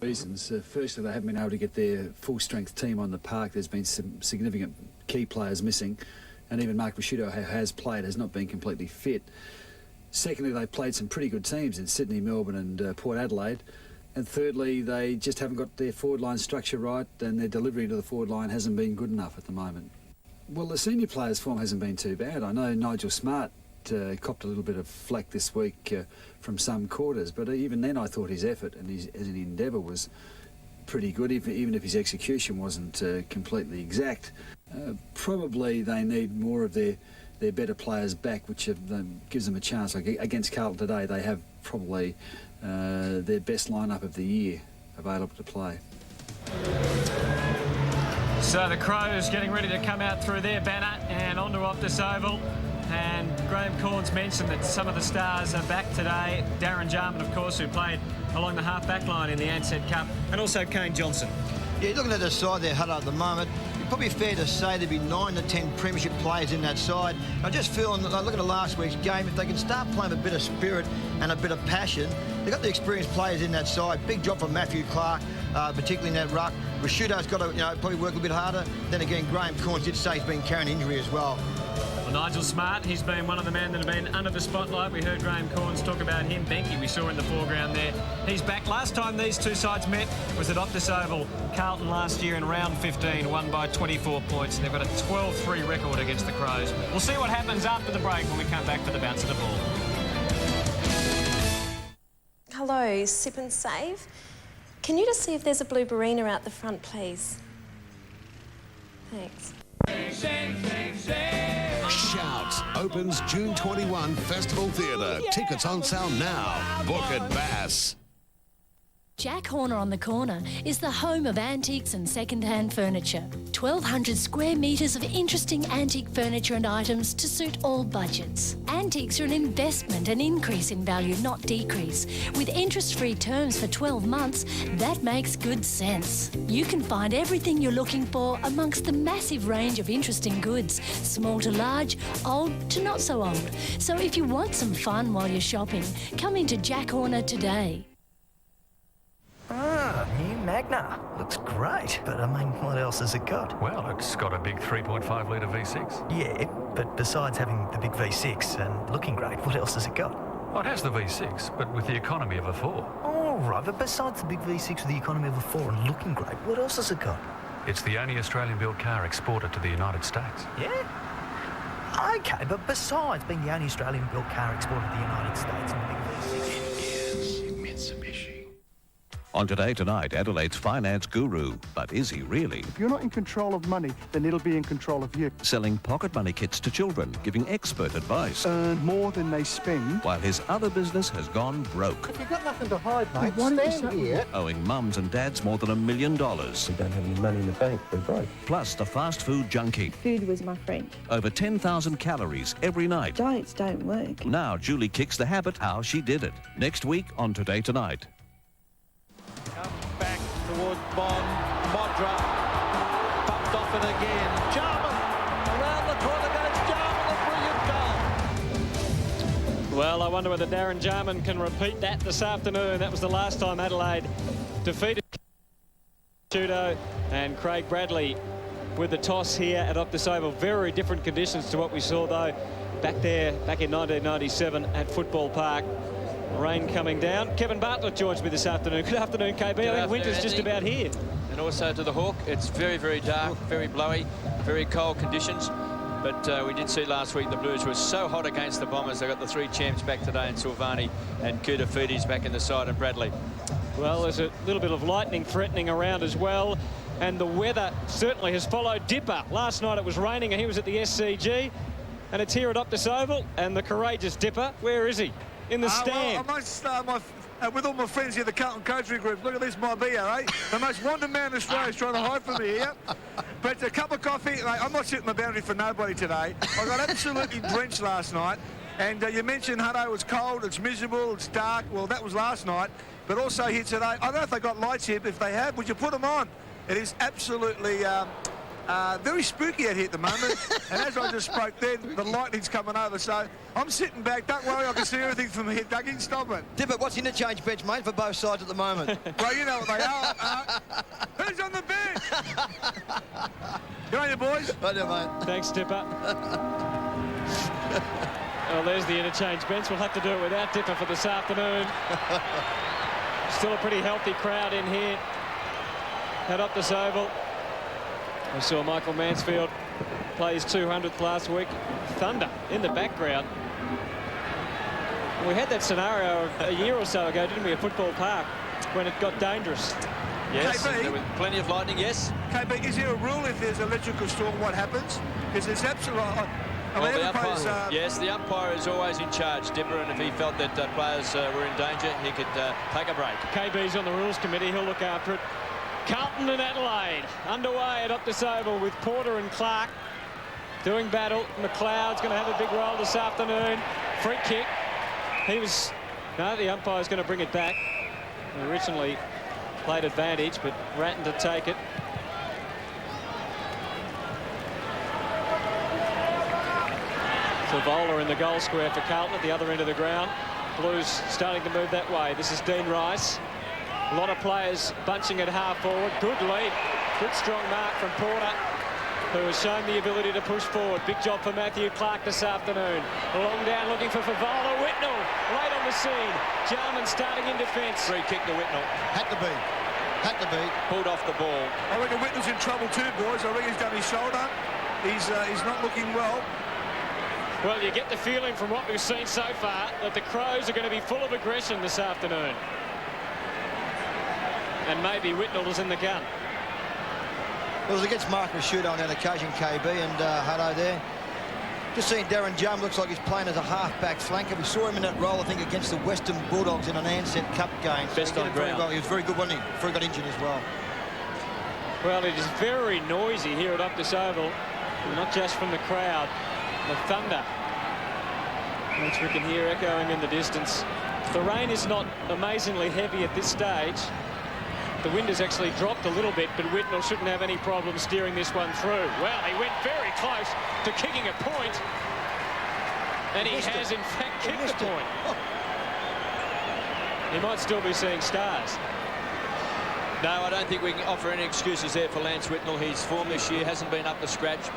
Reasons. Firstly, they haven't been able to get their full-strength team on the park. There's been some significant key players missing, and even Mark Prosciutto, who has played, has not been completely fit. Secondly, they played some pretty good teams in Sydney, Melbourne and Port Adelaide. And thirdly, they just haven't got their forward line structure right, and their delivery to the forward line hasn't been good enough at the moment. Well, the senior players' form hasn't been too bad. I know Nigel Smart copped a little bit of flack this week from some quarters, but even then I thought his effort and his as an endeavour was pretty good, even if his execution wasn't completely exact. Probably they need more of their better players back, which gives them a chance. Like against Carlton today, they have probably their best lineup of the year available to play. So the Crows getting ready to come out through their banner and onto Optus Oval. And Graham Corns mentioned that some of the stars are back today. Darren Jarman, of course, who played along the half-back line in the Ansett Cup, and also Kane Johnson. Yeah, looking at the side there, Hutto, at the moment, it's probably fair to say there'd be 9 to 10 premiership players in that side. I just feel, looking at last week's game, if they can start playing with a bit of spirit and a bit of passion, they've got the experienced players in that side. Big job from Matthew Clark, particularly in that ruck. Prosciutto's got to, probably work a bit harder. Then again, Graham Corns did say he's been carrying injury as well. Well, Nigel Smart, he's been one of the men that have been under the spotlight. We heard Graham Corns talk about him. Benke, we saw in the foreground there. He's back. Last time these two sides met was at Optus Oval. Carlton last year in round 15 won by 24 points, and they've got a 12-3 record against the Crows. We'll see what happens after the break when we come back for the bounce of the ball. Hello, Sip and Save. Can you just see if there's a blue Barina out the front, please? Thanks. Shout opens June 21, Festival Theatre. Yeah. Tickets on sale now. Book at Bass. Jack Horner on the Corner is the home of antiques and second-hand furniture. 1,200 square metres of interesting antique furniture and items to suit all budgets. Antiques are an investment, an increase in value, not decrease. With interest-free terms for 12 months, that makes good sense. You can find everything you're looking for amongst the massive range of interesting goods, small to large, old to not so old. So if you want some fun while you're shopping, come into Jack Horner today. Ah, new Magna. Looks great, but I mean, what else has it got? Well, it's got a big 3.5-litre V6. Yeah, but besides having the big V6 and looking great, what else has it got? Well, it has the V6, but with the economy of a 4. All right, but besides the big V6 with the economy of a 4 and looking great, what else has it got? It's the only Australian-built car exported to the United States. Yeah? Okay, but besides being the only Australian-built car exported to the United States and the big V6... On Today Tonight, Adelaide's finance guru. But is he really? If you're not in control of money, then it'll be in control of you. Selling pocket money kits to children, giving expert advice. Earn more than they spend. While his other business has gone broke. If you've got nothing to hide, mate, stand here. Owing mums and dads more than $1 million. We don't have any money in the bank, we're broke. Plus the fast food junkie. Food was my friend. Over 10,000 calories every night. Diets don't work. Now Julie kicks the habit how she did it. Next week on Today Tonight. Back towards Bond, Modra, pumped off it again. Jarman, around the corner goes Jarman, a brilliant goal. Well, I wonder whether Darren Jarman can repeat that this afternoon. That was the last time Adelaide defeated Prosciutto, and Craig Bradley with the toss here at Optus Oval. Very different conditions to what we saw, though, back in 1997 at Football Park. Rain coming down. Kevin Bartlett joins me this afternoon. Good afternoon, KB. I think winter's just about here. And also to the Hawk. It's very, very dark, very blowy, very cold conditions. But we did see last week the Blues were so hot against the Bombers. They got the 3 champs back today in Silvani and Kudafides back in the side and Bradley. Well, there's a little bit of lightning threatening around as well. And the weather certainly has followed Dipper. Last night it was raining and he was at the SCG. And it's here at Optus Oval. And the courageous Dipper, where is he? In the stand. Well, I must with all my friends here, the Carlton coaching group. Look at this, my beer, eh? The most wanted man in Australia is trying to hide from me here. But a cup of coffee, mate, I'm not sitting the boundary for nobody today. I got absolutely drenched last night. And you mentioned Hutto, it's cold, it's miserable, it's dark. Well, that was last night. But also here today, I don't know if they got lights here, but if they have, would you put them on? It is absolutely Very spooky out here at the moment. And as I just spoke then, the lightning's coming over. So I'm sitting back. Don't worry, I can see everything from here. Dougie, stop it. Dipper, what's the interchange bench, mate, for both sides at the moment? Well, you know what they are. Who's on the bench? Good on you, boys. Right there, mate. Thanks, Dipper. Well, there's the interchange bench. We'll have to do it without Dipper for this afternoon. Still a pretty healthy crowd in here at Optus Oval. We saw Michael Mansfield play his 200th last week. Thunder in the background. We had that scenario a year or so ago, didn't we, at Football Park, when it got dangerous. Yes, KB, there was plenty of lightning, yes. KB, is there a rule if there's electrical storm, what happens? Because there's absolutely... Well, the umpire, yes, the umpire is always in charge, Dipper, and if he felt that players were in danger, he could take a break. KB's on the rules committee. He'll look after it. Carlton and Adelaide underway at Optus Oval with Porter and Clark doing battle. McLeod's going to have a big role this afternoon. Free kick. No, the umpire's going to bring it back. Originally played advantage, but Ratton to take it. Favola in the goal square for Carlton at the other end of the ground. Blues starting to move that way. This is Dean Rice. A lot of players bunching at half forward. Good lead. Good strong mark from Porter, who has shown the ability to push forward. Big job for Matthew Clark this afternoon. Long down looking for Favola. Whitnell late on the scene. Jarman starting in defence. Free kick to Whitnell. Had to be. Had to be. Pulled off the ball. I reckon Whitnell's in trouble too, boys. I reckon he's done his shoulder. He's not looking well. Well, you get the feeling from what we've seen so far that the Crows are going to be full of aggression this afternoon. And maybe Whitnell is in the gun. Well, it was against Mark Rashudo on that occasion, KB, and Hutto there. Just seeing Darren Jum, looks like he's playing as a half-back flanker. We saw him in that role, I think, against the Western Bulldogs in an Ansett Cup game. So Best on ground. Well. He was very good, wasn't he? Before he got injured as well. Well, it is very noisy here at Optus Oval, not just from the crowd. The thunder, which we can hear echoing in the distance. The rain is not amazingly heavy at this stage. The wind has actually dropped a little bit, but Whitnell shouldn't have any problem steering this one through. Well, he went very close to kicking a point, and he has in fact kicked the point. He might still be seeing stars. No, I don't think we can offer any excuses there for Lance Whitnell. His form this year hasn't been up to scratch.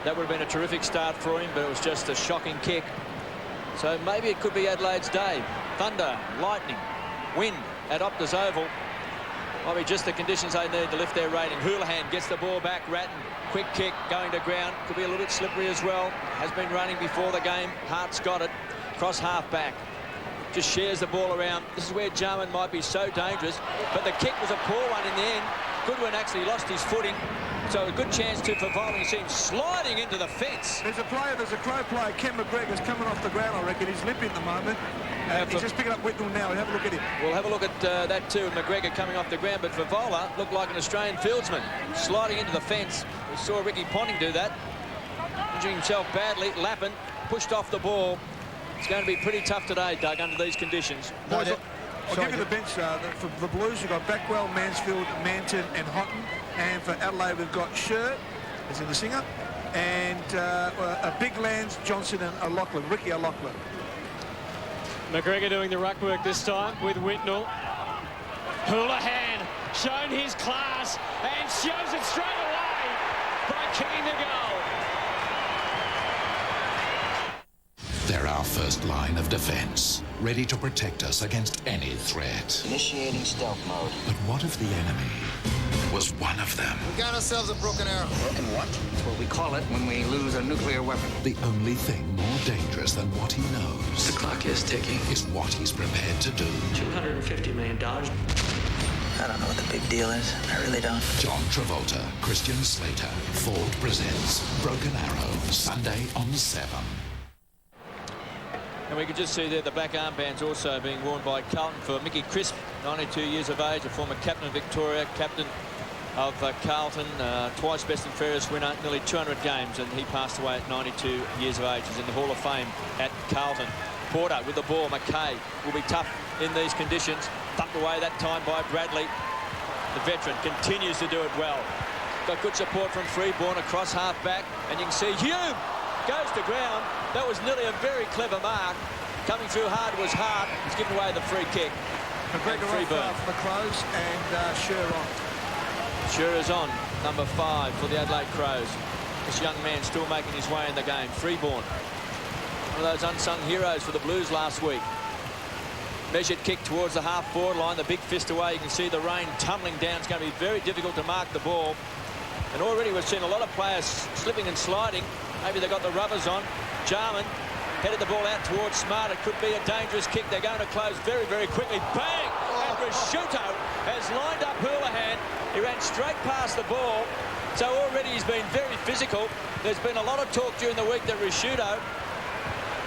That would have been a terrific start for him, but it was just a shocking kick. So maybe it could be Adelaide's day. Thunder, lightning, wind at Optus Oval. Might be just the conditions they need to lift their rating. Houlihan gets the ball back. Ratton, quick kick, going to ground. Could be a little bit slippery as well. Has been running before the game. Hart's got it. Cross half back. Just shares the ball around. This is where Jarman might be so dangerous. But the kick was a poor one in the end. Goodwin actually lost his footing. So a good chance to Favola. You see him sliding into the fence. There's a Crow player, Ken McGregor's coming off the ground, I reckon. He's limping at the moment. He's just picking up Whitnell now. Have a look at him. We'll have a look at that too. McGregor coming off the ground, but Favola looked like an Australian fieldsman, sliding into the fence. We saw Ricky Ponting do that. Injuring himself badly. Lappin pushed off the ball. It's going to be pretty tough today, Doug, under these conditions. No, I'll give you the bench. For the Blues, you've got Backwell, Mansfield, Manton and Houghton. And for Adelaide, we've got Shirt, as in the singer, and Big Lands, Johnson and O'Loughlin, Ricky O'Loughlin. McGregor doing the ruck work this time with Whitnell. Houlihan shown his class and shows it straight away by kicking the goal. They're our first line of defense, ready to protect us against any threat. Initiating stealth mode. But what if the enemy was one of them? We got ourselves a broken arrow. Broken what? That's what we call it when we lose a nuclear weapon. The only thing more dangerous than what he knows... The clock is ticking. ...is what he's prepared to do. $250 million. I don't know what the big deal is. I really don't. John Travolta, Christian Slater, Ford presents Broken Arrow, Sunday on 7. And we can just see there the black armbands also being worn by Carlton for Mickey Crisp, 92 years of age, a former captain of Victoria, captain of Carlton, twice best and fairest winner, nearly 200 games, and he passed away at 92 years of age. He's in the Hall of Fame at Carlton. Porter with the ball. McKay will be tough in these conditions. Thumped away that time by Bradley. The veteran continues to do it well. Got good support from Freeborn across half-back. And you can see Hume goes to ground. That was nearly a very clever mark. Coming through hard was hard. He's given away the free kick. McGregor off for the Crows and Sure on. Sure is on, number 5 for the Adelaide Crows. This young man still making his way in the game. Freeborn, one of those unsung heroes for the Blues last week. Measured kick towards the half-forward line, the big fist away. You can see the rain tumbling down. It's going to be very difficult to mark the ball. And already we've seen a lot of players slipping and sliding. Maybe they got the rubbers on. Jarman headed the ball out towards Smart. It could be a dangerous kick. They're going to close very, very quickly. Bang! And Risciuto has lined up Houlihan. He ran straight past the ball. So already he's been very physical. There's been a lot of talk during the week that Risciuto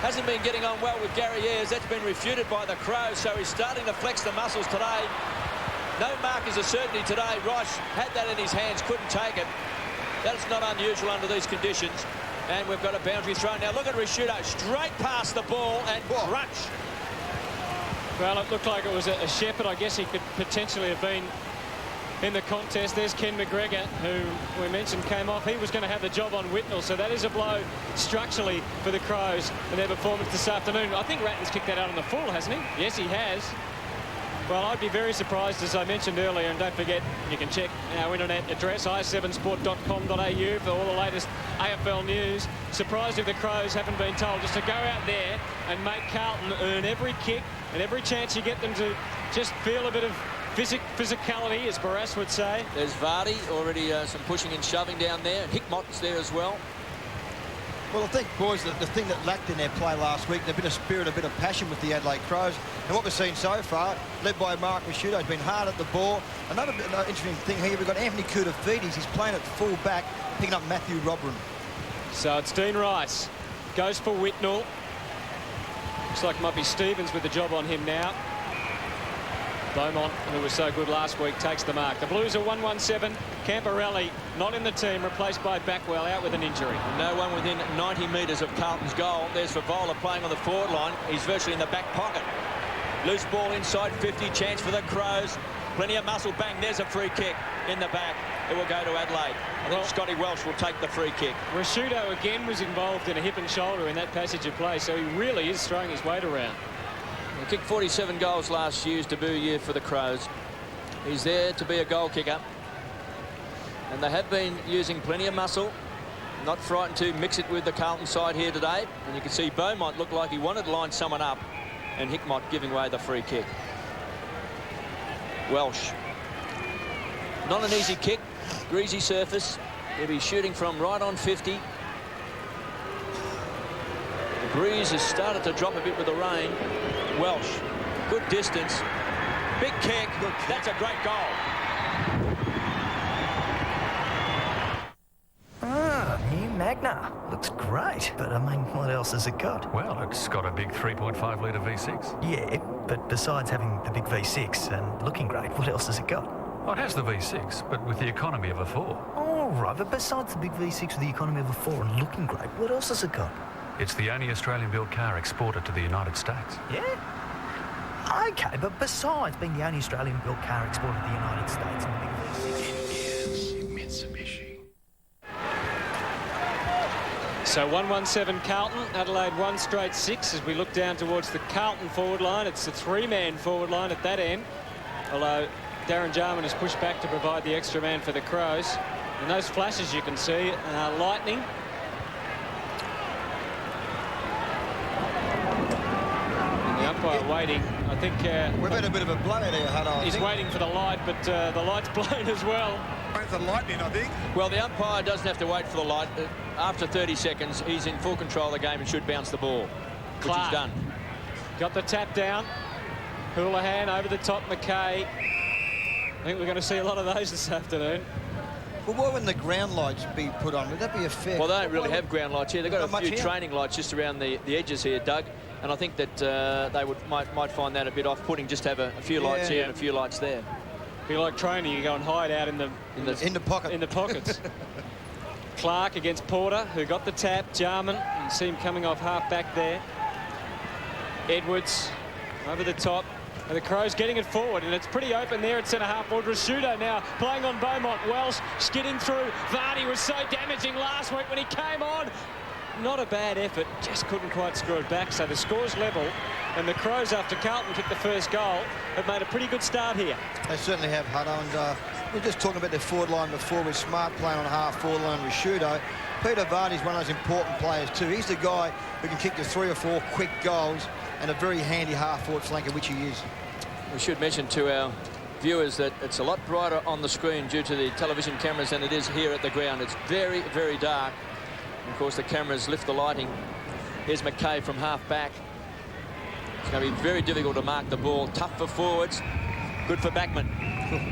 hasn't been getting on well with Gary Ayres. That's been refuted by the Crows, so he's starting to flex the muscles today. No mark is a certainty today. Rice had that in his hands, couldn't take it. That's not unusual under these conditions. And we've got a boundary throw. Now look at Risciuto, straight past the ball and crunch. Well, it looked like it was a Shepherd. I guess he could potentially have been in the contest. There's Ken McGregor, who we mentioned came off. He was going to have the job on Whitnell, so that is a blow structurally for the Crows in their performance this afternoon. I think Ratton's kicked that out on the full, hasn't he? Yes, he has. Well, I'd be very surprised, as I mentioned earlier, and don't forget, you can check our internet address, i7sport.com.au, for all the latest AFL news. Surprised if the Crows haven't been told just to go out there and make Carlton earn every kick and every chance you get them to just feel a bit of physicality, as Barras would say. There's Vardy, already some pushing and shoving down there. Hickmott's there as well. Well, I think, boys, the thing that lacked in their play last week, a bit of spirit, a bit of passion with the Adelaide Crows. And what we've seen so far, led by Mark Risciuto, has been hard at the ball. Another interesting thing here, we've got Anthony Koutafidis. He's playing at full back, picking up Matthew Robran. So it's Dean Rice. Goes for Whitnell. Looks like it might be Stevens with the job on him now. Beaumont, who was so good last week, takes the mark. The Blues are 1-1-7. Camporelli not in the team, replaced by Backwell, out with an injury. No one within 90 metres of Carlton's goal. There's Favola playing on the forward line. He's virtually in the back pocket. Loose ball inside 50, chance for the Crows. Plenty of muscle, bang, there's a free kick in the back. It will go to Adelaide. I think Scotty Welsh will take the free kick. Risciuto again was involved in a hip and shoulder in that passage of play, so he really is throwing his weight around. He kicked 47 goals last year's debut year for the Crows. He's there to be a goal kicker. And they have been using plenty of muscle. Not frightened to mix it with the Carlton side here today. And you can see Beaumont looked like he wanted to line someone up. And Hickmott giving away the free kick. Welsh. Not an easy kick. Greasy surface. He'll be shooting from right on 50. The breeze has started to drop a bit with the rain. Welsh, good distance, big kick. That's a great goal. New Magna. Looks great, but I mean, what else has it got? Well, it's got a big 3.5 litre V6. Yeah, but besides having the big V6 and looking great, what else has it got? Well, it has the V6, but with the economy of a 4. All right, but besides the big V6 with the economy of a 4 and looking great, what else has it got? It's the only Australian-built car exported to the United States. Yeah? OK, but besides being the only Australian-built car exported to the United States and the big V6... Mitsubishi. So 1-1-7 Carlton. Adelaide 1 straight 6 as we look down towards the Carlton forward line. It's a 3-man forward line at that end. Although Darren Jarman has pushed back to provide the extra man for the Crows. And those flashes you can see are lightning. Umpire waiting. I think we've had a bit of a blowout here, Hutto. He's waiting for the light, but the light's blown as well. The lightning, I think. Well, the umpire doesn't have to wait for the light. After 30 seconds, he's in full control of the game and should bounce the ball, which he's done. Got the tap down. Houlihan over the top, McKay. I think we're going to see a lot of those this afternoon. Well, why wouldn't the ground lights be put on? Would that be a fair... Well, they don't really have ground lights here. They've got a few training lights just around the edges here, Doug. And I think that they might find that a bit off-putting, just have a few lights here and a few lights there. Be like training, you go and hide out in the pockets. Clark against Porter, who got the tap. Jarman, you see him coming off half back there. Edwards over the top. And the Crows getting it forward, and it's pretty open there at centre-half forward. Rashudo now playing on Beaumont. Welsh skidding through. Vardy was so damaging last week when he came on. Not a bad effort, just couldn't quite screw it back. So the score's level, and the Crows, after Carlton kicked the first goal, have made a pretty good start here. They certainly have, Hutto, and we were just talking about their forward line before with Smart playing on half-forward line with Rashudo. Peter Vardy's one of those important players too. He's the guy who can kick you 3 or 4 quick goals, and a very handy half-forward flanker, which he is. We should mention to our viewers that it's a lot brighter on the screen due to the television cameras than it is here at the ground. It's very, very dark. And of course, the cameras lift the lighting. Here's McKay from half-back. It's going to be very difficult to mark the ball. Tough for forwards, good for backmen.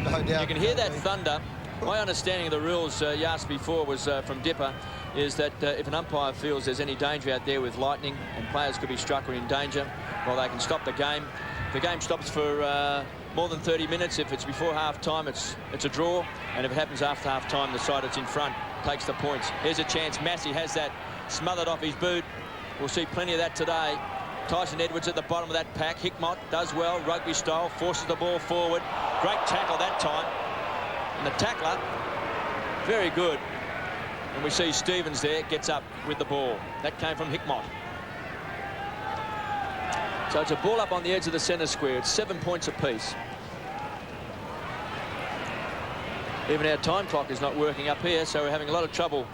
No doubt. You can hear that thunder. My understanding of the rules, you asked before, was from Dipper, is that if an umpire feels there's any danger out there with lightning and players could be struck or in danger, well, they can stop the game. If the game stops for more than 30 minutes, if it's before half-time, it's a draw. And if it happens after half-time, the side that's in front takes the points. Here's a chance. Massey has that smothered off his boot. We'll see plenty of that today. Tyson Edwards at the bottom of that pack. Hickmott does well, rugby style, forces the ball forward. Great tackle that time. And the tackler, very good. And we see Stevens there, gets up with the ball. That came from Hickmott. So it's a ball up on the edge of the centre square. It's 7 points apiece. Even our time clock is not working up here, so we're having a lot of trouble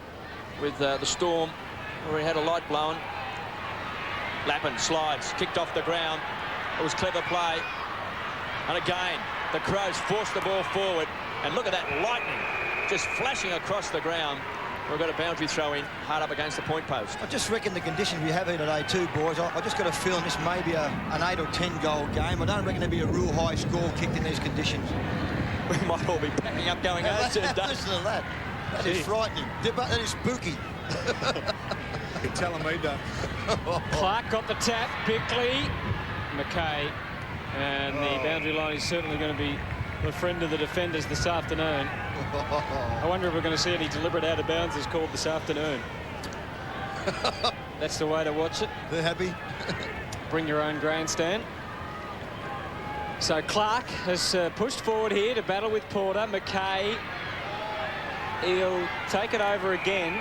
with the storm. We had a light blowing. Lappin slides, kicked off the ground. It was clever play. And again, the Crows forced the ball forward. And look at that lightning just flashing across the ground. We've got a boundary throw in, hard up against the point post. I just reckon the conditions we have here today too, boys, I just got a feeling this may be an 8 or 10 goal game. I don't reckon there'll be a real high score kicked in these conditions. We might all be packing up going home soon. Listen to that. That is frightening. That is spooky. You're telling me, Doug. Clark got the tap, Bickley, McKay, and the boundary line is certainly going to be the friend of the defenders this afternoon. I wonder if we're going to see any deliberate out of bounds is called this afternoon. That's the way to watch it. They're happy. Bring your own grandstand. So Clark has pushed forward here to battle with Porter. McKay, he'll take it over again.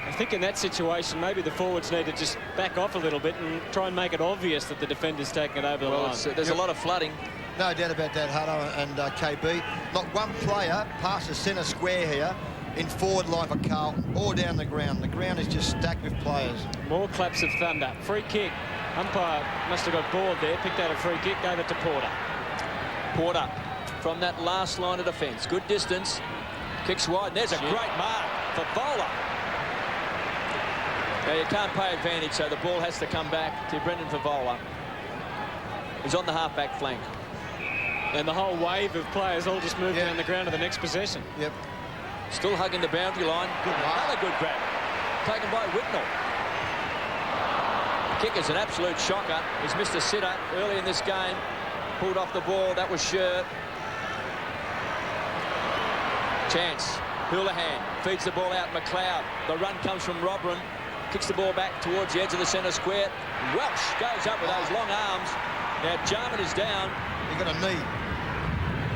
I think in that situation, maybe the forwards need to just back off a little bit and try and make it obvious that the defender's taking it over the line. There's a lot of flooding. No doubt about that, Hutto and KB. Not one player past the centre square here in forward line for Carlton or down the ground. The ground is just stacked with players. More claps of thunder. Free kick. Umpire must have got bored there, picked out a free kick, gave it to Porter. Porter from that last line of defence. Good distance. Kicks wide. And there's a great mark for Vola. Now you can't pay advantage, so the ball has to come back to Brendan Favola. He's on the half-back flank. And the whole wave of players all just moving on the ground to the next possession. Yep. Still hugging the boundary line. Another good grab. Taken by Whitnell. The kick is an absolute shocker. He's missed a sitter early in this game. Pulled off the ball. That was Sher. Chance. Houlihan feeds the ball out. McLeod. The run comes from Robran. Kicks the ball back towards the edge of the centre square. Welsh goes up with those long arms. Now Jarman is down. He got a knee.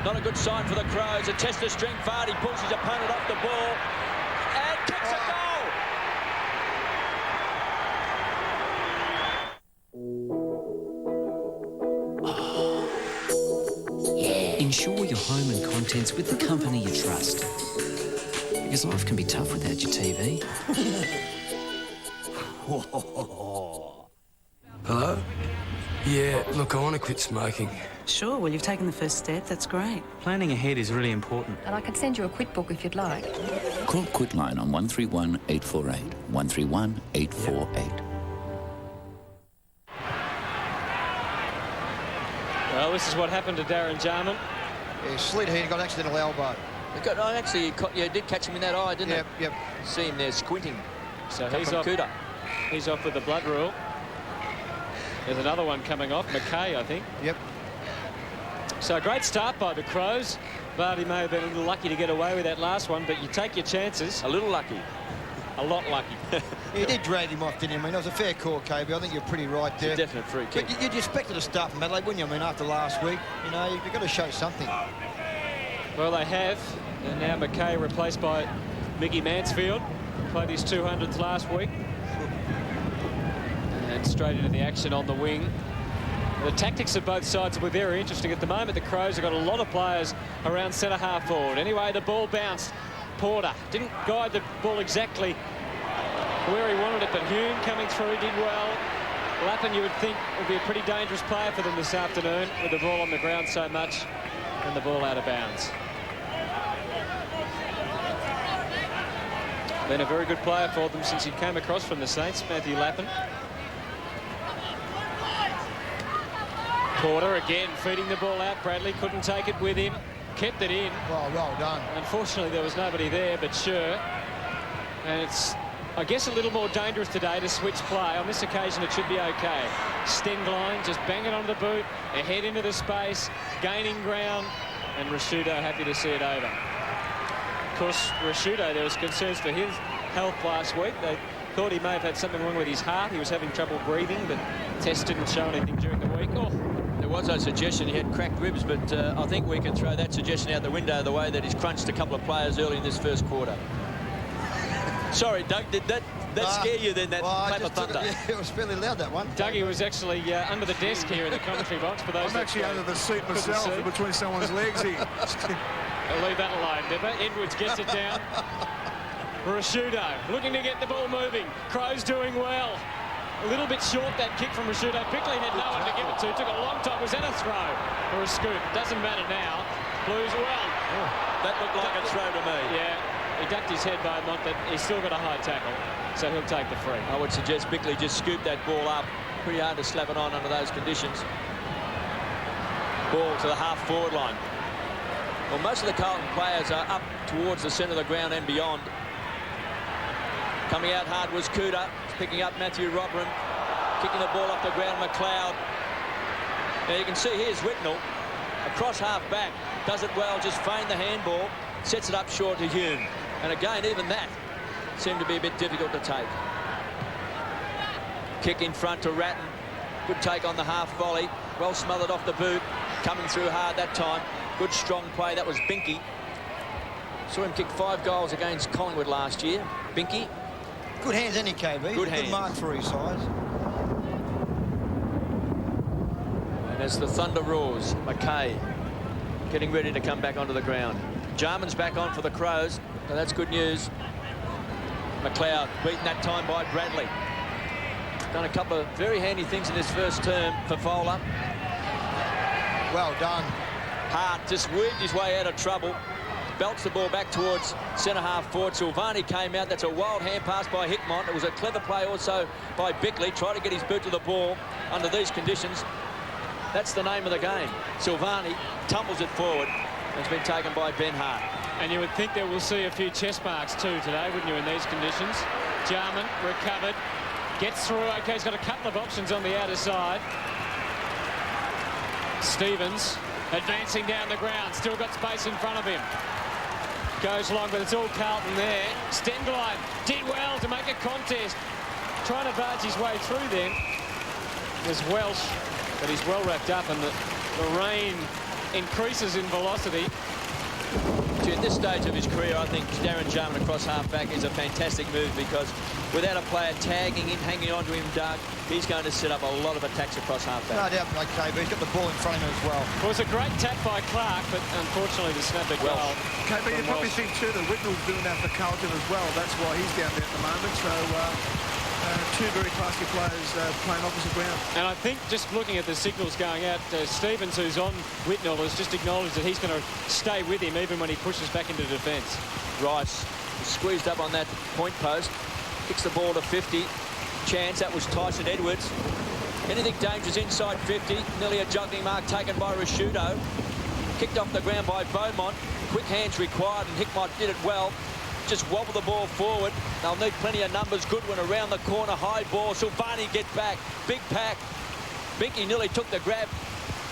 Not a good sign for the Crows. A test of strength. Vardy pulls his opponent off the ball and kicks a goal. Insure your home and contents with the company you trust. Because life can be tough without your TV. Hello? Yeah, look, I want to quit smoking. Sure, well, you've taken the first step. That's great. Planning ahead is really important. And I can send you a quit book if you'd like. Call Quitline on 131 848. 131 848. Well, this is what happened to Darren Jarman. Yeah, slid here, got accidental elbow. Actually, you did catch him in that eye, didn't you? Yep. See him there squinting. So he's off with the blood rule. There's another one coming off, McKay, I think. Yep. So a great start by the Crows. Vardy may have been a little lucky to get away with that last one, but you take your chances. A little lucky. a lot lucky. He did drag him off, didn't he? I mean, it was a fair call, KB. I think you're pretty right there. It's a definite free kick. But you'd expect it to start from Adelaide, wouldn't you? I mean, after last week, you know, you've got to show something. Well, they have. And now McKay replaced by Mickey Mansfield. Played his 200th last week. And straight into the action on the wing. The tactics of both sides will be very interesting. At the moment, the Crows have got a lot of players around centre-half forward. Anyway, the ball bounced. Porter didn't guide the ball exactly where he wanted it, but Hume coming through did well. Lappin, you would think, would be a pretty dangerous player for them this afternoon with the ball on the ground so much and the ball out of bounds. Been a very good player for them since he came across from the Saints, Matthew Lappin. Porter again feeding the ball out. Bradley couldn't take it with him. Kept it in. Well done. Unfortunately, there was nobody there, but sure. And it's, I guess, a little more dangerous today to switch play. On this occasion, it should be okay. Stenglein just banging onto the boot, ahead into the space, gaining ground, and Rashudo happy to see it over. Of course, Rashudo, there was concerns for his health last week. They thought he may have had something wrong with his heart. He was having trouble breathing, but tests didn't show anything during the week. Oh. There was a suggestion he had cracked ribs, but I think we can throw that suggestion out the window the way that he's crunched a couple of players early in this first quarter. Sorry, Doug, did that scare you then, that clap of thunder? It was fairly loud, that one. Dougie was actually under the desk here in the commentary box. For those I'm actually under the seat myself, between someone's legs here. I'll leave that alone, Dipper. Edwards gets it down. Rashudo looking to get the ball moving. Crows doing well. A little bit short, that kick from Rashudo. Bickley had no one to give it to. Took a long time. Was that a throw or a scoop? Doesn't matter now. Blues well. Oh, that looked like a throw to me. Yeah, he ducked his head by a month, but he's still got a high tackle, so he'll take the free. I would suggest Bickley just scoop that ball up. Pretty hard to slap it on under those conditions. Ball to the half-forward line. Well, most of the Carlton players are up towards the centre of the ground and beyond. Coming out hard was Cooter. Picking up Matthew Robran, kicking the ball off the ground, McLeod. Now you can see here's Whitnell, across half back, does it well, just feign the handball, sets it up short to Hume. And again, even that seemed to be a bit difficult to take. Kick in front to Ratton, good take on the half volley, well smothered off the boot, coming through hard that time. Good strong play, that was Binky. Saw him kick 5 goals against Collingwood last year. Binky. Good hands, any KB. Good hands. Good mark for his size. And as the thunder roars, McKay getting ready to come back onto the ground. Jarman's back on for the Crows, so that's good news. McLeod beaten that time by Bradley. Done a couple of very handy things in his first term for Fowler. Well done. Hart just weaved his way out of trouble. Belts the ball back towards centre-half forward. Silvani came out. That's a wild hand pass by Hickmott. It was a clever play also by Bickley. Tried to get his boot to the ball under these conditions. That's the name of the game. Silvani tumbles it forward. It's been taken by Ben Hart. And you would think that we'll see a few chest marks too today, wouldn't you, in these conditions? Jarman recovered. Gets through. OK, he's got a couple of options on the outer side. Stevens advancing down the ground. Still got space in front of him. Goes long, but it's all Carlton there. Stenglein did well to make a contest. Trying to barge his way through then. There's Welsh, but he's well wrapped up, and the rain increases in velocity. At this stage of his career, I think Darren Jarman across half-back is a fantastic move, because without a player tagging him, hanging on to him, Doug, he's going to set up a lot of attacks across half-back. No doubt, OK, but he's got the ball in front of him as well. Well, it was a great tap by Clark, but unfortunately the snap at goal. OK, but you probably think too that Whitnell's doing that for Carlton as well. That's why he's down there at the moment. So two very classy players playing opposite ground. And I think just looking at the signals going out, Stevens, who's on Whitnell, has just acknowledged that he's going to stay with him even when he pushes back into defence. Rice squeezed up on that point post, kicks the ball to 50. Chance, that was Tyson Edwards. Anything dangerous inside 50. Nearly a juggling mark taken by Rashudo. Kicked off the ground by Beaumont. Quick hands required, and Hickmott did it well. Just wobble the ball forward. They'll need plenty of numbers. Goodwin around the corner, high ball. Silvani get back. Big pack. Binky nearly took the grab.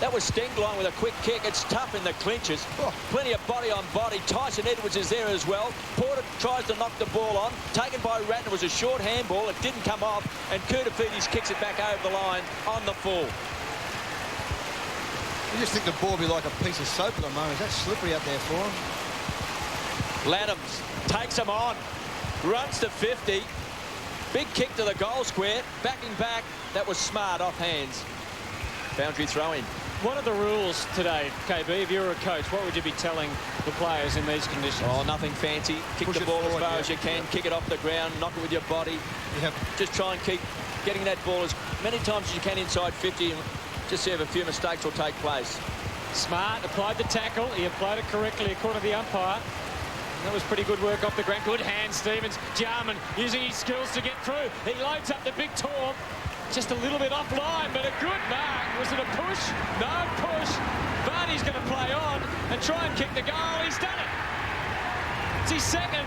That was Stengline with a quick kick. It's tough in the clinches. Plenty of body on body. Tyson Edwards is there as well. Porter tries to knock the ball on. Taken by Ratner. It was a short handball. It didn't come off. And Koutafidis kicks it back over the line on the full. You just think the ball will be like a piece of soap at the moment. That's slippery out there for him. Laddams takes him on. Runs to 50. Big kick to the goal square. Backing back. That was smart off hands. Boundary throw in. What are the rules today, KB? If you were a coach, what would you be telling the players in these conditions? Oh, nothing fancy. Kick the ball forward, as far as you can. Kick it off the ground. Knock it with your body. Just try and keep getting that ball as many times as you can inside 50 and just see if a few mistakes will take place. Smart applied the tackle. He applied it correctly according to the umpire. That was pretty good work off the ground. Good hand, Stevens. Jarman using his skills to get through. He loads up the big Torm. Just a little bit offline, but a good mark. Was it a push? No push. Varney's going to play on and try and kick the goal. He's done it. It's his second.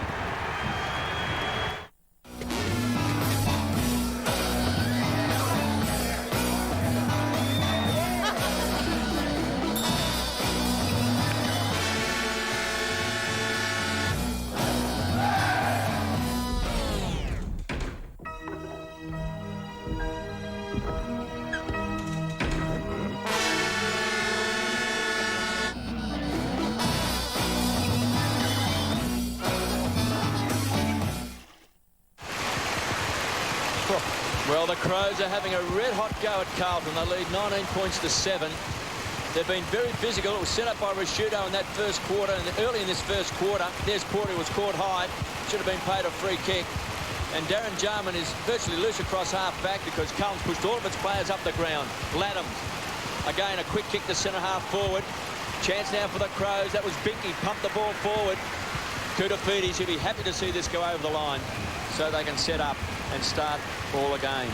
Well, the Crows are having a red-hot go at Carlton. They lead 19 points to 7. They've been very physical. It was set up by Rashudo in that first quarter, and early in this first quarter, there's Porter who was caught high. Should have been paid a free kick. And Darren Jarman is virtually loose across half-back because Carlton's pushed all of its players up the ground. Laddams, again, a quick kick to centre-half forward. Chance now for the Crows. That was Binky, pumped the ball forward. Koutafidis should be happy to see this go over the line so they can set up and start all again.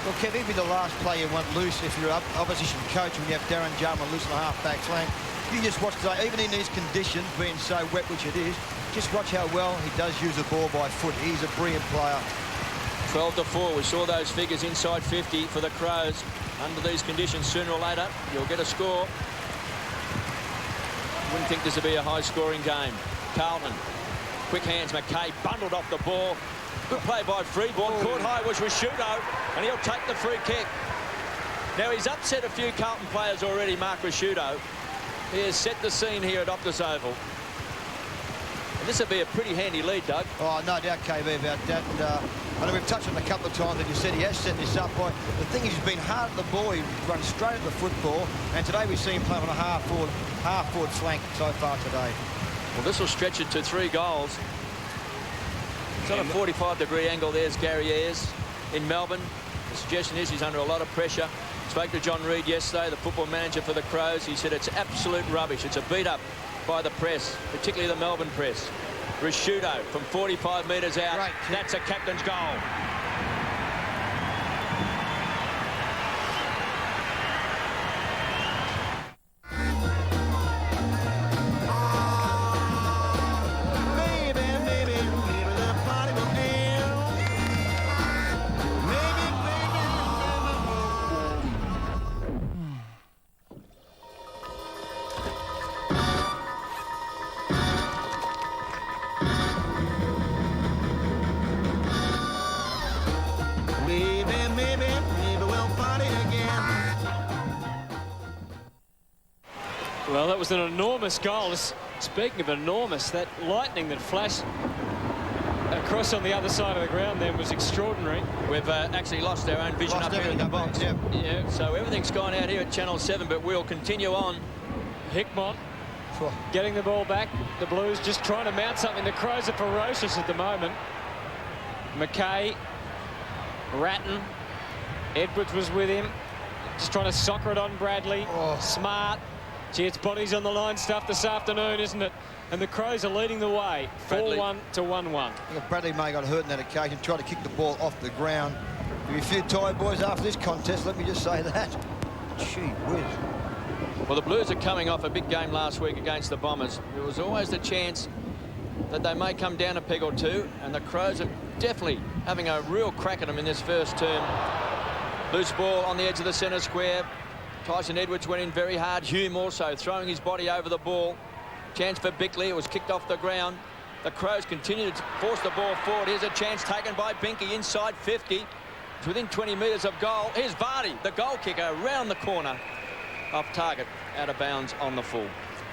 Well, Kev, he'd be the last player you want loose if you're an opposition coach when you have Darren Jarman loose on the half-back flank. You just watch today, even in these conditions, being so wet, which it is, just watch how well he does use the ball by foot. He's a brilliant player. 12-4. We saw those figures inside 50 for the Crows. Under these conditions, sooner or later, you'll get a score. Wouldn't think this would be a high-scoring game. Carlton, quick hands. McKay bundled off the ball. Good play by Freeborn. Caught high was Rashudo, and he'll take the free kick. Now, he's upset a few Carlton players already, Mark Rashudo. He has set the scene here at Optus Oval. And this will be a pretty handy lead, Doug. Oh, no doubt, KB, about that. I know we've touched on it a couple of times, and you said he has set this up. By the thing is, he's been hard at the ball. He runs straight at the football, and today we've seen him play on a half-forward flank so far today. Well, this will stretch it to 3 goals. It's on a 45-degree angle. There's Gary Ayres in Melbourne. The suggestion is he's under a lot of pressure. Spoke to John Reid yesterday, the football manager for the Crows. He said it's absolute rubbish. It's a beat-up by the press, particularly the Melbourne press. Rashudo from 45 metres out. Great. That's a captain's goal. Well, that was an enormous goal. Speaking of enormous, that lightning that flashed across on the other side of the ground then was extraordinary. We've actually lost our own vision up here in the box. Yeah, so everything's gone out here at Channel 7, but we'll continue on. Hickmott getting the ball back. The Blues just trying to mount something. The Crows are ferocious at the moment. McKay, Ratton, Edwards was with him. Just trying to soccer it on Bradley. Smart. Gee, it's bodies on the line stuff this afternoon, isn't it? And the Crows are leading the way, 4-1 to 1-1. I think Bradley may have got hurt in that occasion, tried to kick the ball off the ground. There'll be a few tired boys after this contest, let me just say that. Gee whiz. Well, the Blues are coming off a big game last week against the Bombers. There was always the chance that they may come down a peg or two, and the Crows are definitely having a real crack at them in this first term. Loose ball on the edge of the centre square. Tyson Edwards went in very hard. Hume also throwing his body over the ball. Chance for Bickley. It was kicked off the ground. The Crows continue to force the ball forward. Here's a chance taken by Binky inside 50. It's within 20 metres of goal. Here's Vardy, the goal kicker, around the corner. Off target, out of bounds on the full.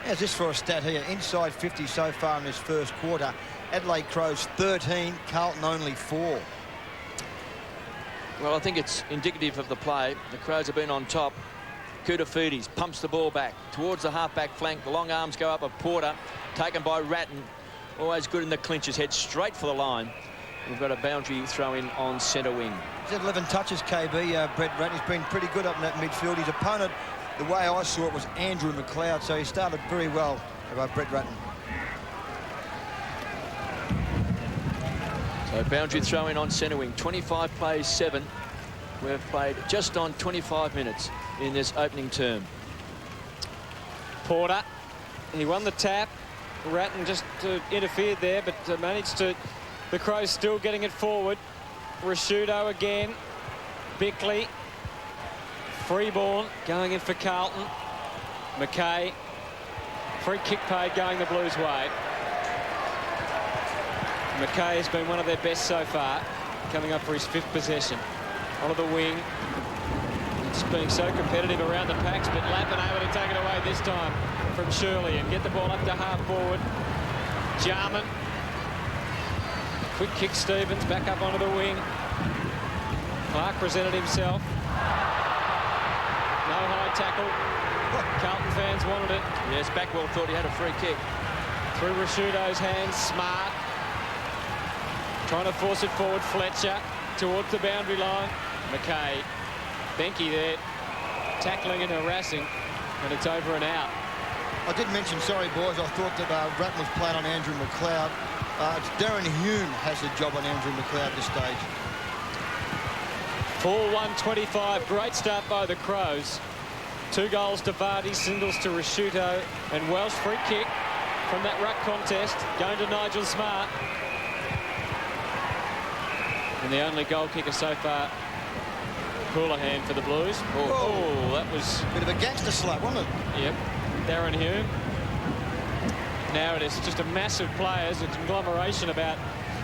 Yeah, just for a stat here, inside 50 so far in this first quarter. Adelaide Crows 13, Carlton only 4. Well, I think it's indicative of the play. The Crows have been on top. Koutafidis pumps the ball back towards the half-back flank. The long arms go up of Porter, taken by Ratton. Always good in the clinches, head straight for the line. We've got a boundary throw in on centre wing. He's had 11 touches, KB. Brett Ratton's been pretty good up in that midfield. His opponent, the way I saw it, was Andrew McLeod, so he started very well about Brett Ratton. So boundary throw in on centre wing. 25 plays 7. We've played just on 25 minutes in this opening term. Porter, he won the tap. Ratton just interfered there, but managed to... The Crows still getting it forward. Rashudo again. Bickley. Freeborn going in for Carlton. McKay. Free kick paid going the Blues' way. McKay has been one of their best so far, coming up for his 5th possession. Onto the wing. It's being so competitive around the packs, but Lappin able to take it away this time from Shirley and get the ball up to half forward. Jarman. Quick kick Stevens back up onto the wing. Clark presented himself. No high tackle. Carlton fans wanted it. Yes, Backwell thought he had a free kick. Through Rashudo's hands, Smart. Trying to force it forward, Fletcher towards the boundary line. McKay. Benke there, tackling and harassing, and it's over and out. I did mention, sorry boys, I thought that Ratton was playing on Andrew McLeod. It's Darren Hume has the job on Andrew McLeod at this stage. 4-1-25, great start by the Crows. 2 goals to Vardy, singles to Rashudo, and Welsh free kick from that ruck contest, going to Nigel Smart. And the only goal kicker so far, Houlihan for the Blues. Oh, that was... Bit of a gangster slap, wasn't it? Yep. Darren Hume. Now it is just a massive players, a conglomeration about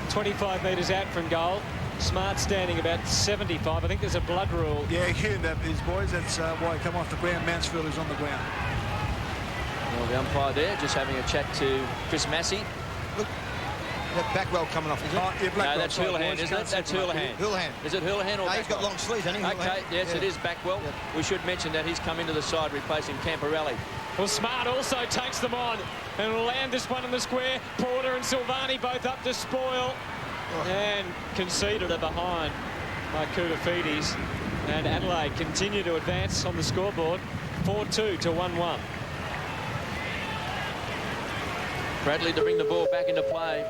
25 metres out from goal. Smart standing about 75. I think there's a blood rule. Yeah, Hume, that is, boys. That's why he come off the ground. Mansfield is on the ground. Well, the umpire there just having a chat to Chris Massey. Look. That Backwell coming off, is it? Oh, yeah, no, that's Houlihan, isn't it? That's Houlihan. Houlihan. Is it Houlihan or no, he's got long sleeves, hasn't he? Okay, yes, yeah. It is Backwell. Yeah. We should mention that he's come into the side replacing Camporelli. Well, Smart also takes them on and will land this one in the square. Porter and Silvani both up to spoil. And conceded a behind by Koutafidis. And Adelaide continue to advance on the scoreboard. 4-2 to 1-1. Bradley to bring the ball back into play.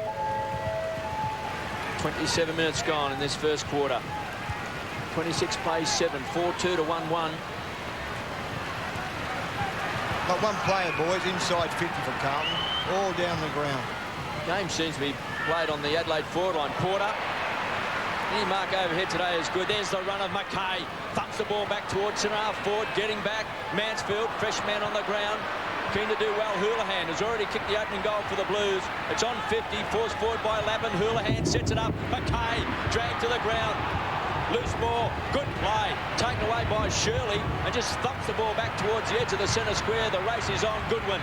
27 minutes gone in this first quarter. 26 plays 7, 4-2 to 1-1. Got one player, boys, inside 50 for Carlton, all down the ground. Game seems to be played on the Adelaide forward line. Porter. Any mark overhead today is good. There's the run of McKay. Thumps the ball back towards centre half forward. Getting back. Mansfield, fresh man on the ground. Keen to do well. Houlihan has already kicked the opening goal for the Blues. It's on 50. Forced forward by Lappin. Houlihan sets it up. McKay dragged to the ground. Loose ball. Good play. Taken away by Shirley and just thumps the ball back towards the edge of the centre square. The race is on. Goodwin,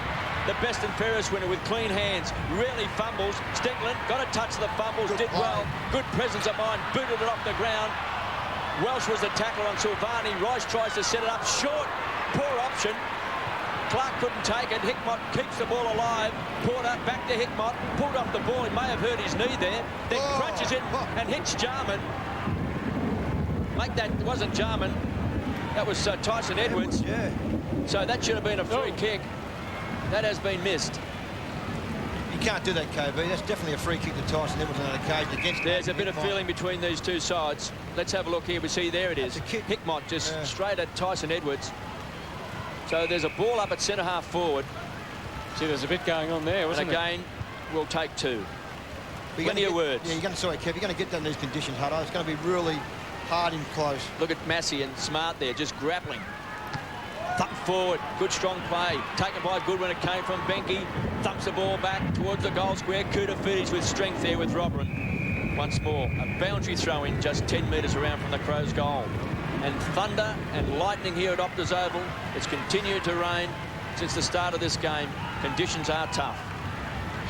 the best and fairest winner with clean hands. Really fumbles. Stickland got a touch of the fumbles. Did well. Good presence of mind. Booted it off the ground. Welsh was the tackler on Silvani. Rice tries to set it up. Short. Poor option. Clark couldn't take it. Hickmott keeps the ball alive. Porter back to Hickmott. Pulled off the ball. He may have hurt his knee there. Then crunches it and hits Jarman. Like that, it wasn't Jarman. That was Tyson Edwards. Yeah. So that should have been a free kick. That has been missed. You can't do that, KB. That's definitely a free kick to Tyson Edwards on an occasion against. There's a bit of feeling between these two sides. Let's have a look here. We see there it is. Hickmott just straight at Tyson Edwards. So there's a ball up at centre half forward. See, there's a bit going on there, wasn't there? And again, we'll take 2. Plenty of words. Yeah, you're going to, sorry, Kev, you're going to get that in these conditions, Hutto. It's going to be really hard and close. Look at Massey and Smart there, just grappling. forward. Good strong play. Taken by Goodwin. It came from Benke. Thumps the ball back towards the goal square. Kudafides with strength there with Robin. Once more, a boundary throw in just 10 metres around from the Crows' goal. And thunder and lightning here at Optus Oval. It's continued to rain since the start of this game. Conditions are tough.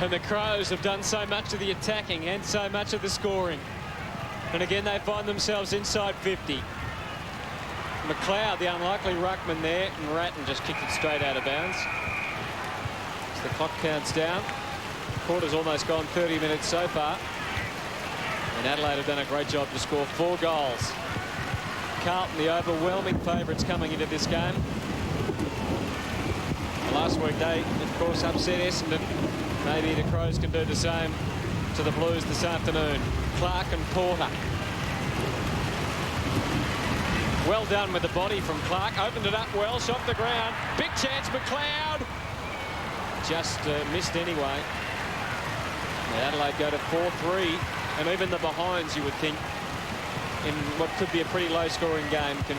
And the Crows have done so much of the attacking and so much of the scoring. And again, they find themselves inside 50. McLeod, the unlikely ruckman there, and Ratton just kicked it straight out of bounds. As the clock counts down, quarter's almost gone, 30 minutes so far. And Adelaide have done a great job to score 4 goals. Carlton, the overwhelming favourites coming into this game. Last week they, of course, upset Essendon. Maybe the Crows can do the same to the Blues this afternoon. Clark and Porter. Well done with the body from Clark. Opened it up well, shot the ground. Big chance, McLeod. Just missed anyway. And Adelaide go to 4-3. And even the behinds, you would think, in what could be a pretty low-scoring game, can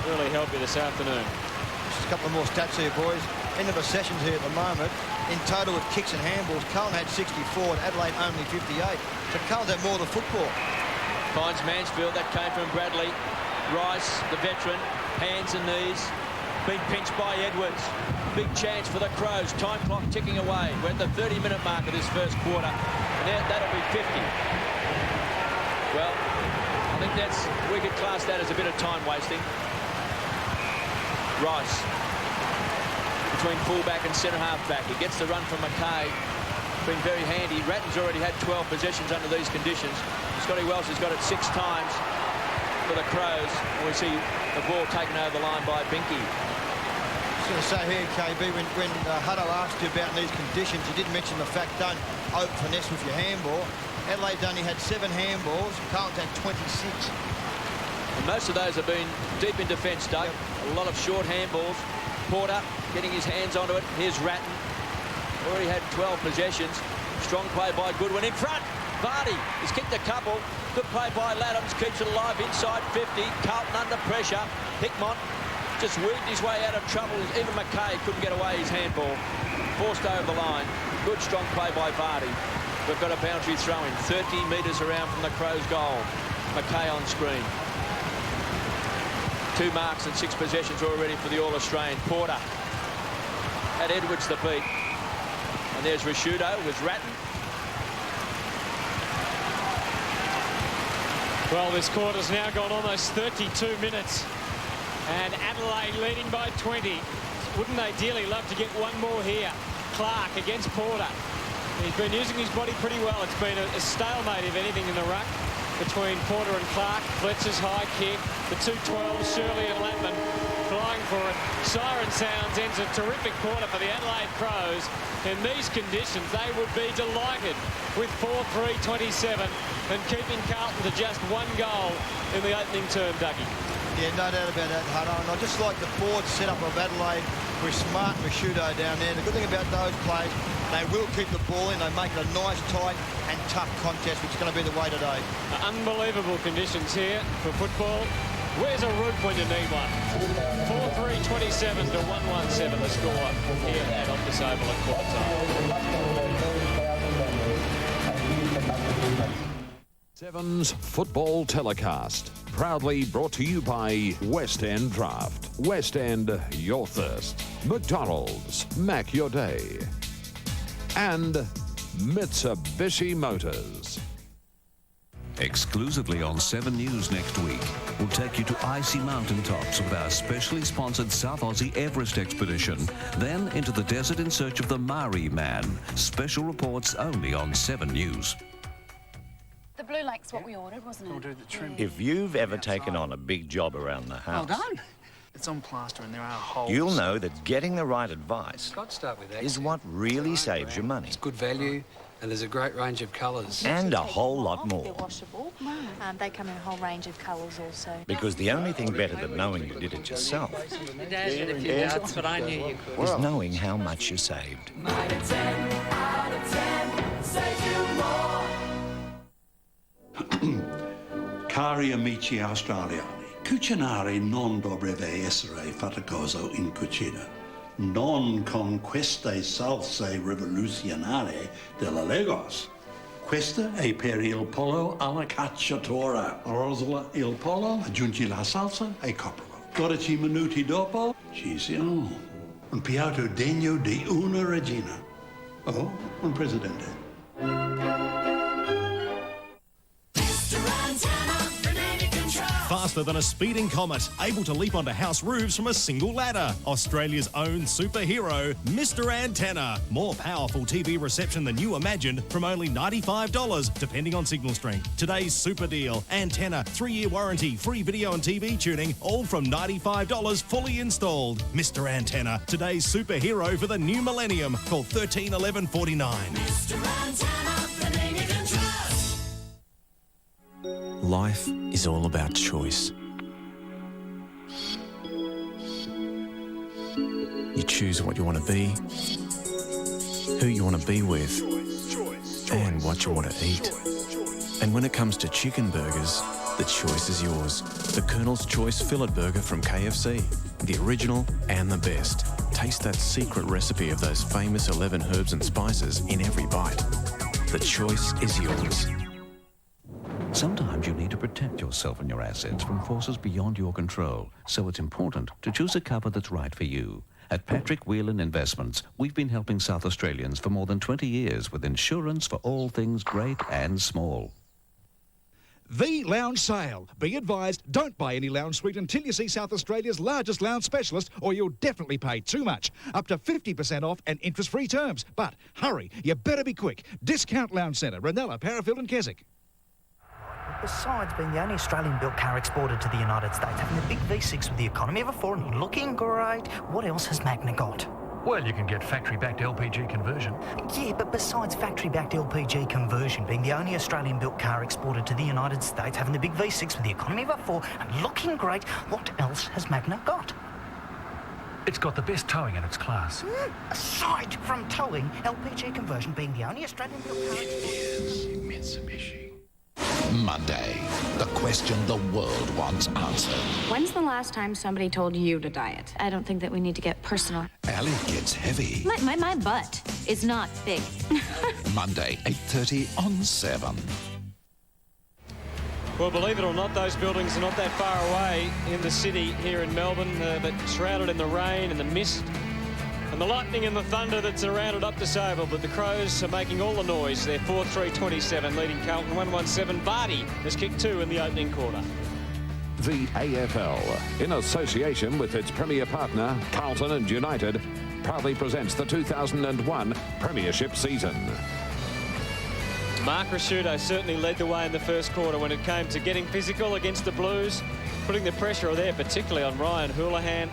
really help you this afternoon. Just a couple of more stats here, boys. End of the sessions here at the moment. In total with kicks and handballs, Carlton had 64 and Adelaide only 58. So Carlton had more of the football. Finds Mansfield. That came from Bradley. Rice, the veteran, hands and knees. Been pinched by Edwards. Big chance for the Crows. Time clock ticking away. We're at the 30-minute mark of this first quarter. And that'll be 50. Well, I think we could class that as a bit of time wasting. Rice between fullback and centre half-back. He gets the run from Mackay. Been very handy. Ratton's already had 12 possessions under these conditions. Scotty Welsh has got it 6 times for the Crows. We see the ball taken over the line by Binky. I was going to say here, KB, when Hutto asked you about these conditions, you did mention the fact don't finesse with your handball. Adelaide's only had 7 handballs. Carlton's had 26. And most of those have been deep in defence, Doug. Yep. A lot of short handballs. Porter getting his hands onto it. Here's Ratton. Already had 12 possessions. Strong play by Goodwin in front. Vardy has kicked a couple. Good play by Laddams. Keeps it alive inside 50. Carlton under pressure. Hickmott just weaved his way out of trouble. Even Mackay couldn't get away his handball. Forced over the line. Good strong play by Vardy. We've got a boundary throw in 30 metres around from the Crows' goal. Mackay on screen. 2 marks and 6 possessions already for the All-Australian. Porter had Edwards the beat. And there's Rashudo with Ratton. Well, this quarter's now gone almost 32 minutes. And Adelaide leading by 20. Wouldn't they dearly love to get one more here? Clark against Porter. He's been using his body pretty well. It's been a stalemate, if anything, in the ruck between Porter and Clark. Fletcher's high kick. The 2-12s, Shirley and Latman flying for it. Siren sounds, ends a terrific quarter for the Adelaide Crows. In these conditions, they would be delighted with 4-3-27 and keeping Carlton to just 1 goal in the opening term, Dougie. Yeah, no doubt about that, Hutto. And I just like the forward setup of Adelaide with Smart and Rashudo down there. The good thing about those plays, they will keep the ball in. They make it a nice, tight and tough contest, which is going to be the way today. Unbelievable conditions here for football. Where's a root when you need one? 4-3-27 to 1-1-7 the score here at Optus Oval at quarter time. Seven's Football Telecast, proudly brought to you by West End Draft. West End, your thirst. McDonald's, mac your day. And Mitsubishi Motors. Exclusively on 7 News next week, we'll take you to icy mountaintops with our specially sponsored South Aussie Everest expedition, then into the desert in search of the Maori man. Special reports only on 7 News. The blue lake's what we ordered, wasn't it? Ordered the trim. If you've ever taken on a big job around the house, Well done. It's on plaster and there are holes. you'll know that getting the right advice Got to start with that. is what really saves you money. It's good value and there's a great range of colours. And a whole lot They're more. washable. They come in a whole range of colours also. Because the only thing better than knowing you did it yourself That's what I knew you could. is knowing how much you saved. 9 out of 10, out of 10, save you more. Kari Amici Australia. Cucinare non dovrebbe essere faticoso in cucina. Non con queste salse rivoluzionarie della Lagos. Questa è per il pollo alla cacciatora. Rosola il pollo, aggiungi la salsa e coprilo. 12 minuti dopo ci siamo. Un piatto degno di una regina. O un presidente. Faster than a speeding comet, able to leap onto house roofs from a single ladder. Australia's own superhero, Mr. Antenna. More powerful TV reception than you imagined from only $95, depending on signal strength. Today's super deal, Antenna, 3-year warranty, free video and TV tuning, all from $95 fully installed. Mr. Antenna, today's superhero for the new millennium. Call 13 11 49. Mr. Antenna, the name you can trust. Life is all about choice. You choose what you want to be, who you want to be with, and what you want to eat. And when it comes to chicken burgers, the choice is yours. The Colonel's Choice Fillet Burger from KFC. The original and the best. Taste that secret recipe of those famous 11 herbs and spices in every bite. The choice is yours. Sometimes you need to protect yourself and your assets from forces beyond your control, so it's important to choose a cover that's right for you. At Patrick Whelan Investments, we've been helping South Australians for more than 20 years with insurance for all things great and small. The Lounge Sale. Be advised, don't buy any lounge suite until you see South Australia's largest lounge specialist, or you'll definitely pay too much. Up to 50% off and interest-free terms. But hurry, you better be quick. Discount Lounge Centre, Ranella, Parafield and Keswick. Besides being the only Australian-built car exported to the United States, having a big V6 with the economy of a 4 and looking great, what else has Magna got? Well, you can get factory-backed LPG conversion. Yeah, but besides factory-backed LPG conversion, being the only Australian-built car exported to the United States, having the big V6 with the economy of a 4 and looking great, what else has Magna got? It's got the best towing in its class. Aside from towing, LPG conversion being the only Australian-built car Is Mitsubishi. Monday, the question the world wants answered. When's the last time somebody told you to diet? I don't think that we need to get personal. Ali gets heavy. My butt is not big. Monday, 8:30 on 7. Well, believe it or not, those buildings are not that far away in the city here in Melbourne, but shrouded in the rain and the mist and the lightning and the thunder that's surrounded Optus Oval. But the Crows are making all the noise. They're 4-3-27, leading Carlton 1-1-7. Vardy has kicked 2 in the opening quarter. The AFL, in association with its premier partner, Carlton and United, proudly presents the 2001 Premiership season. Mark Rasciuto certainly led the way in the first quarter when it came to getting physical against the Blues, putting the pressure there, particularly on Ryan Houlihan.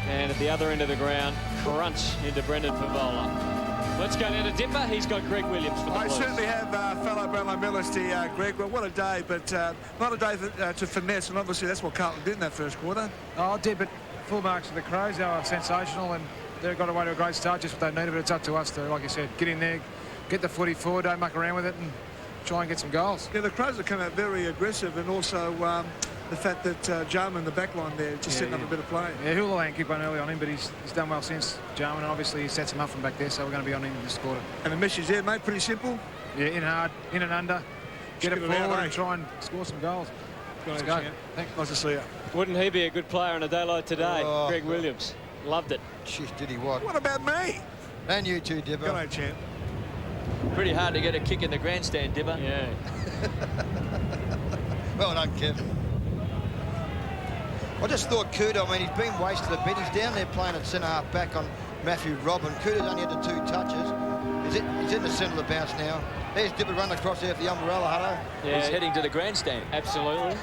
And at the other end of the ground, crunch into Brendan Favola. Let's go down to Dipper. He's got Greg Williams for the Blues. I certainly have fellow Brownlow medalist Greg. Well, what a day, but not a day to finesse, and obviously that's what Carlton did in that first quarter. Oh, I did, but full marks for the Crows. They were sensational, and they've got away to a great start, just what they needed, but it's up to us to, like you said, get in there, get the footy forward, don't muck around with it, and try and get some goals. Yeah, the Crows have come out very aggressive, and also the fact that Jarman in the back line there just setting up a bit of play. Yeah, Houlihan kicked one early on him, but he's done well since, Jarman, and obviously he sets him up from back there, so we're going to be on him this quarter. And the message there, mate, pretty simple. Yeah, in hard, in and under, get it forward and try and score some goals. Let's go. Thanks. Nice to see you. Wouldn't he be a good player on a day like today? Greg Williams. Loved it. Jeez, did he what? What about me? And you too, Dibbo. Good night, champ. Pretty hard to get a kick in the grandstand, Dibber. Yeah. Well done, Kevin. I just thought Kudo, I mean, he's been wasted a bit. He's down there playing at centre-half back on Matthew Robin. Kudo's only had the 2 touches. He's in the centre of the bounce now. There's Dipper running across there for the umbrella, Hutto. Yeah, he's heading to the grandstand. Absolutely.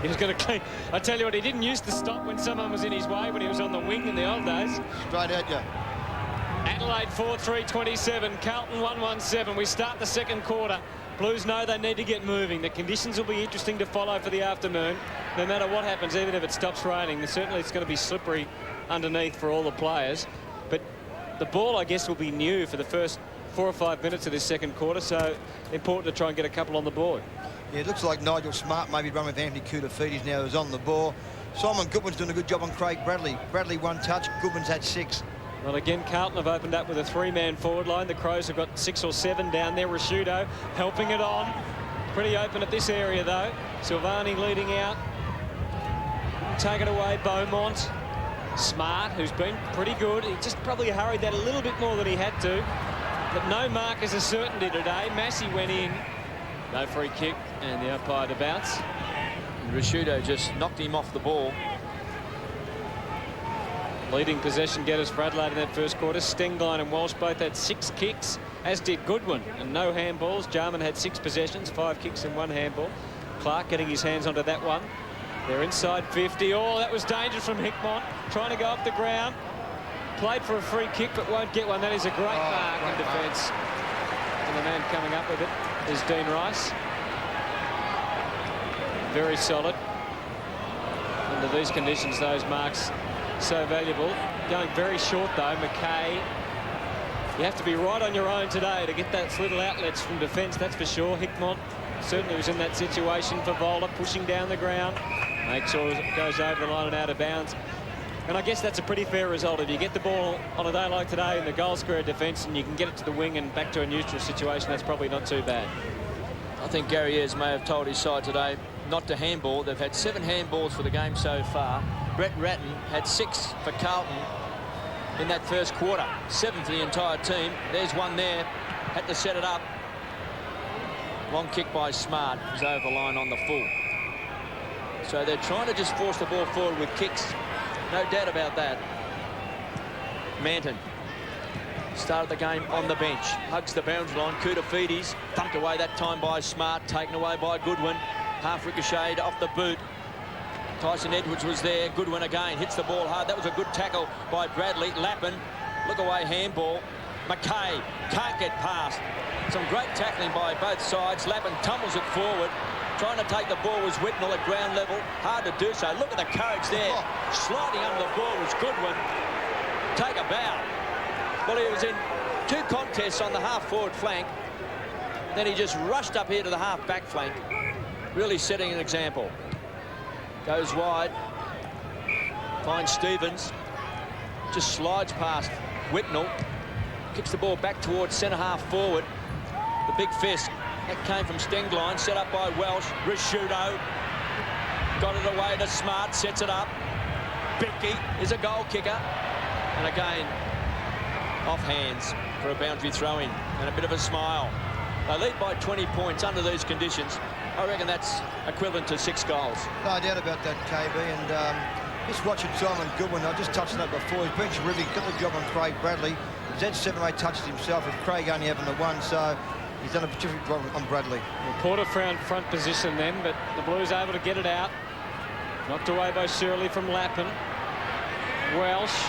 He was going to clean. I tell you what, he didn't used to stop when someone was in his way when he was on the wing in the old days. Straight at you. Adelaide 4-3-27, Carlton 1-1-7. We start the second quarter. Blues know they need to get moving. The conditions will be interesting to follow for the afternoon. No matter what happens, even if it stops raining, certainly it's going to be slippery underneath for all the players. But the ball, I guess, will be new for the first 4 or 5 minutes of this second quarter, so important to try and get a couple on the board. Yeah, it looks like Nigel Smart maybe run with Anthony Koutafidis now who's on the ball. Simon Goodwin's doing a good job on Craig Bradley. Bradley 1 touch, Goodwin's had 6. Well, again, Carlton have opened up with a 3-man forward line. The Crows have got 6 or 7 down there. Rashudo helping it on. Pretty open at this area, though. Silvani leading out. Take it away, Beaumont. Smart, who's been pretty good. He just probably hurried that a little bit more than he had to. But no mark is a certainty today. Massey went in. No free kick, and the umpire to bounce. Rashudo just knocked him off the ball. Leading possession getters for Adelaide in that first quarter. Stenglein and Walsh both had 6 kicks, as did Goodwin, and no handballs. Jarman had 6 possessions, 5 kicks and 1 handball. Clark getting his hands onto that one. They're inside 50. Oh, that was dangerous from Hickmott, trying to go up the ground. Played for a free kick, but won't get one. That is a great mark in defence. And the man coming up with it is Dean Rice. Very solid. Under these conditions, those marks so valuable. Going very short though, McKay. You have to be right on your own today to get those little outlets from defence, that's for sure. Hickmott certainly was in that situation for Vola, pushing down the ground. Make sure it goes over the line and out of bounds. And I guess that's a pretty fair result. If you get the ball on a day like today in the goal square defence and you can get it to the wing and back to a neutral situation, that's probably not too bad. I think Gary Ayres may have told his side today not to handball. They've had 7 handballs for the game so far. Brett Ratton had 6 for Carlton in that first quarter. 7 for the entire team. There's one there. Had to set it up. Long kick by Smart. He's over the line on the full. So they're trying to just force the ball forward with kicks. No doubt about that. Manton started the game on the bench. Hugs the boundary line. Koutafidis thumped away that time by Smart. Taken away by Goodwin. Half ricocheted off the boot. Tyson Edwards was there. Goodwin again hits the ball hard. That was a good tackle by Bradley. Lappin, look away handball. McKay can't get past. Some great tackling by both sides. Lappin tumbles it forward. Trying to take the ball was Whitnell at ground level. Hard to do so. Look at the courage there. Sliding under the ball was Goodwin. Take a bow. Well, he was in 2 contests on the half-forward flank. Then he just rushed up here to the half-back flank. Really setting an example. Goes wide. Finds Stevens. Just slides past Whitnell. Kicks the ball back towards centre-half forward. The big fist. That came from Stenglein, set up by Welsh. Rashudo got it away to Smart, sets it up. Becky is a goal kicker. And again, off hands for a boundary throw-in. And a bit of a smile. They lead by 20 points under these conditions. I reckon that's equivalent to 6 goals. No doubt about that, KB. And just watching Simon Goodwin, I just touched on that before. He's been terrific, got the job on Craig Bradley. He's had 7 or 8 touches himself, with Craig only having the 1. So he's done a terrific job on Bradley. Well, Porter found front position then, but the Blues able to get it out. Knocked away by Shirley from Lappin. Welsh.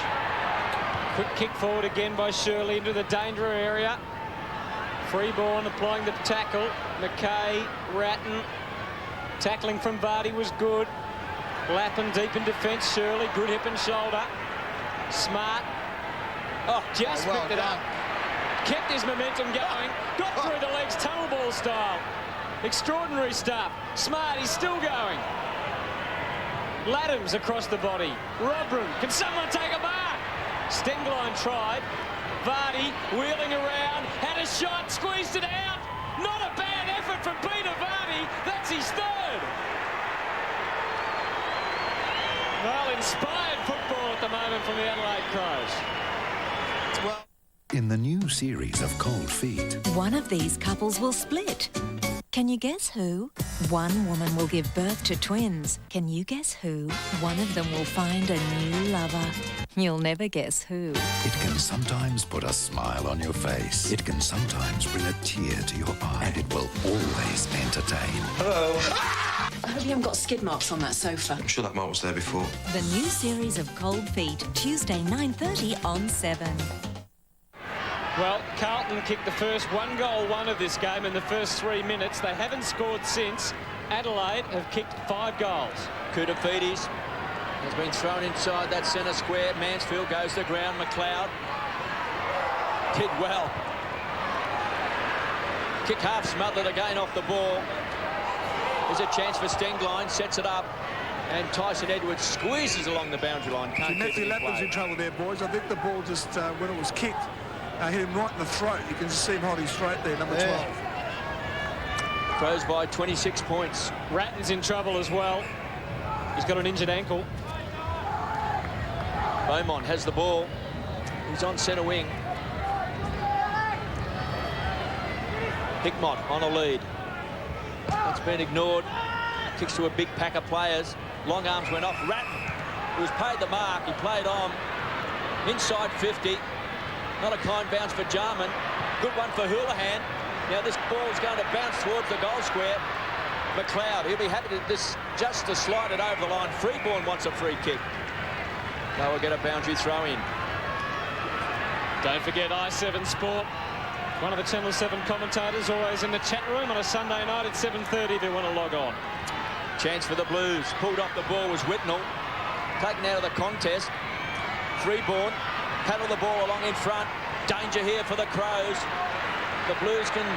Quick kick forward again by Shirley into the danger area. Freeborn applying the tackle. McKay, Ratton. Tackling from Vardy was good. Lappin deep in defence. Shirley, good hip and shoulder. Smart. Oh, just picked it up. Kept his momentum going. Got through the legs, tunnel ball style. Extraordinary stuff. Smart, he's still going. Laddams across the body. Robran, can someone take a mark? Stenglein tried. Vardy wheeling around, had a shot, squeezed it out. Not a bad effort from Peter Vardy. That's his 3rd. Well, inspired football at the moment from the Adelaide Crows. Well, in the new series of Cold Feet, one of these couples will split. Can you guess who? One woman will give birth to twins. Can you guess who? One of them will find a new lover. You'll never guess who. it can sometimes put a smile on your face. It can sometimes bring a tear to your eye. And it will always entertain. Hello. I hope you haven't got skid marks on that sofa. I'm sure that mark was there before. The new series of Cold Feet, Tuesday 9:30 on 7. Well, Carlton kicked the first 1-goal-1 of this game in the first 3 minutes. They haven't scored since. Adelaide have kicked 5 goals. Koutafidis has been thrown inside that centre square. Mansfield goes to ground. McLeod did well. Kick half smothered again off the ball. There's a chance for Stengline, sets it up, and Tyson Edwards squeezes along the boundary line. Can't keep Matthew it in Lappin's play. in trouble there, boys. I think the ball just, when it was kicked, hit him right in the throat. You can just see him holding his throat there, number 12. Crows by 26 points. Ratton's in trouble as well. He's got an injured ankle. Beaumont has the ball. He's on centre wing. Hickmott on a lead. It's been ignored. Kicks to a big pack of players. Long arms went off. Ratton, who was paid the mark, he played on. Inside 50. Not a kind bounce for Jarman. Good one for Houlihan. Now this ball's going to bounce towards the goal square. McLeod, he'll be happy to just to slide it over the line. Freeborn wants a free kick. They will get a boundary throw in. Don't forget i7 Sport. One of the Channel 7 commentators always in the chat room on a Sunday night at 7:30 if you want to log on. Chance for the Blues. Pulled off the ball was Whitnell. Taken out of the contest. Freeborn. Paddle the ball along in front. Danger here for the Crows. The Blues can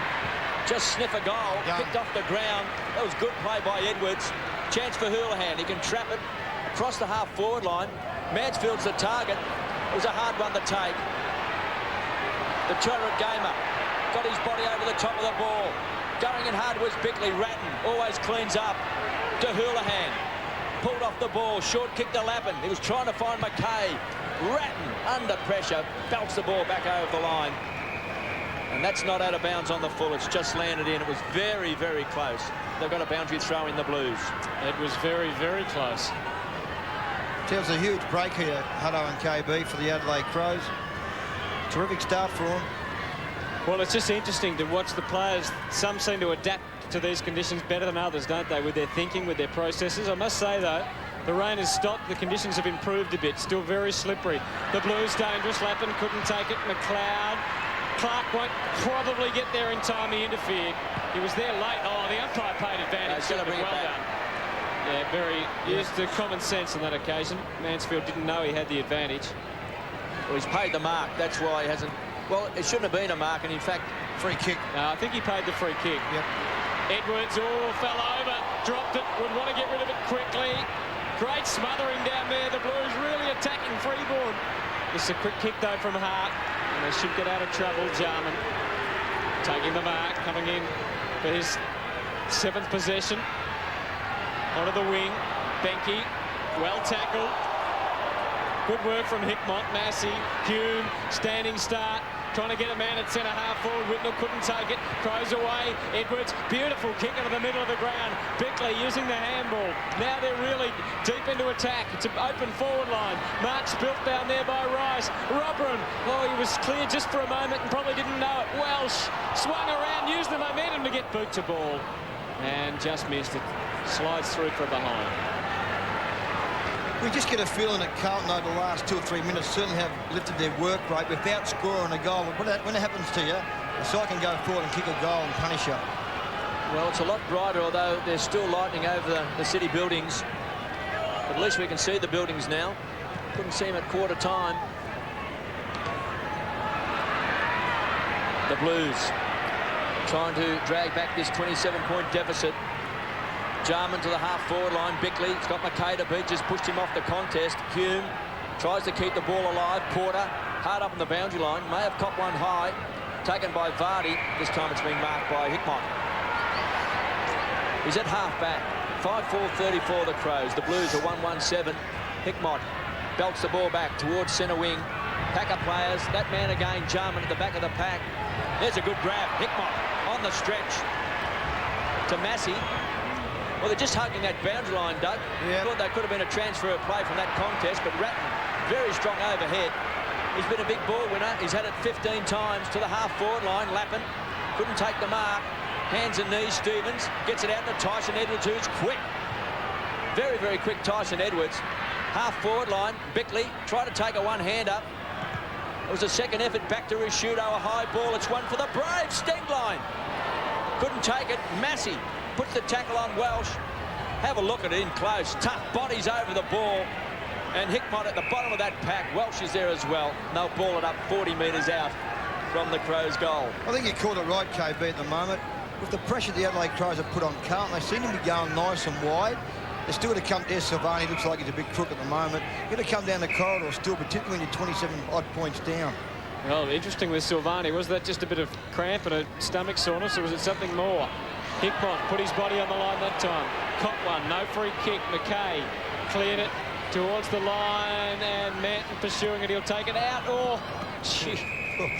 just sniff a goal. Picked off the ground. That was good play by Edwards. Chance for Houlihan. He can trap it across the half-forward line. Mansfield's the target. It was a hard one to take. The Chorrett Gamer got his body over the top of the ball. Going in hard was Bickley. Ratton always cleans up to Houlihan. Pulled off the ball. Short kick to Lappin. He was trying to find McKay. Ratton under pressure. Belts the ball back over the line. And that's not out of bounds on the full. It's just landed in. It was very, very close. They've got a boundary throw in the Blues. It was very, very close. It was a huge break here, Hutto and KB, for the Adelaide Crows. Terrific start for them. Well, it's just interesting to watch the players. Some seem to adapt to these conditions better than others, don't they, with their thinking, with their processes. I must say, though, the rain has stopped. The conditions have improved a bit. Still very slippery. The Blues dangerous. Lappin couldn't take it. McLeod. Clark won't probably get there in time. He interfered. He was there late. Oh, the umpire paid advantage. Well done. Yeah, very used to common sense on that occasion. Mansfield didn't know he had the advantage. Well, he's paid the mark. That's why he hasn't... Well, it shouldn't have been a mark, and in fact... Free kick. No, I think he paid the free kick. Yep. Edwards, fell over, dropped it, would want to get rid of it quickly. Great smothering down there. The Blues really attacking Freeborn. This is a quick kick, though, from Hart. And they should get out of trouble. Jarman taking the mark, coming in for his 7th possession. Onto the wing. Benke, well tackled. Good work from Hickmott, Massey, Hume, standing start. Trying to get a man at centre half forward. Whitnell couldn't take it. Crows away. Edwards, beautiful kick into the middle of the ground. Bickley using the handball. Now they're really deep into attack. It's an open forward line. Mark spilt down there by Rice. Robran, oh, he was clear just for a moment and probably didn't know it. Welsh swung around, used the momentum to get boot to ball. And just missed it. Slides through from behind. We just get a feeling that Carlton over the last 2 or 3 minutes certainly have lifted their work rate without scoring a goal. But when it happens to you, the side can go forward and kick a goal and punish you. Well, it's a lot brighter, although there's still lightning over the city buildings. But at least we can see the buildings now. Couldn't see them at quarter time. The Blues trying to drag back this 27-point deficit. Jarman to the half-forward line. Bickley, he's got McKay to beat, just pushed him off the contest. Hume tries to keep the ball alive. Porter, hard up on the boundary line. May have copped one high. Taken by Vardy. This time it's being marked by Hickmott. He's at half-back. 5-4-34 the Crows. The Blues are 1-1-7. Hickmott belts the ball back towards centre wing. Pack of players. That man again, Jarman at the back of the pack. There's a good grab. Hickmott on the stretch to Massey. Well, they're just hugging that boundary line, Doug. Yep. Thought that could have been a transfer of play from that contest, but Ratton, very strong overhead. He's been a big ball winner. He's had it 15 times to the half-forward line. Lappin couldn't take the mark. Hands and knees, Stevens gets it out to Tyson Edwards, who's quick. Very, very quick Tyson Edwards. Half-forward line. Bickley tried to take a one-hander. It was a second effort back to Risciuto, a high ball. It's one for the Braves. Stengline couldn't take it. Massey puts the tackle on Welsh. Have a look at it in close. Tough bodies over the ball. And Hickmott at the bottom of that pack. Welsh is there as well. And they'll ball it up 40 metres out from the Crows' goal. I think you called it right, KB, at the moment. with the pressure the Adelaide Crows have put on Carlton, they seem to be going nice and wide. They're still going to come there. Silvani looks like he's a big crook at the moment. You're going to come down the corridor still, particularly when you're 27-odd points down. Well, interesting with Silvani. Was that just a bit of cramp and a stomach soreness, or was it something more? Hickmott put his body on the line that time. Caught one. No free kick. McKay cleared it towards the line, and Manton pursuing it. He'll take it out. Oh, gee.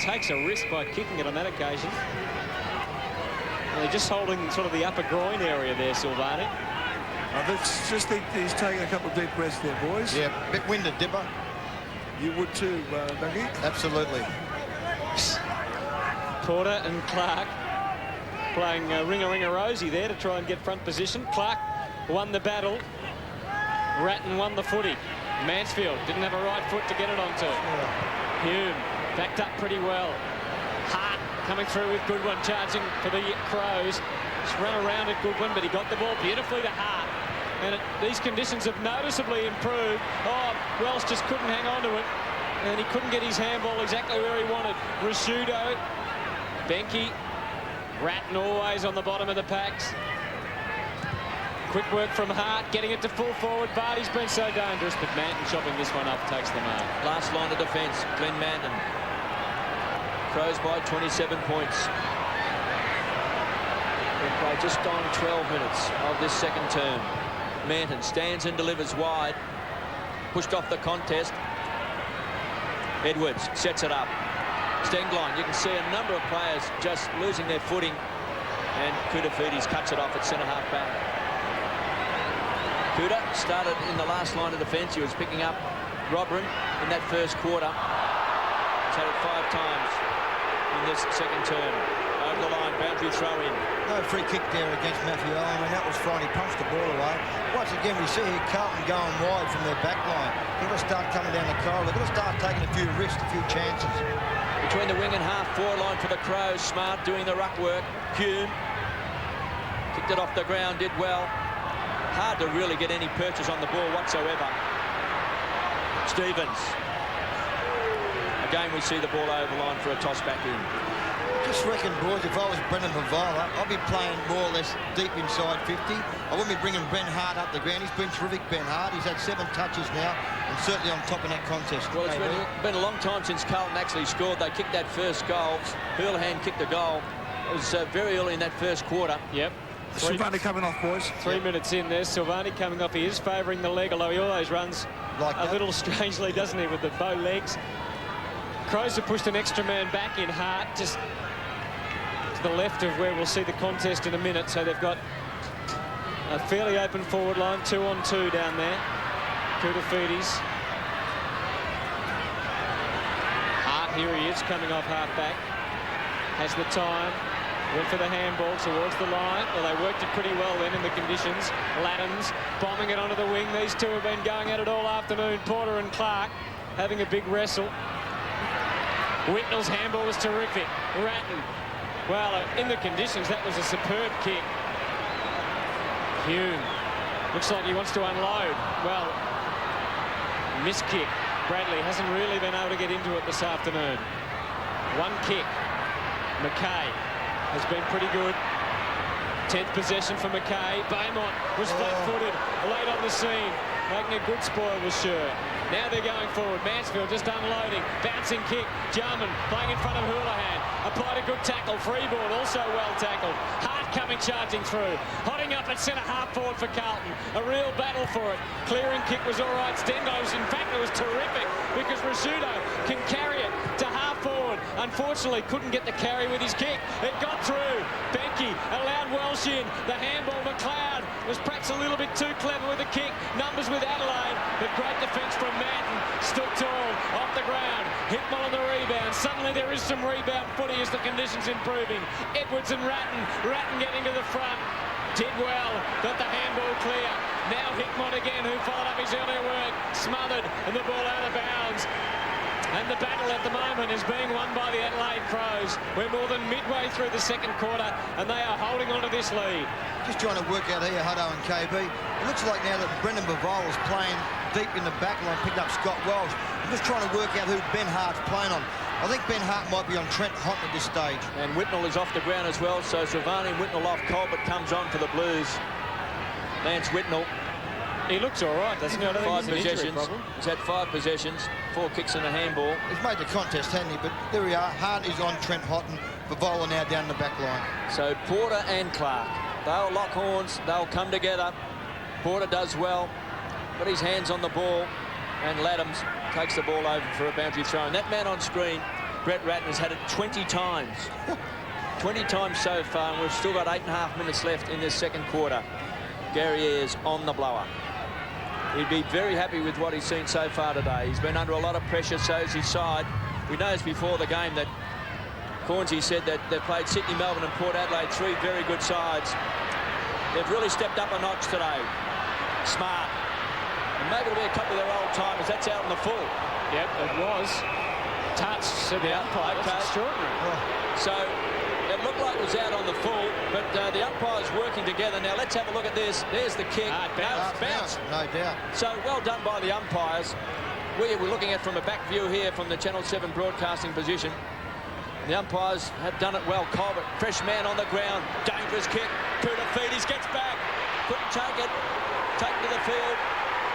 Takes a risk by kicking it on that occasion. Well, just holding sort of the upper groin area there, Silvani. I just think he's taking a couple of deep breaths there, boys. Yeah, a bit winded, Dipper. You would too, Dougie. Absolutely. Porter and Clark playing ring-a-ring-a-rosy there to try and get front position. Clark won the battle. Ratton won the footy. Mansfield didn't have a right foot to get it onto. Hume backed up pretty well. Hart coming through with Goodwin, charging for the Crows. Just run around at Goodwin, but he got the ball beautifully to Hart. And these conditions have noticeably improved. Oh, Welsh just couldn't hang on to it. And he couldn't get his handball exactly where he wanted. Rashudo, Benke, Ratton always on the bottom of the packs. Quick work from Hart, getting it to full forward. Vardy's been so dangerous, but Manton chopping this one up takes the mark. Last line of defence, Glenn Manton. Crows by 27 points. We've played just on 12 minutes of this second term. Manton stands and delivers wide. Pushed off the contest. Edwards sets it up. Stenglein, you can see a number of players just losing their footing. And Koutafidis cuts it off at centre-half back. Kuda started in the last line of defence. He was picking up Robrin in that first quarter. He's had it 5 times in this second term. Over the line, boundary throw in. No free kick there against Matthew Allen, and that was fine. He punched the ball away. Once again, we see here Carlton going wide from their back line. They've got to start coming down the corridor. They've got to start taking a few risks, a few chances. Between the wing and half-forward line for the Crows. Smart doing the ruck work. Hume kicked it off the ground, did well. Hard to really get any purchase on the ball whatsoever. Stevens. Again, we see the ball over the line for a toss back in. Just reckon, boys, if I was Brendan Bavola, I'd be playing more or less deep inside 50. I wouldn't be bringing Ben Hart up the ground. He's been terrific, Ben Hart. He's had 7 touches now, and certainly on top of that contest. Well, it's been a long time since Carlton actually scored. They kicked that first goal. Hurlhan kicked the goal. It was very early in that first quarter. Yep. Silvani coming off, boys. 3 minutes in there. Silvani coming off. He is favouring the leg, although he always runs like a little strangely, doesn't he, with the bow legs. Crows have pushed an extra man back in. Hart just to the left of where we'll see the contest in a minute. So they've got a fairly open forward line, 2-on-2 down there. Koutafidis. Hart, here he is, coming off half-back. Has the time. Went for the handball towards the line. Well, they worked it pretty well then in the conditions. Laddens bombing it onto the wing. These two have been going at it all afternoon. Porter and Clark having a big wrestle. Whitnell's handball was terrific. Ratton. Well, in the conditions, that was a superb kick. Hume. Looks like he wants to unload. Well, missed kick. Bradley hasn't really been able to get into it this afternoon. One kick. McKay has been pretty good. 10th possession for McKay. Beaumont was flat-footed, late on the scene, making a good spoil with Sure. Now they're going forward. Mansfield just unloading. Bouncing kick. Jarman playing in front of Houlihan. Applied a good tackle. Freeboard also well tackled. Hart coming charging through. Hotting up at centre half forward for Carlton. A real battle for it. Clearing kick was all right. Stendos, in fact, it was terrific because Rashudo can carry it to half forward. Unfortunately, couldn't get the carry with his kick. It got through. Benke allowed Welsh in. The handball, McLeod was perhaps a little bit too clever with the kick. Numbers with Adelaide, but great defence from Manton. Stood tall off the ground. Hickmott on the rebound. Suddenly there is some rebound footy as the conditions improving. Edwards and Ratton. Ratton getting to the front. Did well. Got the handball clear. Now Hickmott again, who followed up his earlier work. Smothered and the ball out of bounds. And the battle at the moment is being won by the Adelaide Crows. We're more than midway through the second quarter and they are holding on to this lead. Just trying to work out here, Hutto and KB. It looks like now that Brendan Bavola is playing deep in the back line, picked up Scott Welsh. I'm just trying to work out who Ben Hart's playing on. I think Ben Hart might be on Trent Houghton at this stage. And Whitnell is off the ground as well, so Silvani and Whitnell off. Colbert comes on for the Blues. Lance Whitnell. He looks all right, doesn't he? I don't think 5 it's an injury possessions. problem. He's had 5 possessions, 4 kicks and a handball. He's made the contest, hasn't he? But there we are. Hart is on Trent Houghton. Favola now down the back line. So Porter and Clark, they'll lock horns, they'll come together. Porter does well, got his hands on the ball, and Laddams takes the ball over for a boundary throw. And that man on screen, Brett Ratton, has had it 20 times. 20 times so far, and we've still got 8.5 minutes left in this second quarter. Gary Ayres on the blower. He'd be very happy with what he's seen so far today. He's been under a lot of pressure, so is his side. We noticed before the game that Cornsey said that they've played Sydney, Melbourne and Port Adelaide, 3 very good sides. They've really stepped up a notch today. Smart. And maybe it'll be a couple of their old timers. That's out in the full. Yep, it was. Touch, said the umpire. Okay. That's extraordinary. So it looked like it was out on the full, but the umpire's working together. Now let's have a look at this. There's the kick. Bounce. No doubt. So well done by the umpires. We're looking at from a back view here from the Channel 7 broadcasting position. And the umpires have done it well. Colbert, fresh man on the ground. Dangerous kick. Koutafidis gets back. Couldn't take it. Taken to the field.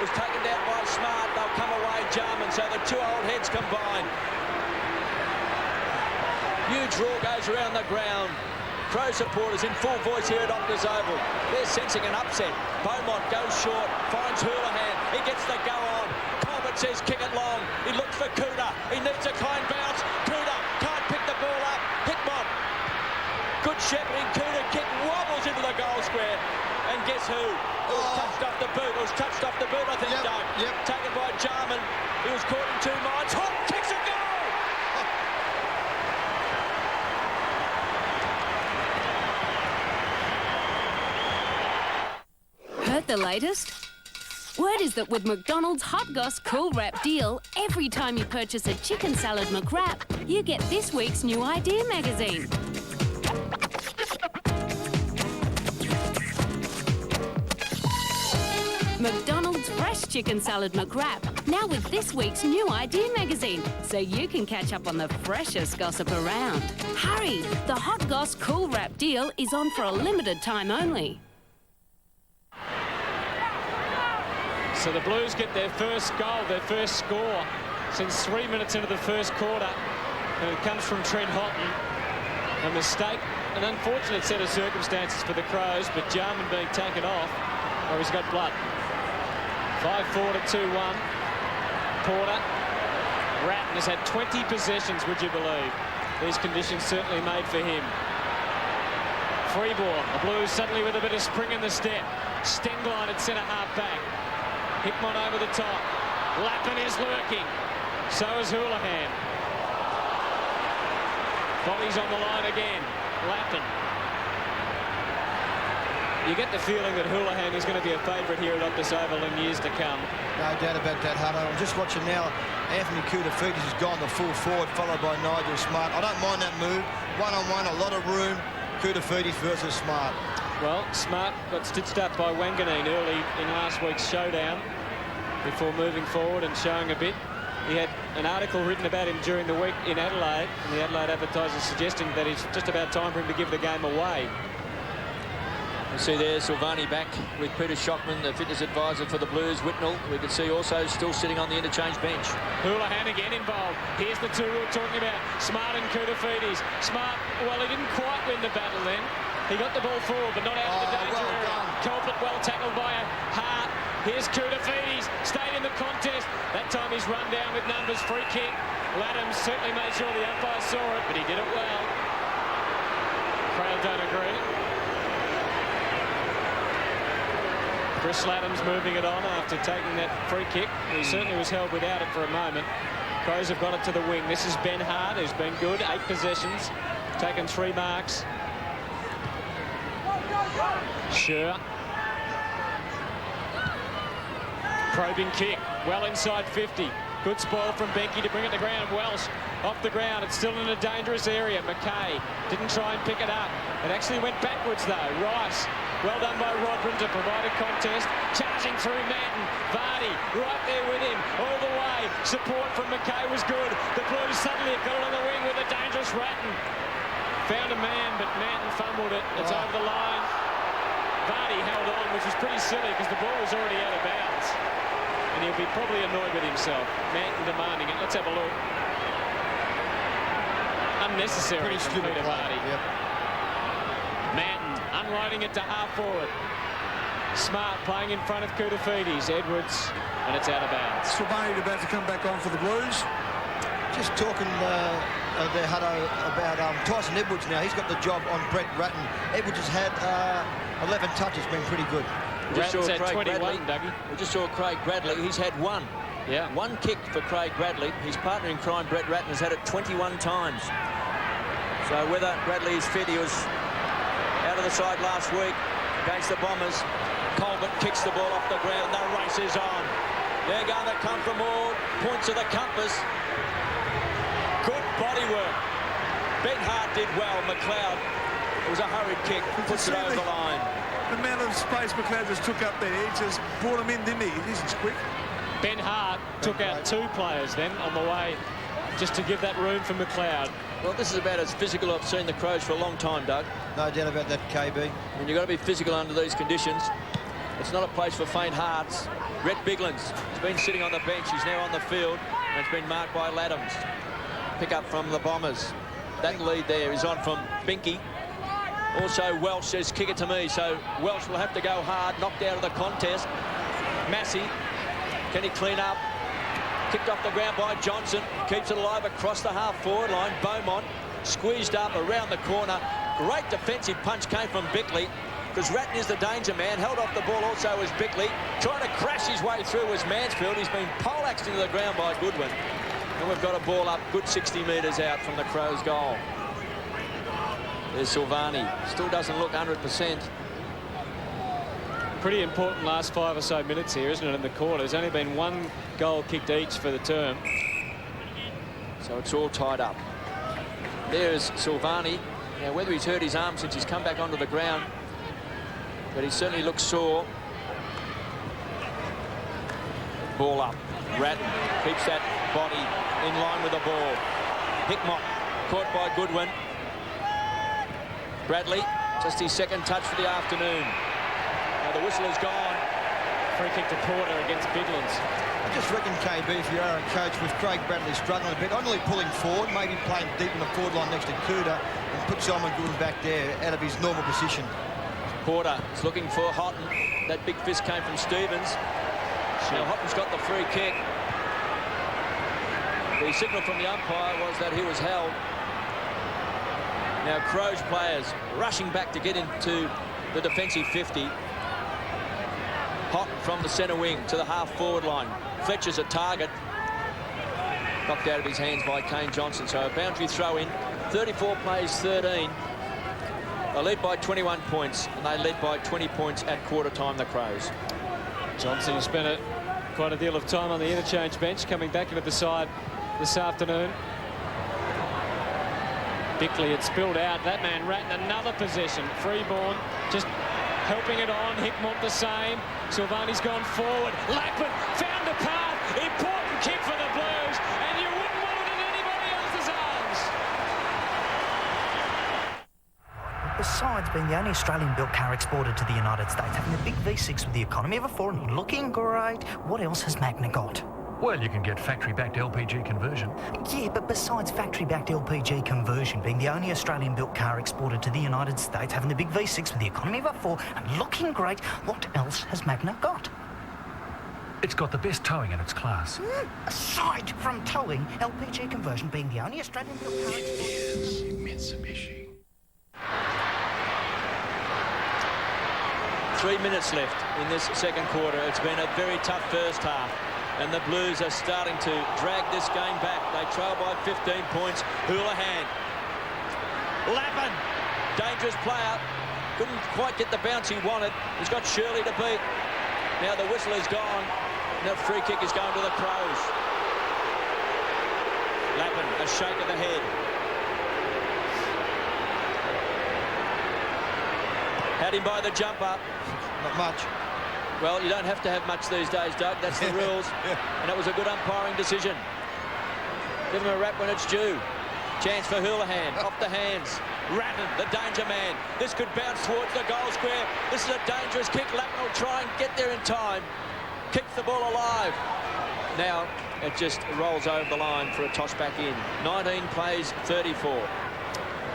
Was taken down by Smart. They'll come away Jarman. So the 2 old heads combine. Huge roar goes around the ground. Crow supporters in full voice here at Optus Oval. They're sensing an upset. Beaumont goes short, finds Houlihan. He gets the go on. Colbert says kick it long. He looks for Cooter. He needs a kind bounce. Cooter can't pick the ball up. Hickmont. Good shepherding. Cooter kick wobbles into the goal square. And guess who? It was touched off the boot. It was touched off the boot, I think, Doug. Taken by Jarman. He was caught in 2 minds. Hawk kicks a goal! Heard the latest? Word is that with McDonald's Hot Goss Cool Wrap deal, every time you purchase a chicken salad McWrap, you get this week's New Idea magazine. McDonald's Fresh Chicken Salad McWrap, now with this week's New Idea magazine, so you can catch up on the freshest gossip around. Hurry! The Hot Goss Cool Wrap deal is on for a limited time only. So the Blues get their first goal, their first score, since 3 minutes into the first quarter. And it comes from Trent Houghton. A mistake, an unfortunate set of circumstances for the Crows, but Jarman being taken off, or he's got blood. 5-4 to 2-1. Porter. Ratton has had 20 possessions, would you believe? These conditions certainly made for him. Free ball. The Blues suddenly with a bit of spring in the step. Stenglein at centre half back. Hickmont over the top. Lappin is lurking. So is Houlihan. Bodies on the line again. Lappin. You get the feeling that Houlihan is going to be a favourite here at Optus Oval in years to come. No doubt about that, Hutto. I'm just watching now. Anthony Koutafidis has gone the full forward, followed by Nigel Smart. I don't mind that move. One-on-one, a lot of room. Koutafidis versus Smart. Well, Smart got stitched up by Wanganeen early in last week's showdown before moving forward and showing a bit. He had an article written about him during the week in Adelaide, and the Adelaide Advertiser suggesting that it's just about time for him to give the game away. You see there Silvani back with Peter Schockman, the fitness advisor for the Blues. Whitnell, we can see also still sitting on the interchange bench. Houlihan again involved. Here's the 2 we were talking about. Smart and Koutafidis. Smart, well, he didn't quite win the battle then. He got the ball forward, but not out of the danger area. Colbert well tackled by a Hart. Here's Koutafidis, stayed in the contest. That time he's run down with numbers. Free kick. Laddams certainly made sure the umpire saw it, but he did it well. Crowd don't agree. Chris Laddams moving it on after taking that free kick. He certainly was held without it for a moment. Crows have got it to the wing. This is Ben Hart, who's been good. 8 possessions, taken 3 marks. Sure. Probing kick, well inside 50. Good spoil from Benke to bring it to ground. Welsh off the ground. It's still in a dangerous area. McKay didn't try and pick it up. It actually went backwards, though. Rice, well done by Rodman to provide a contest. Charging through Manton. Vardy right there with him all the way. Support from McKay was good. The Blues suddenly have got it on the wing with a dangerous Ratton. Found a man, but Manton fumbled it. It's over the line. Vardy held on, which was pretty silly because the ball was already out of bounds. And he'll be probably annoyed with himself. Manton demanding it. Let's have a look. Unnecessary from Peter Vardy. Yep. Manton unloading it to half forward. Smart playing in front of Koutafidis. Edwards, and it's out of bounds. Silvani about to come back on for the Blues. Just talking there, Hutto, about Tyson Edwards now. He's got the job on Brett Ratton. Edwards has had 11 touches, been pretty good. We just saw Ratton's had Craig 21, Bradley. Dougie. We just saw Craig Bradley. He's had one. Yeah. One kick for Craig Bradley. His partner in crime, Brett Ratton, has had it 21 times. So whether Bradley is fit, he was out of the side last week against the Bombers. Colbert kicks the ball off the ground. The race is on. They're going to come from all points of the compass. Good body work. Ben Hart did well. McLeod, it was a hurried kick, puts it over the line. The amount of space McLeod just took up there, he just brought him in, didn't he? This is quick. Ben Hart took out 2 players then on the way just to give that room for McLeod. Well, this is about as physical I've seen the Crows for a long time, Doug. No doubt about that, KB. And you've got to be physical under these conditions. It's not a place for faint hearts. Rhett Biglan's has been sitting on the bench. He's now on the field, and it's been marked by Laddams. Pick up from the Bombers. That lead there is on from Binky. Also, Welsh says, kick it to me. So Welsh will have to go hard, knocked out of the contest. Massey, can he clean up? Kicked off the ground by Johnson. Keeps it alive across the half-forward line. Beaumont squeezed up around the corner. Great defensive punch came from Bickley, because Ratton is the danger man. Held off the ball also was Bickley. Trying to crash his way through was Mansfield. He's been poleaxed into the ground by Goodwin. And we've got a ball up, good 60 metres out from the Crows' goal. There's Silvani. Still doesn't look 100%. Pretty important last 5 or so minutes here, isn't it, in the quarter? There's only been 1 goal kicked each for the term. So it's all tied up. There's Silvani. Now, whether he's hurt his arm since he's come back onto the ground, but he certainly looks sore. Ball up. Ratton keeps that body in line with the ball. Hickmott caught by Goodwin. Bradley, just his second touch for the afternoon. Now the whistle is gone. Free kick to Porter against Biglan's. I just reckon, KB, if you're a coach, with Craig Bradley struggling a bit, only pulling forward, maybe playing deep in the forward line next to Kuda, and put Simon Goodwin back there out of his normal position. Porter is looking for Houghton. That big fist came from Stevens. Now Houghton's got the free kick. The signal from the umpire was that he was held. Now Crows players rushing back to get into the defensive 50. Houghton from the centre wing to the half-forward line. Fletcher's a target. Knocked out of his hands by Kane Johnson. So a boundary throw in. 34 plays 13. They lead by 21 points, and they led by 20 points at quarter time, the Crows. Johnson has spent quite a deal of time on the interchange bench, coming back into the side this afternoon. Bickley had spilled out. That man Ratton, another possession. Freeborn just helping it on. Hickmott the same. Silvani's gone forward. Lackman found a path. Important kick for the Blues, and you wouldn't want it in anybody else's arms. Besides being the only Australian-built car exported to the United States, having the big V6 with the economy of a 4 and looking great, what else has Magna got? Well, you can get factory-backed LPG conversion. Yeah, but besides factory-backed LPG conversion, being the only Australian-built car exported to the United States, having the big V6 with the economy of a 4 and looking great, what else has Magna got? It's got the best towing in its class. Aside from towing, LPG conversion being the only Australian-built car... It is Mitsubishi. 3 minutes left in this second quarter. It's been a very tough first half, and the Blues are starting to drag this game back. They trail by 15 points. Houlihan. Lappin, dangerous player. Couldn't quite get the bounce he wanted. He's got Shirley to beat. Now the whistle is gone. And that free kick is going to the Crows. Lappin, a shake of the head. Had him by the jumper. Not much. Well, you don't have to have much these days, Doug. That's the rules. And it was a good umpiring decision. Give him a rap when it's due. Chance for Houlihan. Off the hands. Ratton, the danger man. This could bounce towards the goal square. This is a dangerous kick. Lappin will try and get there in time. Kicks the ball alive. Now it just rolls over the line for a toss back in. 19 plays 34.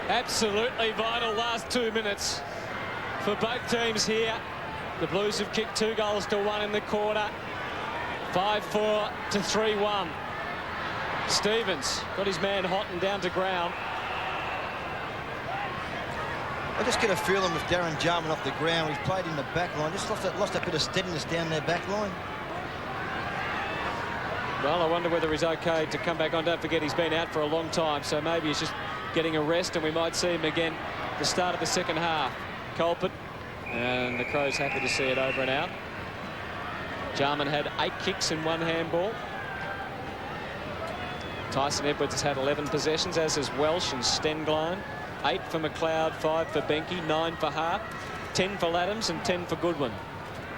Absolutely vital last 2 minutes for both teams here. The Blues have kicked 2 goals to 1 in the quarter. 5-4 to 3-1. Stevens got his man hot and down to ground. I just get a feeling with Darren Jarman off the ground. He's played in the back line. Just lost that bit of steadiness down their back line. Well, I wonder whether he's okay to come back on. Don't forget he's been out for a long time, so maybe he's just getting a rest, and we might see him again at the start of the second half. Carlton, and the Crows happy to see it over and out. Jarman had 8 kicks in 1 handball. Tyson Edwards has had 11 possessions, as is Welsh and Stengline. 8 for McLeod, 5 for Benke, 9 for Hart, 10 for Laddams and 10 for Goodwin.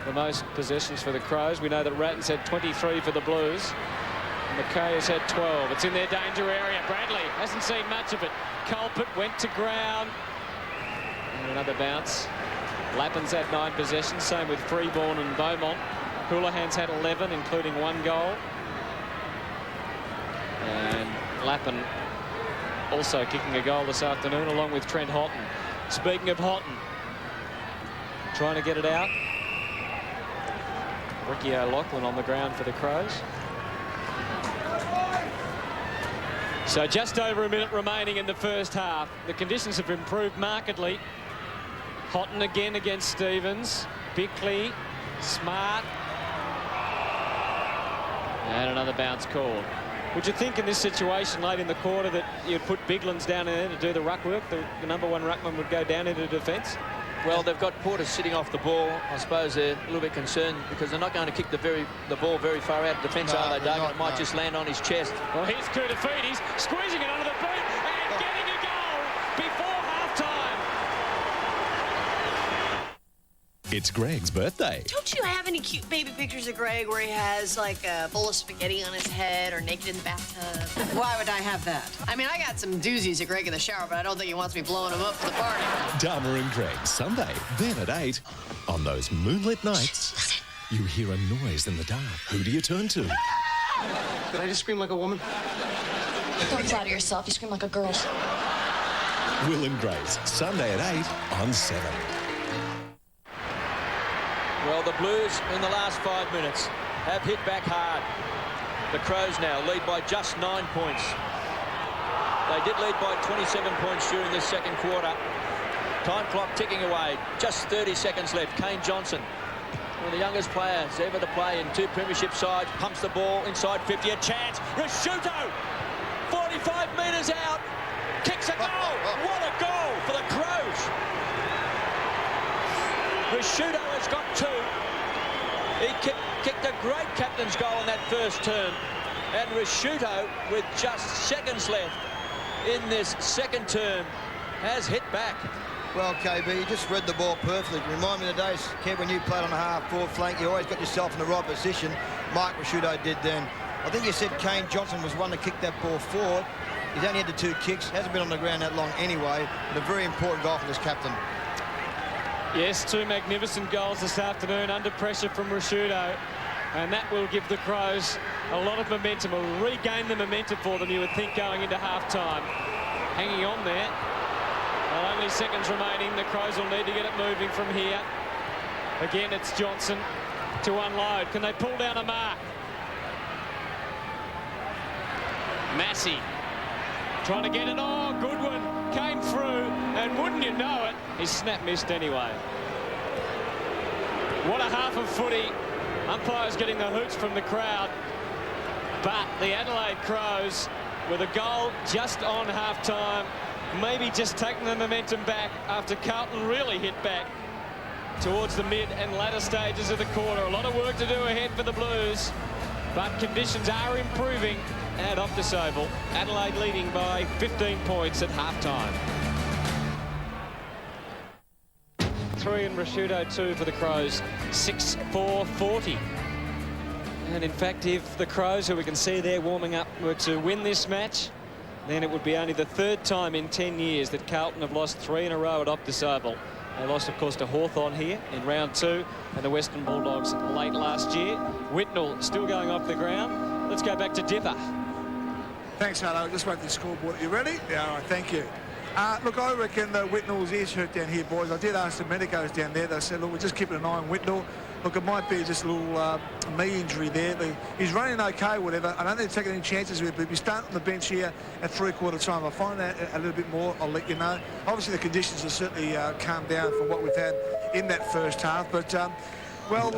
The most possessions for the Crows. We know that Ratton's had 23 for the Blues. McKay has had 12. It's in their danger area. Bradley hasn't seen much of it. Culpet went to ground. And another bounce. Lappin's had 9 possessions, same with Freeborn and Beaumont. Houlihan's had 11, including 1 goal. And Lappin also kicking a goal this afternoon, along with Trent Houghton. Speaking of Houghton, trying to get it out. Ricky O'Loughlin on the ground for the Crows. So just over a minute remaining in the first half. The conditions have improved markedly. Houghton again against Stevens. Bickley, Smart. And another bounce called. Would you think in this situation late in the quarter that you'd put Biglands down in there to do the ruck work? The number 1 ruckman would go down into defence? Well, they've got Porter sitting off the ball. I suppose they're a little bit concerned because they're not going to kick the ball very far out of defence, are they, David? It might just land on his chest. Well, here's Koutafidis squeezing it under the boot and getting a goal before half-time. It's Greg's birthday. Don't you have any cute baby pictures of Greg where he has like a bowl of spaghetti on his head or naked in the bathtub? Why would I have that? I mean, I got some doozies of Greg in the shower, but I don't think he wants me blowing him up for the party. Dharma and Greg, Sunday, then at 8. On those moonlit nights, you hear a noise in the dark. Who do you turn to? Did I just scream like a woman? Don't flatter yourself. You scream like a girl. Will and Grace, Sunday at 8 on 7. Well, the Blues in the last 5 minutes have hit back hard. The Crows now lead by just 9 points. They did lead by 27 points during this second quarter. Time clock ticking away. Just 30 seconds left. Kane Johnson, one of the youngest players ever to play in 2 premiership sides, pumps the ball inside 50. A chance. Risciuto, 45 metres out. Kicks a goal. What a goal for the Crows. Risciuto has got 2. He kicked a great captain's goal in that first term. And Risciuto, with just seconds left in this second term, has hit back. Well, KB, you just read the ball perfectly. Remind me of the days, Kev, when you played on the half-forward flank, you always got yourself in the right position. Mike Risciuto did then. I think you said Kane Johnson was one to kick that ball forward. He's only had the 2 kicks, hasn't been on the ground that long anyway, but a very important goal for this captain. Yes, 2 magnificent goals this afternoon under pressure from Risciuto, and that will give the Crows a lot of momentum, will regain the momentum for them, you would think, going into half-time. Hanging on there. Well, only seconds remaining. The Crows will need to get it moving from here. Again, it's Johnson to unload. Can they pull down a mark? Massey trying to get it. Oh, Goodwin came through, and wouldn't you know it, his snap missed anyway. What a half of footy. Umpires getting the hoots from the crowd. But the Adelaide Crows, with a goal just on half-time, maybe just taking the momentum back after Carlton really hit back towards the mid and latter stages of the quarter. A lot of work to do ahead for the Blues, but conditions are improving at Optus Oval. Adelaide leading by 15 points at half-time. 3 and Rashudo 2 for the Crows. 6-4-40. And in fact, if the Crows, who we can see there warming up, were to win this match, then it would be only the 3rd time in 10 years that Carlton have lost 3 in a row at Optus Oval. They lost, of course, to Hawthorn here in round 2 and the Western Bulldogs late last year. Whitnell still going off the ground. Let's go back to Dipper. Thanks, Hutto. Just wait for the scoreboard. You ready? Yeah, all right, thank you. Look, I reckon Whitnell's ears hurt down here, boys. I did ask the medicos down there. They said, look, we're just keeping an eye on Whitnell. Look, it might be just a little knee injury there. He's running okay, whatever. I don't think they're taking any chances with it, but he's starting on the bench here at 3/4 time. I'll find out a little bit more. I'll let you know. Obviously, the conditions have certainly calmed down from what we've had in that first half, but well,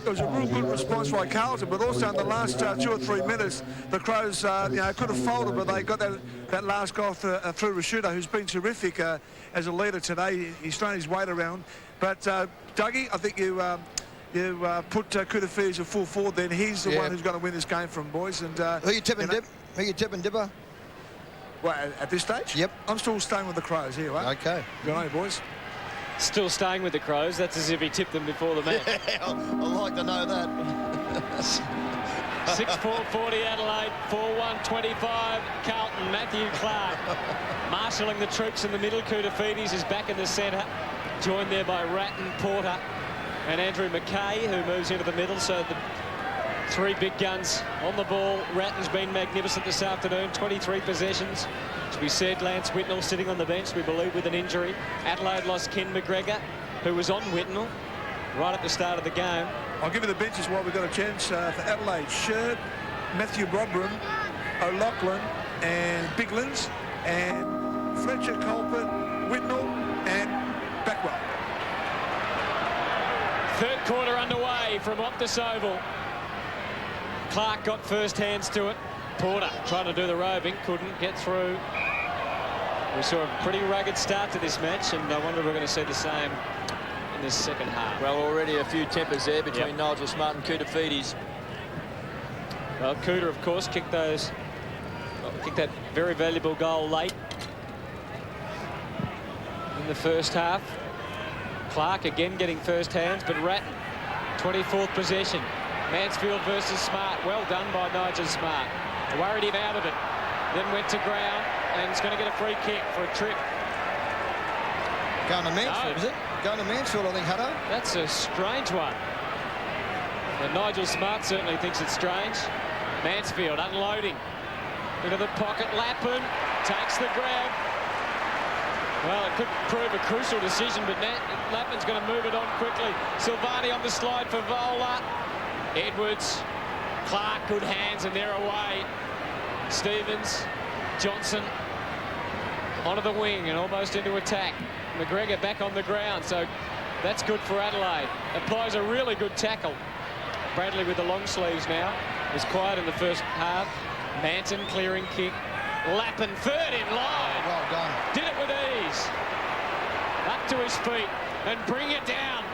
it was a real good response by Carlton, but also in the last 2 or 3 minutes, the Crows, you know, could have folded, but they got that last goal through Rashudo, who's been terrific as a leader today. He's thrown his weight around. But Dougie, I think you put Kouta a full forward. Then he's the one who's going to win this game from boys. And who you tipping, Dip? Who you tipping, Dipper? Well, at this stage? Yep. I'm still staying with the Crows here. Right? Okay. Good on you, boys. Still staying with the Crows. That's as if he tipped them before the match. I'd like to know that. 6-4-40 Adelaide, 4-1-25 Carlton. Matthew Clark marshalling the troops in the middle. Kouta is back in the centre, joined there by Ratton, Porter and Andrew McKay, who moves into the middle. So the 3 big guns on the ball. Ratton's been magnificent this afternoon, 23 possessions. As we said, Lance Whitnell sitting on the bench, we believe, with an injury. Adelaide lost Ken McGregor, who was on Whitnell right at the start of the game. I'll give you the benches while we've got a chance for Adelaide. Sherd, Matthew Brodbrum, O'Loughlin and Biglands, and Fletcher, Colbert, Whitnell and Backwell. 3rd quarter underway from Optus Oval. Clark got first hands to it. Porter trying to do the roving, couldn't get through. We saw a pretty rugged start to this match, and I wonder if we're going to see the same in this second half. Well, already a few tempers there between Nigel Smart and Kouta. Well, Kouta, of course, kicked that very valuable goal late in the first half. Clark again getting first hands, but Ratton, 24th possession. Mansfield versus Smart. Well done by Nigel Smart. Worried him out of it. Then went to ground and he's going to get a free kick for a trip. Going to Mansfield, is it? Going to Mansfield, I think, Hutto. That's a strange one. But Nigel Smart certainly thinks it's strange. Mansfield unloading into the pocket. Lappin takes the grab. Well, it could prove a crucial decision, but Lappin's going to move it on quickly. Silvani on the slide for Vola. Edwards, Clark, good hands, and they're away. Stevens, Johnson onto the wing and almost into attack. McGregor back on the ground, so that's good for Adelaide. Applies a really good tackle. Bradley with the long sleeves now. Was quiet in the first half. Manton clearing kick. Lappin, 3rd in line. Well done. Did it with ease. Up to his feet and bring it down.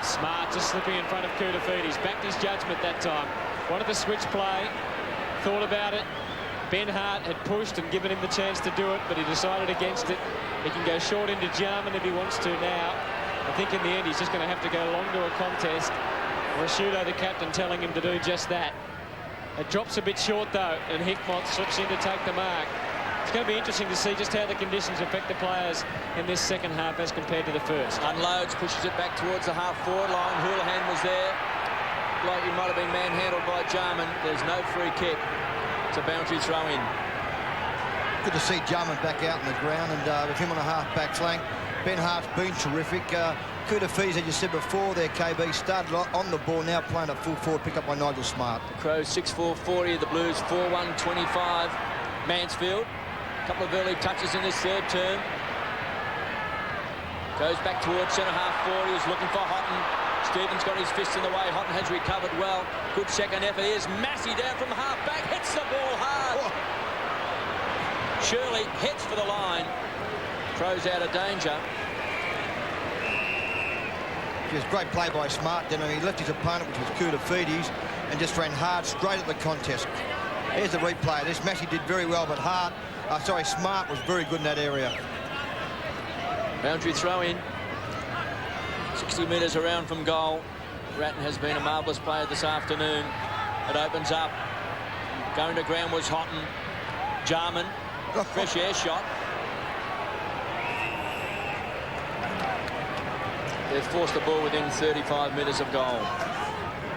Smart just slipping in front of Kouta. Backed his judgment that time. Wanted the switch play. Thought about it. Ben Hart had pushed and given him the chance to do it, but he decided against it. He can go short into Jarman if he wants to now. I think in the end he's just going to have to go long to a contest. Rashudo, the captain, telling him to do just that. It drops a bit short though, and Hickmott slips in to take the mark. It's going to be interesting to see just how the conditions affect the players in this second half as compared to the first. Unloads, pushes it back towards the half-forward line. Houlihan was there. Like he might have been manhandled by Jarman. There's no free kick. It's a boundary throw in. Good to see Jarman back out in the ground, and with him on a half-back flank. Ben Hart's been terrific. Kouta, as you said before there, KB, started on the ball, now playing a full forward pick up by Nigel Smart. The Crows 6-4-40, the Blues 4-1-25. Mansfield, a couple of early touches in this 3rd term. Goes back towards centre half forward. He was looking for Houghton. Stevens got his fist in the way. Houghton has recovered well. Good second effort. Here's Massey down from half back. Hits the ball hard. Whoa. Shirley hits for the line. Crows out of danger. It was great play by Smart. Then he left his opponent, which was Kouta, and just ran hard straight at the contest. Here's the replay. This Massey did very well, but Smart was very good in that area. Boundary throw in. 60 metres around from goal. Ratton has been a marvellous player this afternoon. It opens up. Going to ground was Houghton. Jarman. Fresh air shot. They've forced the ball within 35 metres of goal.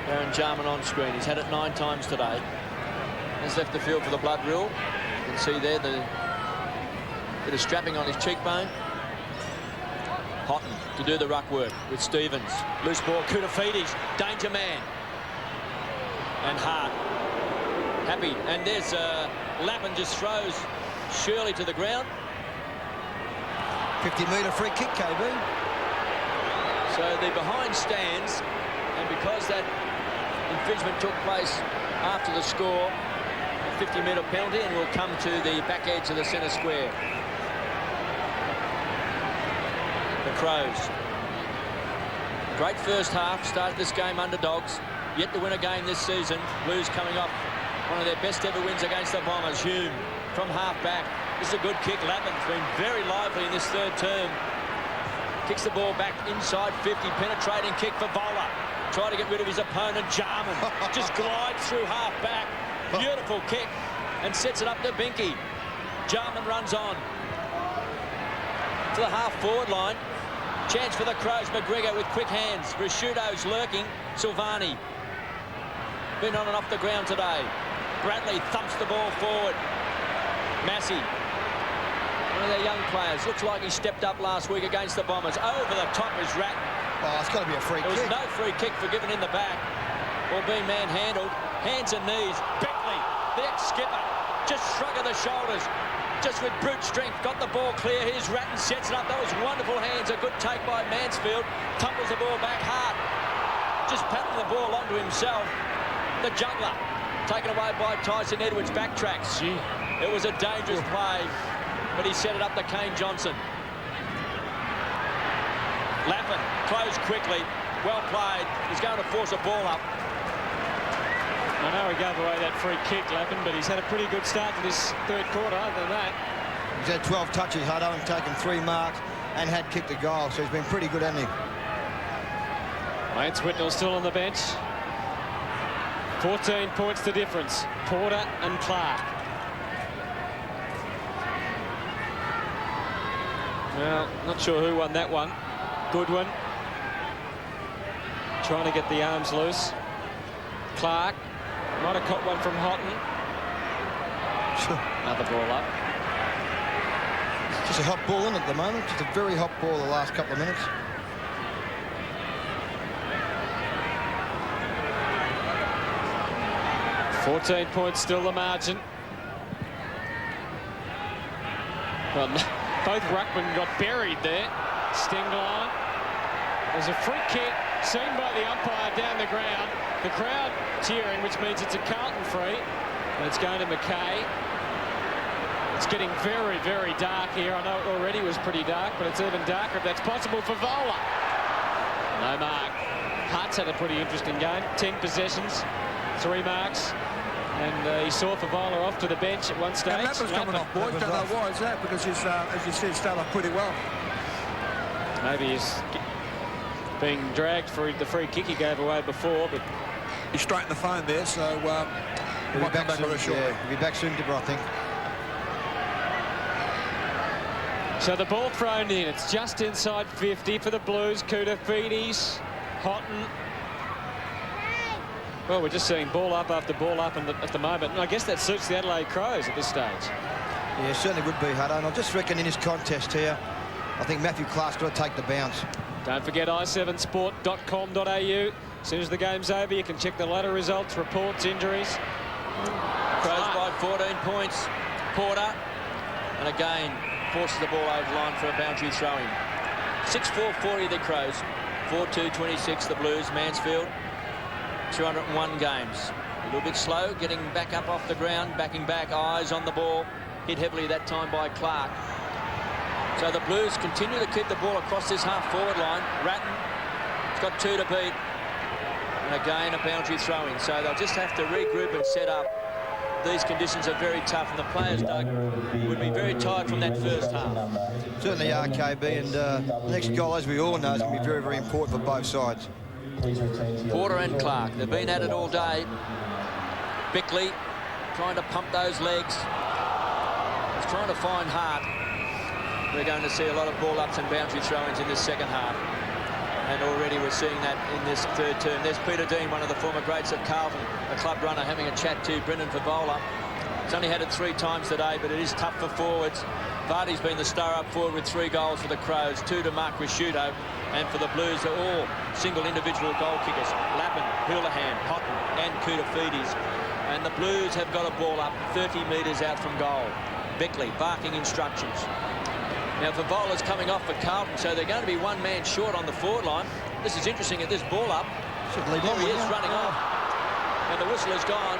Aaron Jarman on screen. He's had it 9 times today. Has left the field for the blood rule. You can see there the bit of strapping on his cheekbone. Houghton to do the ruck work with Stevens. Loose ball, Koutafidis, danger man. And Hart. Happy. And there's Lappin just throws Shirley to the ground. 50-metre free kick, KB. So the behind stands, and because that infringement took place after the score, a 50-metre penalty, and will come to the back edge of the centre square. The Crows. Great first half, started this game underdogs, yet to win a game this season. Blues coming off one of their best ever wins against the Bombers. Hume from half back. This is a good kick. Lappin's been very lively in this third term. Kicks the ball back inside 50, penetrating kick for Vola. Try to get rid of his opponent, Jarman. Just glides through half back. Beautiful kick, and sets it up to Binky. Jarman runs on to the half-forward line. Chance for the Crows. McGregor with quick hands. Risciuto's lurking. Silvani. Been on and off the ground today. Bradley thumps the ball forward. Massey. One of their young players. Looks like he stepped up last week against the Bombers. Over the top is Ratton. Oh, it's got to be a free kick. There was no free kick forgiven in the back or being manhandled. Hands and knees. Beckley, the ex-skipper, just shrug of the shoulders. Just with brute strength, got the ball clear. Here's Ratton, sets it up. That was wonderful hands. A good take by Mansfield. Tumbles the ball back hard. Just patting the ball onto himself. The juggler, taken away by Tyson Edwards. Backtracks. It was a dangerous play, but he set it up to Kane Johnson. Lappin closed quickly. Well played. He's going to force a ball up. I know he gave away that free kick, Lappin, but he's had a pretty good start to this third quarter. Other than that, he's had 12 touches, Hutto, and taken 3 marks and had kicked a goal, so he's been pretty good, hasn't he? Lance Whitnell still on the bench. 14 points the difference. Porter and Clark. Well, not sure who won that one. Goodwin trying to get the arms loose. Clark might have caught one from Houghton. Another ball up. Just a hot ball in at the moment. Just a very hot ball the last couple of minutes. $14 points still the margin. Well, both ruckmen got buried there. Stingline. There's a free kick seen by the umpire down the ground. The crowd cheering, which means it's a Carlton free. And it's going to McKay. It's getting very, very dark here. I know it already was pretty dark, but it's even darker if that's possible for Vola. No mark. Hart's had a pretty interesting game. 10 possessions, 3 marks. And he saw Favola off to the bench at one stage. And Lappin's coming off, boys. Don't know why is that, because he's, as you said, started off pretty well. Maybe he's being dragged for the free kick he gave away before, but he's straight in the phone there, so he'll be back soon. Yeah, he'll be back soon, I think. So the ball thrown in. It's just inside 50 for the Blues. Koutafidis, Houghton. Well, we're just seeing ball up after ball up at the moment. And I guess that suits the Adelaide Crows at this stage. Yeah, certainly would be, Hutto. And I just reckon in this contest here, I think Matthew Clark's got to take the bounce. Don't forget i7sport.com.au. As soon as the game's over, you can check the ladder results, reports, injuries. Crows by 14 points. Porter, and again forces the ball over the line for a boundary throw-in. 6-4-40 the Crows, 4-2-26 the Blues. Mansfield, 201 games. A little bit slow, getting back up off the ground, backing back, eyes on the ball. Hit heavily that time by Clark. So the Blues continue to keep the ball across this half-forward line. Ratton's got 2 to beat. And again, a boundary throw-in. So they'll just have to regroup and set up these conditions are very tough, and the players, Doug, would be very tired from that first half. Certainly are, KB, and the next goal, as we all know, is going to be very, very important for both sides. Porter and Clark, they've been at it all day. Bickley trying to pump those legs. He's trying to find heart. We're going to see a lot of ball-ups and boundary throw-ins in this second half. And already we're seeing that in this third term. There's Peter Dean, one of the former greats at Carlton, a club runner, having a chat to Brendan Favola. He's only had it 3 times today, but it is tough for forwards. Vardy's been the star up forward with 3 goals for the Crows, 2 to Mark Risciuto, and for the Blues are all single individual goal kickers. Lappin, Houlihan, Houghton and Koutafidis. And the Blues have got a ball up 30 metres out from goal. Bickley barking instructions. Now Favola's coming off for Carlton, so they're going to be 1 man short on the forward line. This is interesting at this ball up. There he is running off. And the whistle is gone.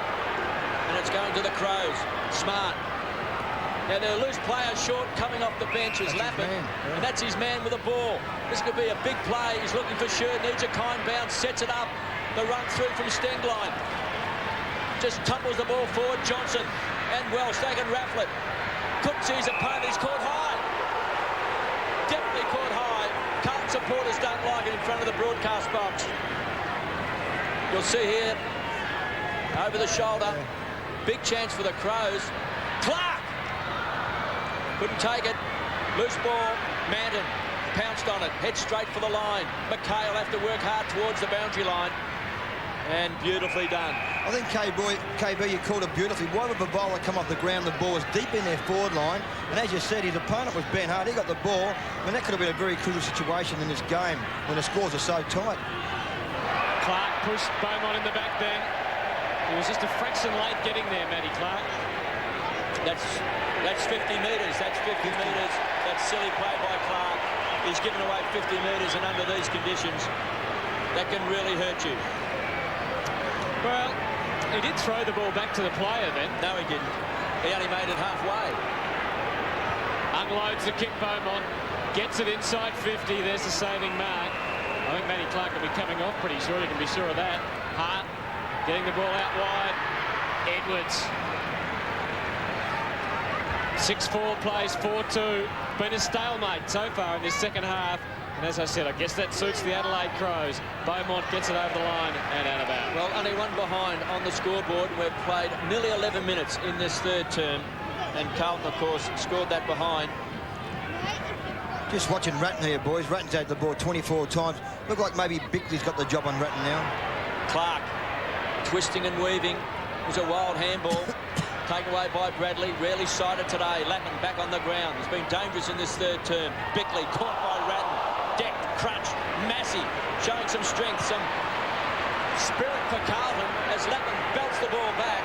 And it's going to the Crows. Smart. Now they're loose player short coming off the bench is Lappin. And that's his man with the ball. This could be a big play. He's looking for Shirt, needs a kind bounce, sets it up. The run through from Stengline. Just tumbles the ball forward, Johnson. And Welsh, they can raffle it. Cook sees opponent, he's caught high. Definitely caught high. Carlton supporters don't like it in front of the broadcast box. You'll see here, over the shoulder, big chance for the Crows. Clark! Couldn't take it. Loose ball, Manton pounced on it, head straight for the line. McKay will have to work hard towards the boundary line. And beautifully done. I think, KB, you called it beautifully. Why would Favola come off the ground? The ball was deep in their forward line. And as you said, his opponent was Ben Hart. He got the ball. And that could have been a very crucial situation in this game when the scores are so tight. Clark pushed Beaumont in the back then. He was just a fraction late getting there, Matty Clark. That's 50 metres. That's 50 metres. That's silly play by Clark. He's given away 50 metres, and under these conditions, that can really hurt you. Well, he did throw the ball back to the player then. No, he didn't. He only made it halfway. Unloads the kick, Beaumont. Gets it inside 50. There's the saving mark. I think Matty Clark will be coming off pretty soon. You can be sure of that. Hart getting the ball out wide. Edwards. 6-4 plays 4-2. Been a stalemate so far in this second half. And as I said, I guess that suits the Adelaide Crows. Beaumont gets it over the line and out of bounds. Well, only 1 behind on the scoreboard. We've played nearly 11 minutes in this third term. And Carlton, of course, scored that behind. Just watching Ratton here, boys. Ratton's had the ball 24 times. Look like maybe Bickley's got the job on Ratton now. Clark twisting and weaving. It was a wild handball. Taken away by Bradley. Rarely sighted today. Lappin back on the ground. He's been dangerous in this third term. Bickley caught by Ratton. Decked, crunched, Massey showing some strength, some spirit for Carlton as Lappin belts the ball back.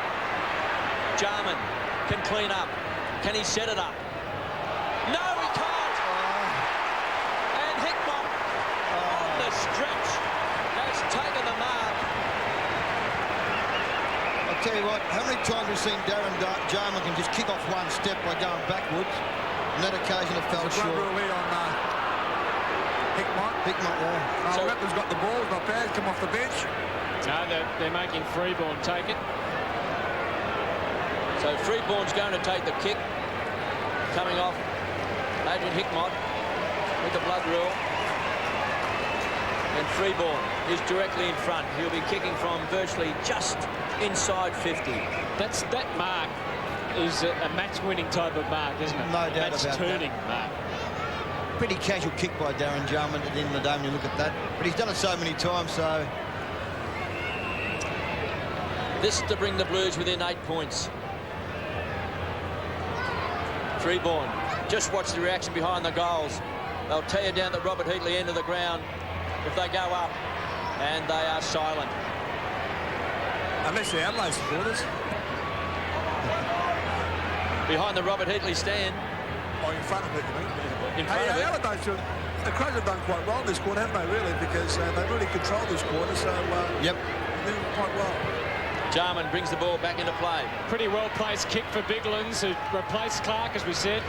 Jarman can clean up. Can he set it up? No, he can't. And Hickman on the stretch has taken the mark. I'll tell you what, how many times we've seen Darren Jarman can just kick off 1 step by going backwards. On that occasion, it fell short. Hickman, yeah. So Rappler's got the ball, not bad, come off the bench. No, they're making Freeborn take it. So Freeborn's going to take the kick. Coming off Adrian Hickman with the blood rule. And Freeborn is directly in front. He'll be kicking from virtually just inside 50. That mark is a match-winning type of mark, isn't it? No doubt about that. Match-turning mark. Pretty casual kick by Darren Jarman at the end of the day when you look at that. But he's done it so many times, so... This to bring the Blues within 8 points. Freeborn. Just watch the reaction behind the goals. They'll tear down the Robert Heatley end of the ground if they go up. And they are silent. Unless they're Adelaide supporters. Behind the Robert Heatley stand. Oh, in front of it, you mean? In front of it. Adelaide, the Crows have done quite well this quarter, haven't they, really? Because they really control this quarter, so yep, they're doing quite well. Jarman brings the ball back into play. Pretty well-placed kick for Biglands, who replaced Clark, as we said.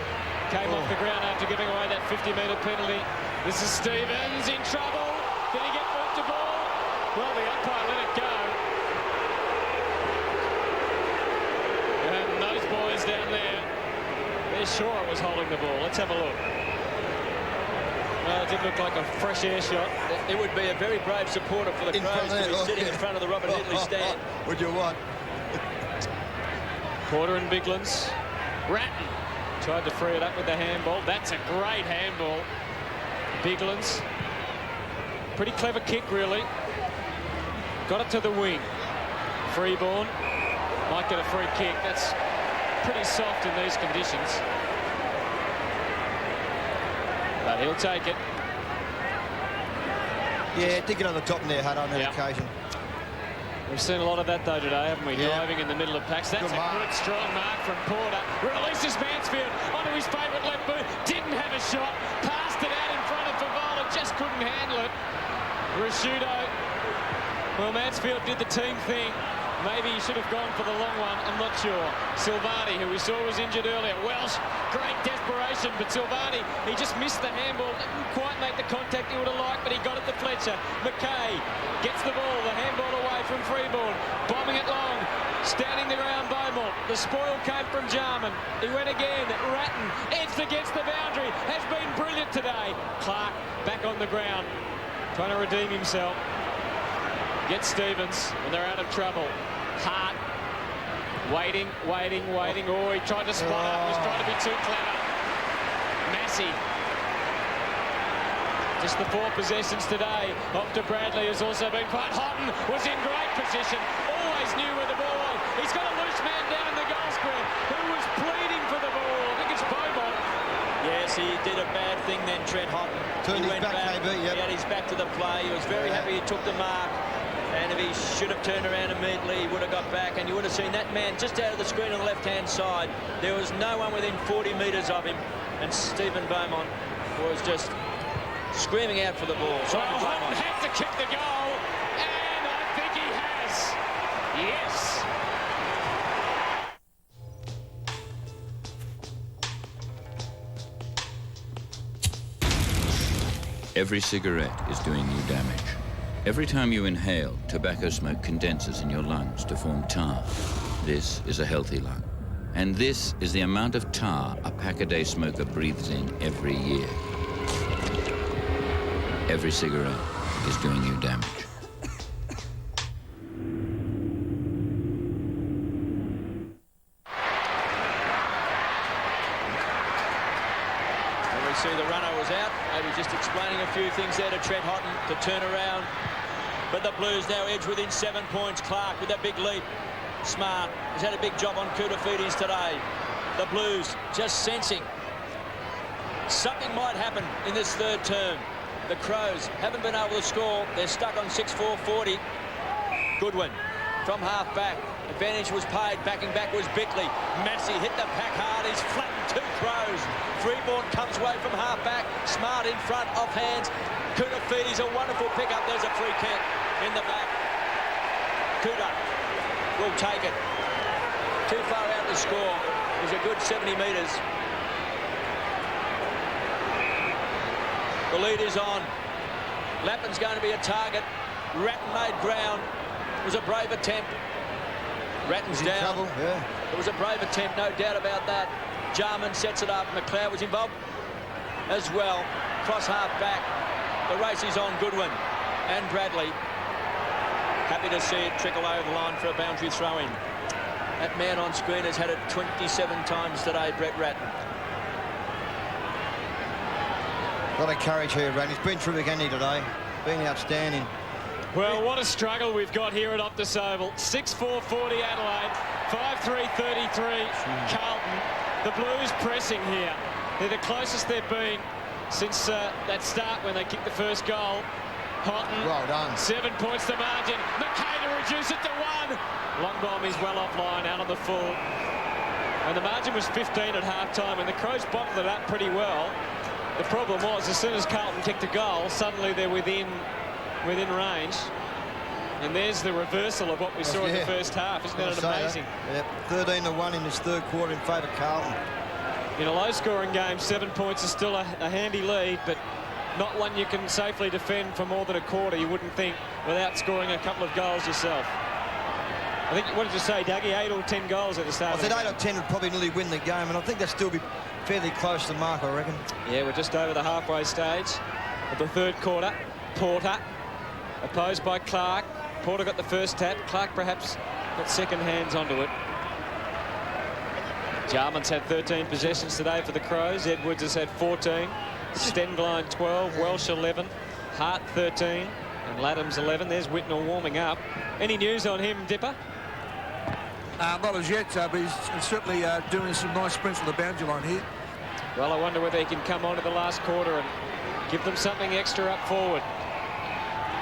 Came off the ground after giving away that 50-metre penalty. This is Stevens in trouble. Did he get moved to ball? Well, the umpire let it go. fans down there. They're sure it was holding the ball. Let's have a look. Well, it did look like a fresh air shot. It would be a very brave supporter for the Crows to be sitting in front of the Robert Italy stand. Would you what? Porter and Biglands. Ratton tried to free it up with the handball. That's a great handball. Biglands. Pretty clever kick, really. Got it to the wing. Freeborn might get a free kick. That's pretty soft in these conditions. But he'll take it. Yeah, did get on the top in there, Hud, on that occasion. We've seen a lot of that, though, today, haven't we? Yeah. Driving in the middle of packs. That's a good, strong mark from Porter. Releases Mansfield onto his favourite left boot. Didn't have a shot. Passed it out in front of Favola. Just couldn't handle it. Rashudo. Well, Mansfield did the team thing. Maybe he should have gone for the long one. I'm not sure. Silvani, who we saw was injured earlier. Welsh, great desperation, but Silvani, he just missed the handball. Didn't quite make the contact he would have liked, but he got it to Fletcher. McKay gets the ball, the handball away from Freeborn. Bombing it long. Standing the ground, Beaumont. The spoil came from Jarman. He went again. Ratton edged against the boundary. Has been brilliant today. Clark back on the ground. Trying to redeem himself. Gets Stevens when they're out of trouble. Hart waiting. Oh, he tried to spot up. Was trying to be too clever. Massey. Just the 4 possessions today. Off to Bradley, who's also been quite hot and was in great position. Always knew where the ball was. He's got a loose man down in the goal square who was pleading for the ball. I think it's Beaumont. Yes, he did a bad thing then, Trent Houghton. Turned his back, maybe, He had his back to the play. He was very happy he took the mark. And if he should have turned around immediately, he would have got back. And you would have seen that man just out of the screen on the left-hand side. There was no one within 40 metres of him. And Stephen Beaumont was just screaming out for the ball. Well, Houghton had to kick the goal. And I think he has. Yes. Every cigarette is doing you damage. Every time you inhale, tobacco smoke condenses in your lungs to form tar. This is a healthy lung. And this is the amount of tar a pack-a-day smoker breathes in every year. Every cigarette is doing you damage. We see the runner was out, maybe just explaining a few things there to Trent Houghton to turn around. But the Blues now edge within 7 points. Clark with that big leap. Smart has had a big job on Koutafidis today. The Blues just sensing something might happen in this third term. The Crows haven't been able to score. They're stuck on 6-4-40. Goodwin from half-back. Advantage was paid. Backing back was Bickley. Massey hit the pack hard. He's flattened 2 Crows. Freeborn comes away from half-back. Smart in front, off hands. Koutafidis, a wonderful pick-up. There's a free kick in the back. Kuta will take it. Too far out to score. He's a good 70 metres. The lead is on. Lappin's going to be a target. Ratton made ground. It was a brave attempt. Ratton's down. Trouble, yeah. It was a brave attempt, no doubt about that. Jarman sets it up. McLeod was involved as well. Cross half back. The race is on. Goodwin and Bradley. Happy to see it trickle over the line for a boundary throw-in. That man on screen has had it 27 times today, Brett Ratton. A lot of courage here, Ratton. He's been terrific, hasn't he, today? Been outstanding. Well, what a struggle we've got here at Optus Oval. 6-4-40 Adelaide, 5-3-33 Carlton. The Blues pressing here. They're the closest they've been since that start when they kicked the first goal. Houghton, well done. 7 points to margin. McKay to reduce it to 1. Long bomb is well offline, out on the full. And the margin was 15 at half-time, and the Crows bottled it up pretty well. The problem was, as soon as Carlton kicked a goal, suddenly they're within range. And there's the reversal of what we saw in the first half. Isn't that amazing? Yep, 13-1 in this third quarter in favour of Carlton. In a low-scoring game, 7 points is still a handy lead, but not one you can safely defend for more than a quarter, you wouldn't think, without scoring a couple of goals yourself. I think, what did you say, Dougie? 8 or 10 goals at the start. I said 8 or 10 would probably nearly win the game, and I think that'd still be fairly close to the mark, I reckon. Yeah, we're just over the halfway stage of the third quarter. Porter, opposed by Clark. Porter got the first tap. Clark perhaps got second hands onto it. Jarman's had 13 possessions today for the Crows. Edwards has had 14. Stenglein 12. Welsh 11. Hart 13. And Laddams 11. There's Whitnell warming up. Any news on him, Dipper? Not as yet, but he's certainly doing some nice sprints on the boundary line here. Well, I wonder whether he can come on to the last quarter and give them something extra up forward.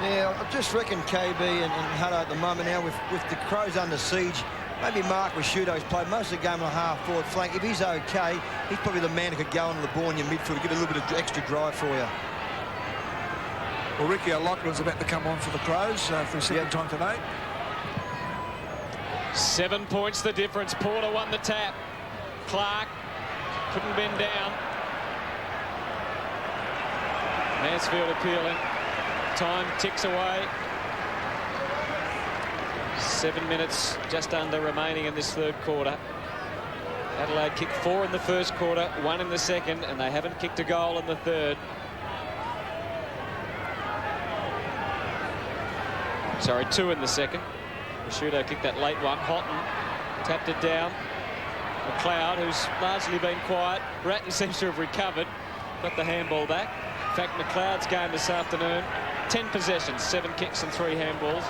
Yeah, I just reckon KB and Hutto at the moment now, with the Crows under siege, maybe Mark Rashudo's played most of the game on a half-forward flank. If he's OK, he's probably the man who could go into the ball in your midfield to give a little bit of extra drive for you. Well, Ricky O'Loughlin's about to come on for the Crows for the second time today. 7 points the difference. Porter won the tap. Clark couldn't bend down. Mansfield appealing. Time ticks away. 7 minutes just under remaining in this third quarter. Adelaide kicked 4 in the first quarter, 1 in the second, and they haven't kicked a goal in the third. Sorry, 2 in the second. Rashudo kicked that late one. Houghton tapped it down. McLeod, who's largely been quiet. Bratton seems to have recovered. Got the handball back. In fact, McLeod's game this afternoon, 10 possessions, 7 kicks and 3 handballs.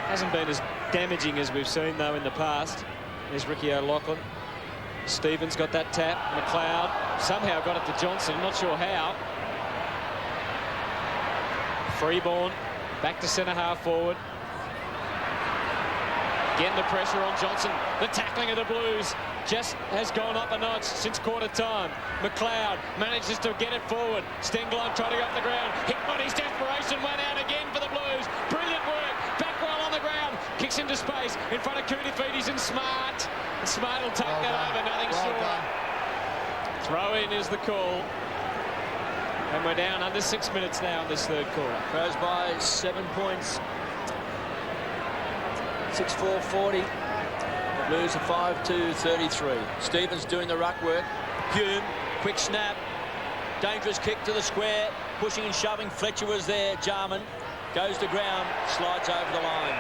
Hasn't been as damaging as we've seen, though, in the past. There's Ricky O'Loughlin. Stevens got that tap. McLeod somehow got it to Johnson. Not sure how. Freeborn back to centre half forward. Again, the pressure on Johnson. The tackling of the Blues just has gone up a notch since quarter time. McLeod manages to get it forward. Stenglein trying to go up the ground. Hickmon, his desperation went out again for the Blues. Brilliant work. Backwell on the ground. Kicks into space in front of Kounifidis and Smart. And Smart will take that over. Nothing short. Throw in is the call. And we're down under 6 minutes now in this third quarter. Crows by 7 points. 6-4-40. The Blues are 5-2-33. Stevens doing the ruck work. Hume, quick snap. Dangerous kick to the square. Pushing and shoving. Fletcher was there. Jarman goes to ground. Slides over the line.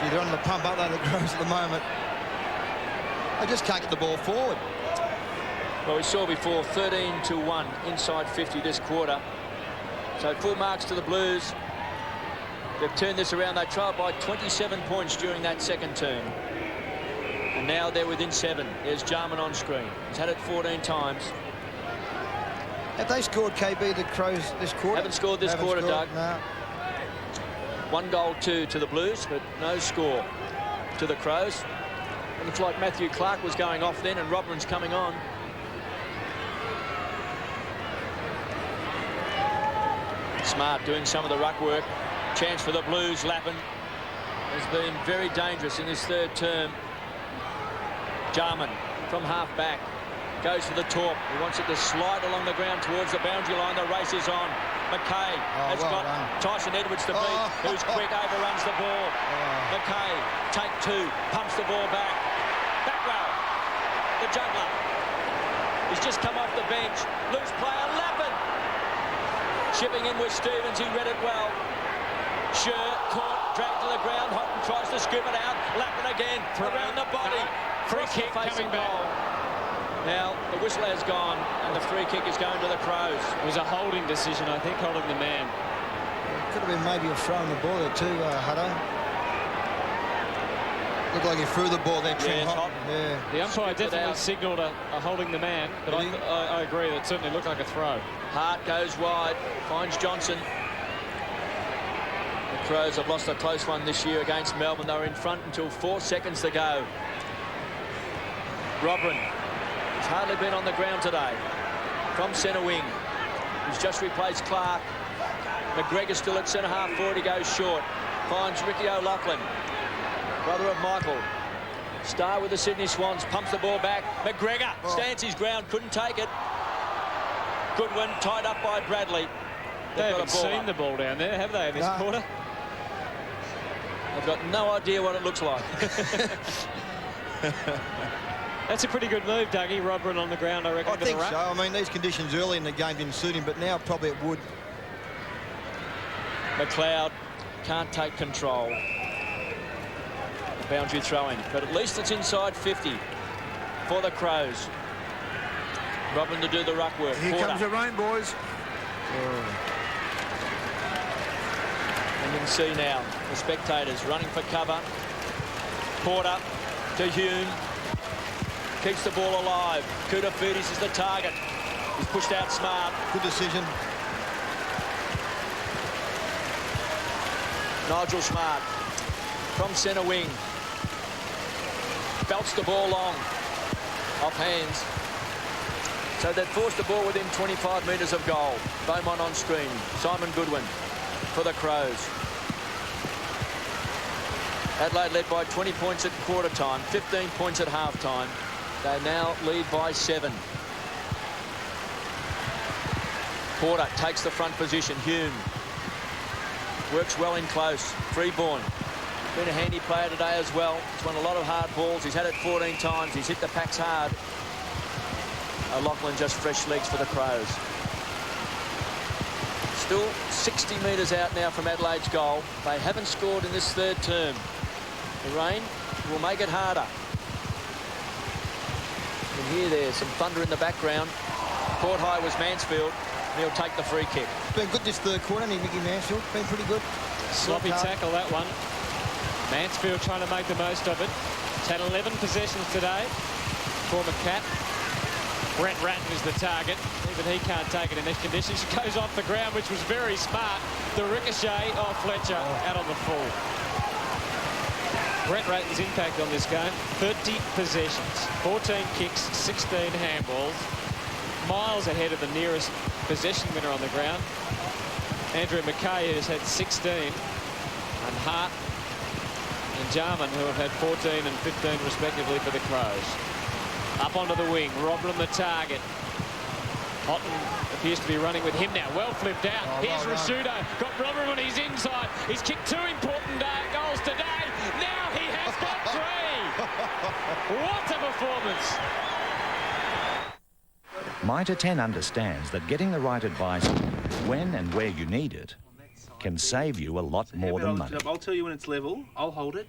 Gee, they're on the pump up there, the Crows at the moment. They just can't get the ball forward. Well, we saw before 13-1 inside 50 this quarter. So full marks to the Blues. They've turned this around. They trailed by 27 points during that second term. And now they're within 7. There's Jarman on screen. He's had it 14 times. Have they scored, KB, the Crows, this quarter? Haven't scored this quarter, Doug. No. 1 goal to the Blues, but no score to the Crows. It looks like Matthew Clark was going off then, and Robin's coming on. Smart doing some of the ruck work. Chance for the Blues. Lappin has been very dangerous in this third term. Jarman from half back goes for the torp. He wants it to slide along the ground towards the boundary line. The race is on. McKay has got Tyson Edwards to beat, who's quick, overruns the ball. McKay, take 2, pumps the ball back. Backwell, the juggler. He's just come off the bench. Loose player, Lappin. Chipping in with Stevens, he read it well. Sure, caught, dragged to the ground. Houghton tries to scoop it out. Lappin again, around the body. Free kick coming back. Now, the whistle has gone, and the free kick is going to the Crows. It was a holding decision, I think, holding the man. Could have been maybe a throw on the ball there too, Hutto. Looked like he threw the ball there, Trent Houghton. Yeah. The umpire definitely signalled a holding the man, but I agree, that certainly looked like a throw. Hart goes wide, finds Johnson. The Crows have lost a close one this year against Melbourne. They were in front until 4 seconds to go. Robin has hardly been on the ground today. From centre wing. He's just replaced Clark. McGregor still at centre half forward. He goes short. Finds Ricky O'Loughlin, brother of Michael. Star with the Sydney Swans. Pumps the ball back. McGregor stands his ground. Couldn't take it. Goodwin tied up by Bradley. They haven't seen the ball down there, have they, in this quarter? I've got no idea what it looks like. That's a pretty good move, Dougie. Robin on the ground, I reckon. I think so. I mean, these conditions early in the game didn't suit him, but now probably it would. McLeod can't take control. Boundary throw-in, but at least it's inside 50 for the Crows. Robin to do the ruck work. Here comes the rain, boys. And you can see now the spectators running for cover. Porter to Hume. Keeps the ball alive. Koutafidis is the target. He's pushed out smart. Good decision. Nigel Smart from centre wing. Belts the ball long. Off hands. So they've forced the ball within 25 metres of goal. Beaumont on screen. Simon Goodwin for the Crows. Adelaide led by 20 points at quarter time, 15 points at half time. They now lead by 7. Porter takes the front position. Hume works well in close. Freeborn been a handy player today as well. He's won a lot of hard balls. He's had it 14 times. He's hit the packs hard. Lachlan just fresh legs for the Crows. Still 60 metres out now from Adelaide's goal. They haven't scored in this third term. The rain will make it harder. You can hear there some thunder in the background. Court high was Mansfield. He'll take the free kick. Been good this third quarter, hasn't he, Mickey Mansfield? Been pretty good. Sloppy tackle, that one. Mansfield trying to make the most of it. He's had 11 possessions today. Former cap. Brett Ratton is the target. Even he can't take it in these conditions. He goes off the ground, which was very smart. The ricochet of Fletcher out on the full. Brett Ratton's impact on this game, 30 possessions, 14 kicks, 16 handballs. Miles ahead of the nearest possession winner on the ground. Andrew McKay has had 16. And Hart and Jarman, who have had 14 and 15 respectively for the Crows. Up onto the wing, Robin the target. Houghton appears to be running with him now. Well flipped out. Here's Rashudo. Got Robin on his inside. He's kicked 2 important goals today. Now he has got 3. What a performance. Mitre 10 understands that getting the right advice when and where you need it can save you a lot more than money. I'll tell you when it's level. I'll hold it.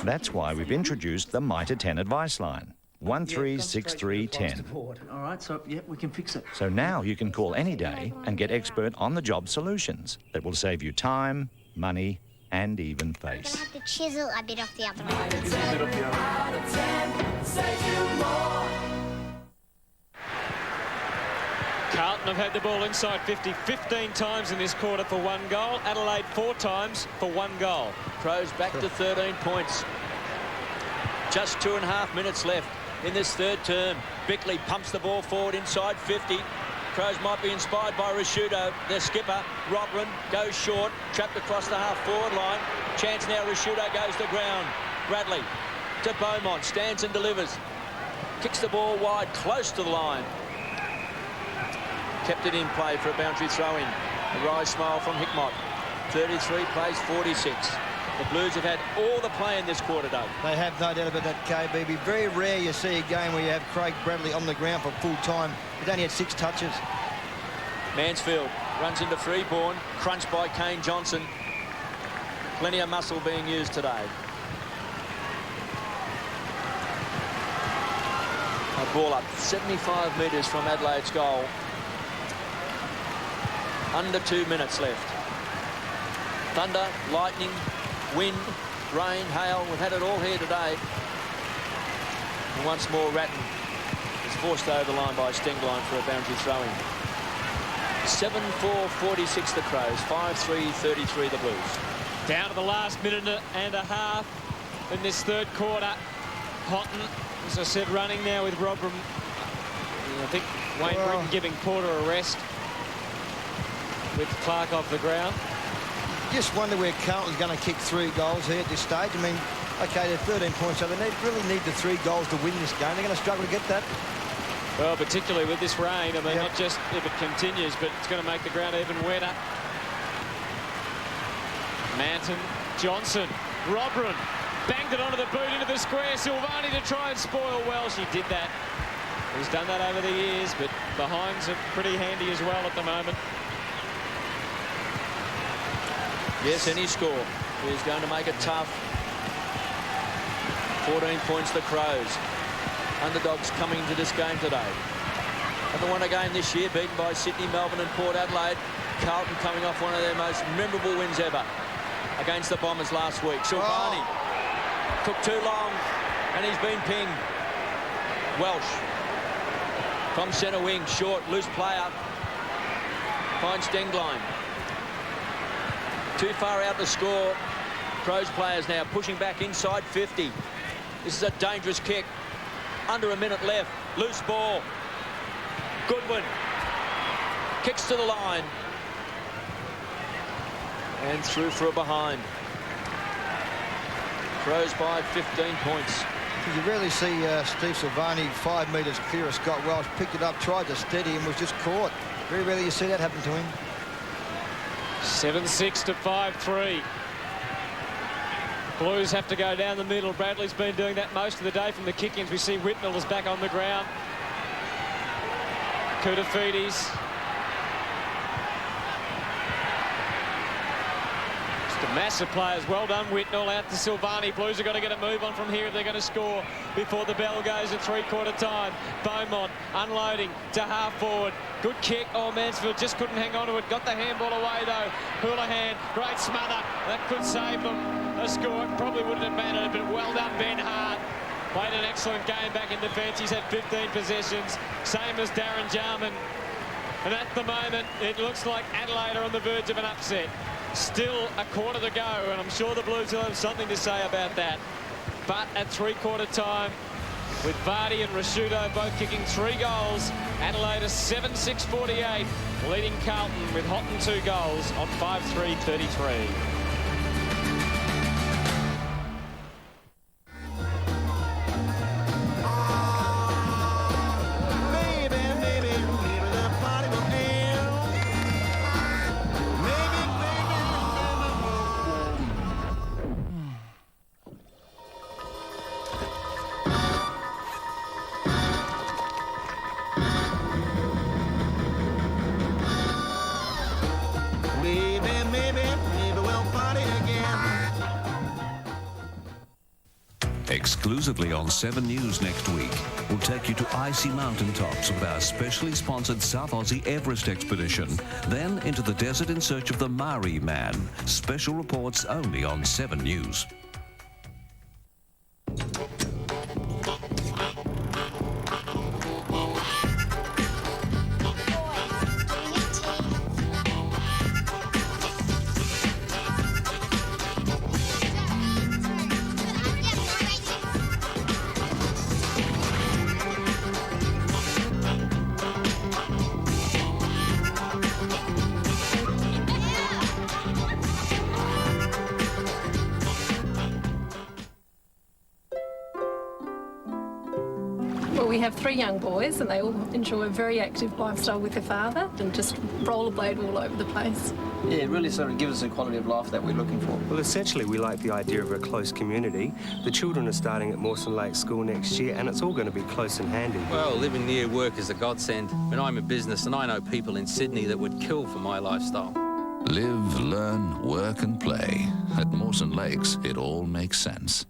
That's why we've introduced the Mitre 10 advice line. 136310. All right, so yeah, we can fix it. So now you can call any day and get expert on-the-job solutions that will save you time, money, and even face. I have to chisel a bit off the other one. Carlton have had the ball inside 50 15 times in this quarter for 1 goal. Adelaide 4 times for 1 goal. Crows back to 13 points. Just 2.5 minutes left in this third term. Bickley pumps the ball forward inside 50. Crows might be inspired by Rashudo. Their skipper, Robin, goes short. Trapped across the half-forward line. Chance now, Rashudo goes to ground. Bradley to Beaumont. Stands and delivers. Kicks the ball wide, close to the line. Kept it in play for a boundary throw-in. A wry smile from Hickmott. 33 plays 46. The Blues have had all the play in this quarter, Doug. They have, no doubt about that, KB. Very rare you see a game where you have Craig Bradley on the ground for full time. He's only had 6 touches. Mansfield runs into Freeborn, crunched by Kane Johnson. Plenty of muscle being used today. A ball up 75 metres from Adelaide's goal. Under 2 minutes left. Thunder, lightning, wind, rain, hail. We've had it all here today. And once more, Ratton is forced over the line by Stenglein for a boundary throw-in. 7-4-46 the Crows, 5-3-33 the Blues. Down to the last minute and a half in this third quarter. Houghton, as I said, running now with Robin. I think Wayne Britton giving Porter a rest with Clark off the ground. Just wonder where Carlton's going to kick 3 goals here at this stage. I mean, okay, they're 13 points, so they really need the 3 goals to win this game. They're going to struggle to get that. Well, particularly with this rain, I mean, not just if it continues, but it's going to make the ground even wetter. Manton, Johnson Robran banged it onto the boot into the square. Silvani to try and spoil Welsh. He did that. He's done that over the years, but behinds are pretty handy as well at the moment. Yes, any score is going to make it tough. 14 points the Crows. Underdogs coming to this game today. Haven't won a game this year, beaten by Sydney, Melbourne and Port Adelaide. Carlton coming off one of their most memorable wins ever against the Bombers last week. Silvani took too long and he's been pinged. Welsh from centre wing, short, loose player. Finds Dengline. Too far out to score. Crows players now pushing back inside 50. This is a dangerous kick. Under a minute left. Loose ball. Goodwin kicks to the line. And through for a behind. Crows by 15 points. You rarely see Steve Silvani 5 metres clear of Scott Welsh. Picked it up, tried to steady and was just caught. Very rarely you see that happen to him. 7-6 to 5-3. Blues have to go down the middle. Bradley's been doing that most of the day from the kick-ins. We see Whitnell is back on the ground. Koutafidis. Just a massive players. Well done, Whitnell. Out to Silvani. Blues have got to get a move on from here if they're going to score before the bell goes at three-quarter time. Beaumont unloading to half-forward. Good kick. Oh, Mansfield just couldn't hang on to it. Got the handball away, though. Houlihan, great smother. That could save them a score. It probably wouldn't have mattered, but well done, Ben Hart. Played an excellent game back in defence. He's had 15 possessions, same as Darren Jarman. And at the moment, it looks like Adelaide are on the verge of an upset. Still a quarter to go, and I'm sure the Blues will have something to say about that. But at three-quarter time, with Vardy and Rashudo both kicking 3 goals, Adelaide are 7-6-48, leading Carlton with Houghton 2 goals on 5-3-33. Exclusively on 7 News next week, we'll take you to icy mountaintops with our specially sponsored South Aussie Everest expedition, then into the desert in search of the Maori Man. Special reports only on 7 News. We have 3 young boys and they all enjoy a very active lifestyle with their father and just rollerblade all over the place. Yeah, it really sort of gives us a quality of life that we're looking for. Well, essentially, we like the idea of a close community. The children are starting at Mawson Lake School next year, and it's all going to be close and handy. Well, living near work is a godsend. When I'm in business, and I know people in Sydney that would kill for my lifestyle. Live, learn, work and play. At Mawson Lakes, it all makes sense.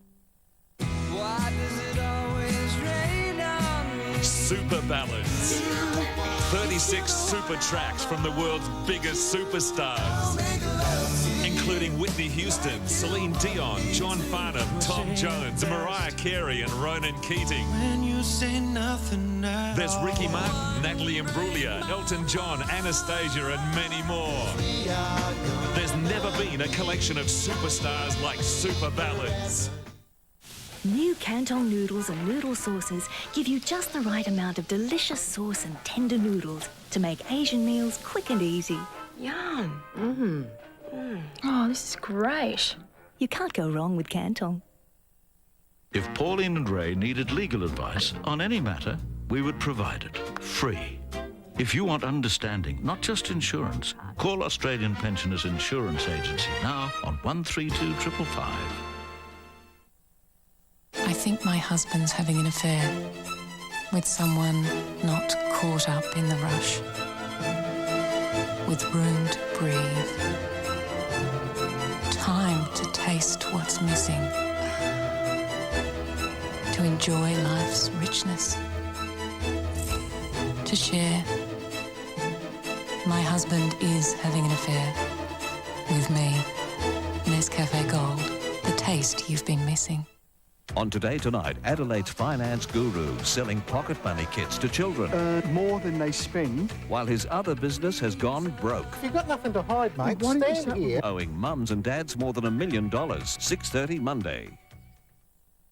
Super Ballads. 36 super tracks from the world's biggest superstars, including Whitney Houston, Celine Dion, John Farnham, Tom Jones, Mariah Carey and Ronan Keating. When you say nothing at There's Ricky all. Martin, Natalie Imbruglia, Elton John, Anastasia and many more. There's never been a collection of superstars like Super Ballads. New Canton noodles and noodle sauces give you just the right amount of delicious sauce and tender noodles to make Asian meals quick and easy. Yum. Oh, this is great. You can't go wrong with Canton. If Pauline and Ray needed legal advice on any matter, we would provide it, free. If you want understanding, not just insurance, call Australian Pensioners Insurance Agency now on 132 555. think my husband's having an affair with someone not caught up in the rush, with room to breathe, time to taste what's missing, to enjoy life's richness, to share. My husband is having an affair with me. Nescafe Gold, the taste you've been missing. On Today Tonight, Adelaide's finance guru selling pocket money kits to children. More than they spend. While his other business has gone broke. You've got nothing to hide, mate. Stand here. Owing mums and dads more than $1 million. 6:30 Monday.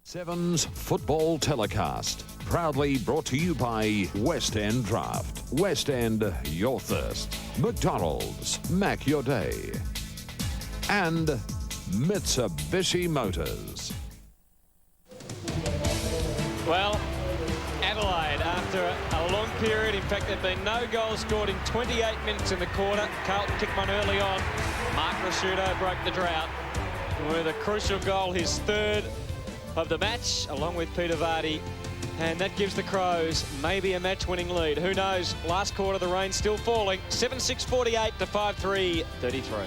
Sevens Football Telecast. Proudly brought to you by West End Draft. West End, your thirst. McDonald's, mac your day. And Mitsubishi Motors. Well, Adelaide, after a long period, in fact, there have been no goals scored in 28 minutes in the quarter. Carlton kicked one early on. Mark Rasciuto broke the drought with a crucial goal, his third of the match, along with Peter Vardy. And that gives the Crows maybe a match-winning lead. Who knows? Last quarter, the rain's still falling. 7-6-48 to 5-3-33.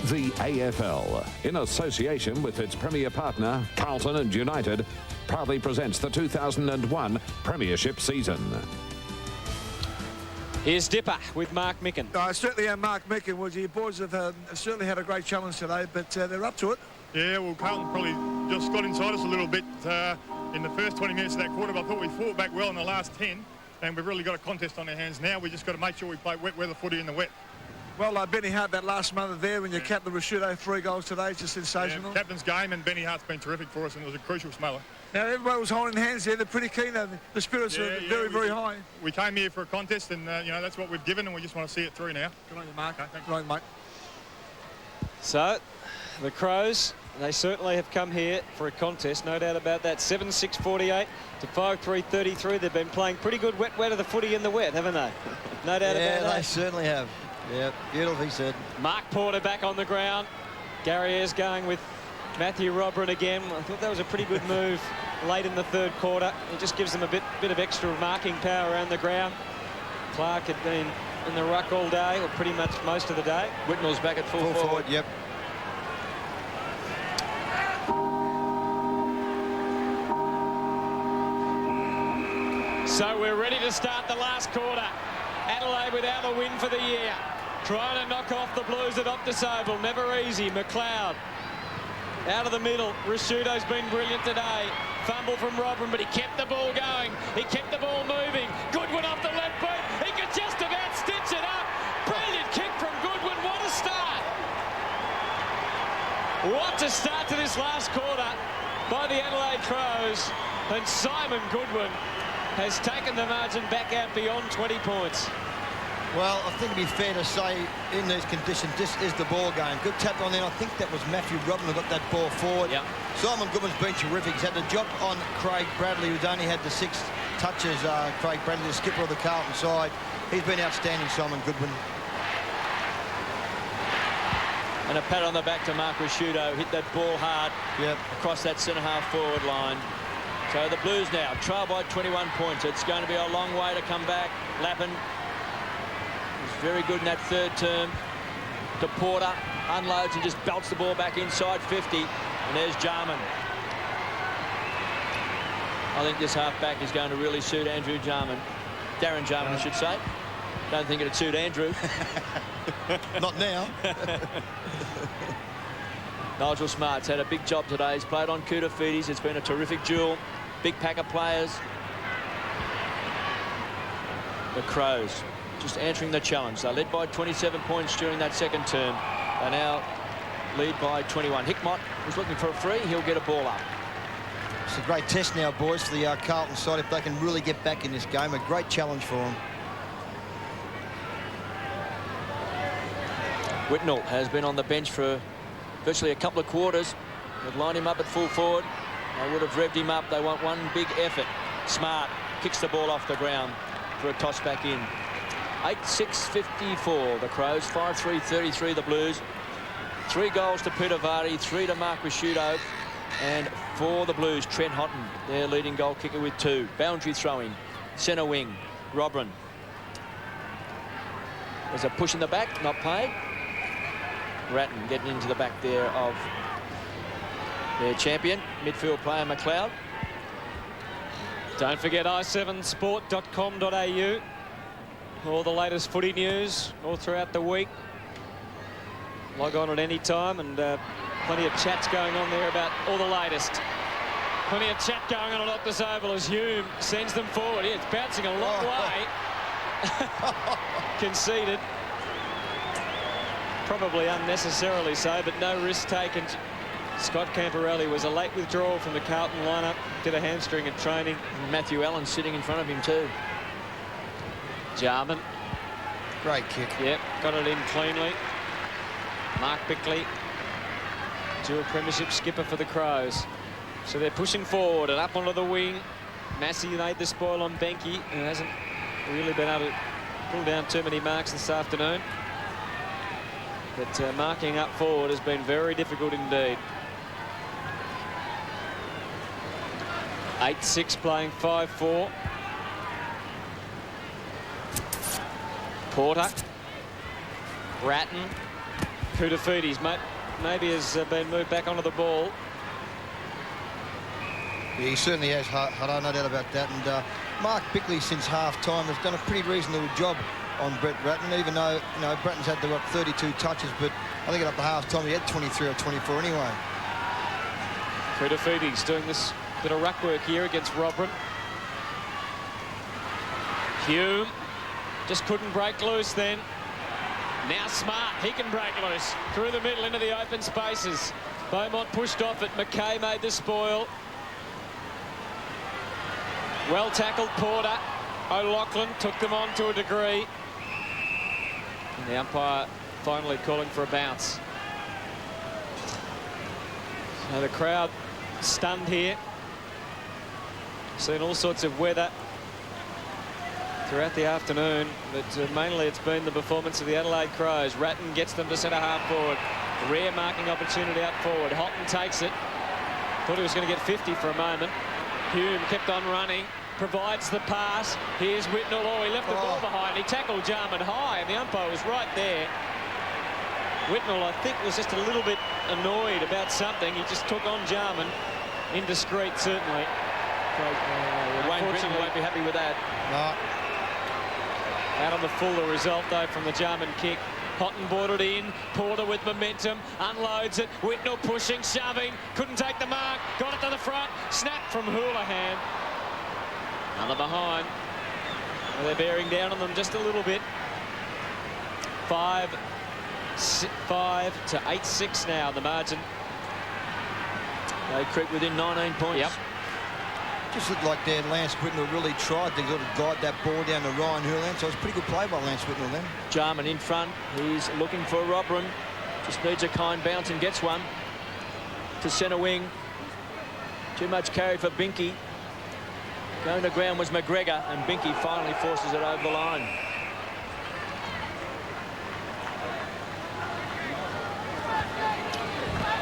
The AFL, in association with its premier partner, Carlton and United, proudly presents the 2001 Premiership season. Here's Dipper with Mark Micken. I certainly am Mark Micken. Well, your boys have certainly had a great challenge today, but they're up to it. Yeah, well, Carlton probably just got inside us a little bit in the first 20 minutes of that quarter, but I thought we fought back well in the last 10, and we've really got a contest on our hands now. We just got to make sure we play wet weather footy in the wet. Well, Benny Hart, that last moment there when you capped the Rasciuto 3 goals today, it's just sensational. Yeah, captain's game, and Benny Hart's been terrific for us, and it was a crucial smoker. Now, everybody was holding hands there. They're pretty keen. The spirits are very high. We came here for a contest, and, you know, that's what we've given, and we just want to see it through now. Good on you, Mark. Okay, thank you. Good on you, mate. So, the Crows, they certainly have come here for a contest, no doubt about that. 7-6-48 to 5-3-33. They've been playing pretty good wet of the footy in the wet, haven't they? No doubt about that. Yeah, they certainly have. Yeah, beautifully said. Mark Porter back on the ground. Gary Ayres going with Matthew Robrin again. I thought that was a pretty good move late in the third quarter. It just gives them a bit of extra marking power around the ground. Clark had been in the ruck all day, or pretty much most of the day. Whitnall's back at full forward. Yep. So we're ready to start the last quarter. Adelaide without a win for the year. Trying to knock off the Blues at Optus Oval. Never easy. McLeod out of the middle. Rasciuto's been brilliant today. Fumble from Robin, but he kept the ball going. He kept the ball moving. Goodwin off the left boot. He could just about stitch it up. Brilliant kick from Goodwin. What a start. What a start to this last quarter by the Adelaide Crows. And Simon Goodwin has taken the margin back out beyond 20 points. Well, I think it'd be fair to say in these conditions, this is the ball game. Good tap on there. I think that was Matthew Robin who got that ball forward. Yep. Simon Goodwin's been terrific. He's had the job on Craig Bradley, who's only had the 6 touches. Craig Bradley, the skipper of the Carlton side. He's been outstanding, Simon Goodwin. And a pat on the back to Mark Rasciuto. Hit that ball hard across that centre-half forward line. So the Blues now trail by 21 points. It's going to be a long way to come back. Lappin was very good in that third term. To Porter, unloads and just belts the ball back inside 50. And there's Jarman. I think this half-back is going to really suit Andrew Jarman. Darren Jarman, I should say. Don't think it'd suit Andrew. Not now. Nigel Smart's had a big job today. He's played on Koutafidis. It's been a terrific duel. Big pack of players. The Crows just answering the challenge. They led by 27 points during that second term. They now lead by 21. Hickmott was looking for a free. He'll get a ball up. It's a great test now, boys, for the Carlton side if they can really get back in this game. A great challenge for them. Whitnall has been on the bench for virtually a couple of quarters. They've lined him up at full forward. They would have revved him up. They want one big effort. Smart kicks the ball off the ground for a toss back in. 8-6-54 the Crows. 5-3-33 the Blues. 3 goals to Peter Vardy, 3 to Mark Rasciuto. And for the Blues, Trent Houghton, their leading goal kicker with 2. Boundary throwing, centre wing, Robrin. There's a push in the back, not paid. Ratton getting into the back there of their champion, midfield player McLeod. Don't forget i7sport.com.au. All the latest footy news all throughout the week. Log on at any time, and plenty of chats going on there about all the latest. Plenty of chat going on at Optus Oval as Hume sends them forward. Yeah, it's bouncing a long way. Conceded. Probably unnecessarily so, but no risk taken. Scott Camporelli was a late withdrawal from the Carlton lineup. Did a hamstring at training. And Matthew Allen sitting in front of him too. Jarman. Great kick. Yep, got it in cleanly. Mark Bickley, dual premiership skipper for the Crows. So they're pushing forward and up onto the wing. Massey made the spoil on Benke, who hasn't really been able to pull down too many marks this afternoon. But marking up forward has been very difficult indeed. 8-6 playing 5-4. Porter. Ratton. Koutafidis maybe has been moved back onto the ball. Yeah, he certainly has, Hutto, no doubt about that. And Mark Bickley, since half-time, has done a pretty reasonable job on Brett Ratton, even though, you know, Bratton's had 32 touches, but I think up to half-time he had 23 or 24 anyway. Koutafidis doing this bit of ruck work here against Robrin. Hume just couldn't break loose then. Now Smart, he can break loose through the middle into the open spaces. Beaumont pushed off it. McKay made the spoil. Well tackled Porter. O'Loughlin took them on to a degree. And the umpire finally calling for a bounce. So the crowd stunned here. Seen all sorts of weather throughout the afternoon, but mainly it's been the performance of the Adelaide Crows. Ratton gets them to centre half forward. Rare marking opportunity up forward. Houghton takes it. Thought he was going to get 50 for a moment. Hume kept on running, provides the pass. Here's Whitnell. Oh, he left the ball behind. He tackled Jarman high, and the umpire was right there. Whitnell, I think, was just a little bit annoyed about something. He just took on Jarman. Indiscreet, certainly. Wayne Britton won't be happy with that. No. Out on the full, the result, though, from the Jarman kick. Houghton brought it in. Porter with momentum. Unloads it. Whitnell pushing, shoving. Couldn't take the mark. Got it to the front. Snap from Houlihan. Another behind. Well, they're bearing down on them just a little bit. 5 to 8-6 now, the margin. They creep within 19 points. Yep. Just looked like there Lance Whitnell really tried to sort of guide that ball down to Ryan Houlihan, so it was a pretty good play by Lance Whitnell then. Jarman in front. He's looking for Robrin. Just needs a kind bounce and gets one. To centre wing. Too much carry for Binky. Going to ground was McGregor, and Binky finally forces it over the line.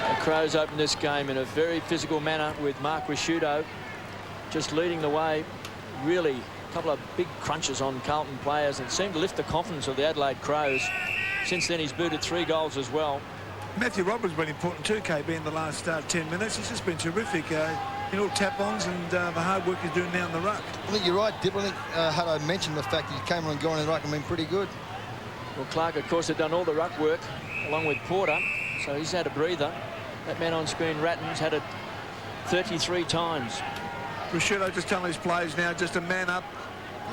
The Crows open this game in a very physical manner with Mark Risciuto just leading the way. Really a couple of big crunches on Carlton players and seemed to lift the confidence of the Adelaide Crows. Since then he's booted 3 goals as well. Matthew Roberts been important too, KB, in the last 10 minutes. He's just been terrific. You know, tap-ons and the hard work he's doing now in the ruck. I think you're right, Dip. I think Hutto mentioned the fact that he came on and gone in the ruck and been pretty good. Well, Clark, of course, had done all the ruck work along with Porter, so he's had a breather. That man on screen, Ratton's had it 33 times. Risciuto just telling his players now just to man up.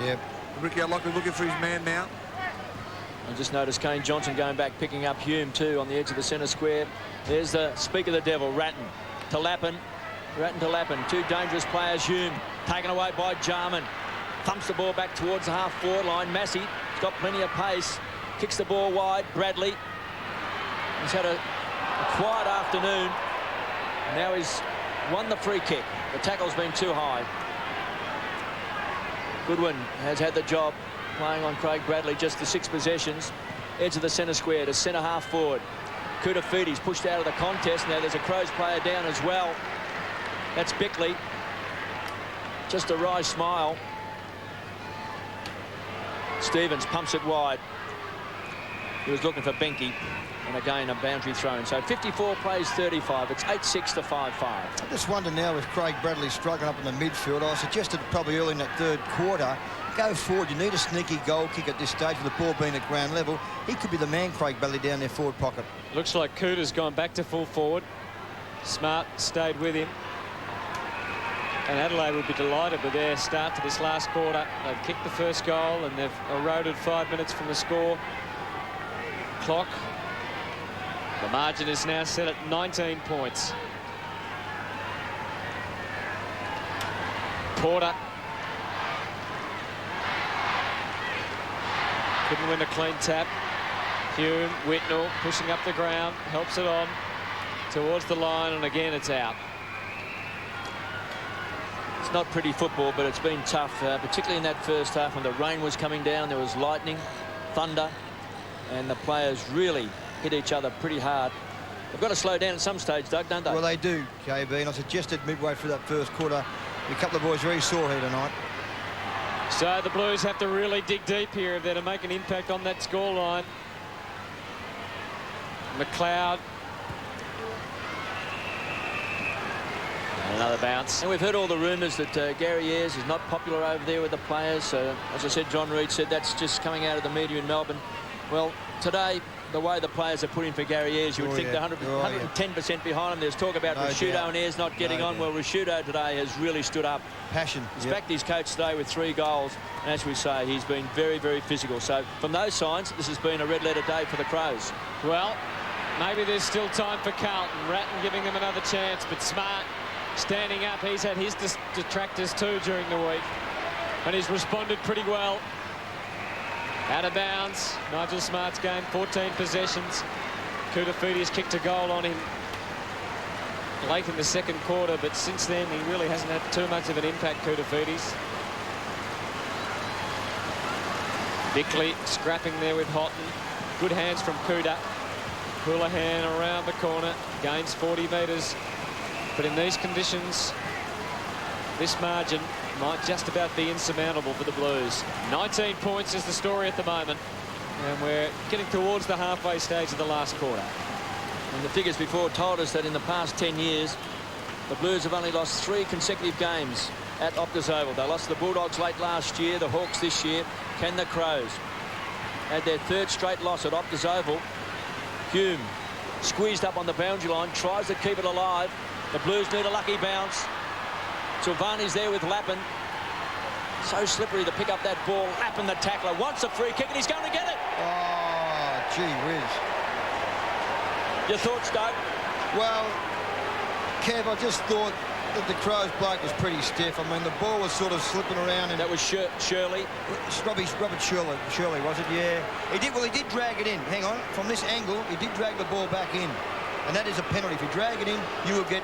Yep. Ricky O'Loughlin looking for his man now. I just noticed Kane Johnson going back, picking up Hume too on the edge of the centre square. There's the speak of the devil, Ratton to Lappin. Ratton to Lappin. 2 dangerous players. Hume taken away by Jarman. Thumps the ball back towards the half-forward line. Massey has got plenty of pace. Kicks the ball wide. Bradley. He's had a quiet afternoon. Now he's won the free kick. The tackle's been too high. Goodwin has had the job playing on Craig Bradley just the 6 possessions. Edge of the centre square to centre half forward. Koutafidis pushed out of the contest. Now there's a Crows player down as well. That's Bickley. Just a wry smile. Stevens pumps it wide. He was looking for Benke, and again a boundary thrown. So 54 plays 35. It's 8-6 to 5-5. I just wonder now with Craig Bradley struggling up in the midfield. I suggested probably early in that third quarter, go forward. You need a sneaky goal kick at this stage with the ball being at ground level. He could be the man, Craig Bradley, down their forward pocket. Looks like Cooter's gone back to full forward. Smart stayed with him. And Adelaide would be delighted with their start to this last quarter. They've kicked the first goal and they've eroded 5 minutes from the score clock. The margin is now set at 19 points. Porter couldn't win a clean tap. Hume, Whitnell pushing up the ground, helps it on towards the line, and again it's out. It's not pretty football, but it's been tough, particularly in that first half when the rain was coming down. There was lightning, thunder, and the players really hit each other pretty hard. They've got to slow down at some stage, Doug, don't they? Well, they do, KB, and I suggested midway through that first quarter, a couple of boys very sore here tonight. So the Blues have to really dig deep here if they're to make an impact on that scoreline. McLeod. Another bounce. And we've heard all the rumours that Gary Ayres is not popular over there with the players. So, as I said, John Reid said that's just coming out of the media in Melbourne. Well, today, the way the players are put in for Gary Ayres, you would think they're 110% behind him. There's talk about Rashudo and Ayres not getting on. Well, Rashudo today has really stood up. Passion. He's backed his coach today with 3 goals. And as we say, he's been very, very physical. So, from those signs, this has been a red-letter day for the Crows. Well, maybe there's still time for Carlton. Ratton giving them another chance, but Smart standing up. He's had his detractors too during the week, and he's responded pretty well. Out of bounds. Nigel Smart's game, 14 possessions. Koutafidis kicked a goal on him late in the second quarter, but since then he really hasn't had too much of an impact, Koutafidis. Bickley scrapping there with Houghton. Good hands from Kuda. Houlihan around the corner, gains 40 metres. But in these conditions, this margin might just about be insurmountable for the Blues. 19 points is the story at the moment, and we're getting towards the halfway stage of the last quarter. And the figures before told us that in the past 10 years, the Blues have only lost 3 consecutive games at Optus Oval. They lost to the Bulldogs late last year, the Hawks this year. Can the Crows? Had their 3rd straight loss at Optus Oval. Hume squeezed up on the boundary line, tries to keep it alive. The Blues need a lucky bounce. Silvani's there with Lappin. So slippery to pick up that ball. Lappin, the tackler, wants a free kick, and he's going to get it. Oh, gee whiz. Your thoughts, Doug? Well, Kev, I just thought that the Crows bloke was pretty stiff. I mean, the ball was sort of slipping around. And that was Shirley. Robert Shirley, was it? Yeah. He did drag it in. Hang on. From this angle, he did drag the ball back in. And that is a penalty. If you drag it in, you will get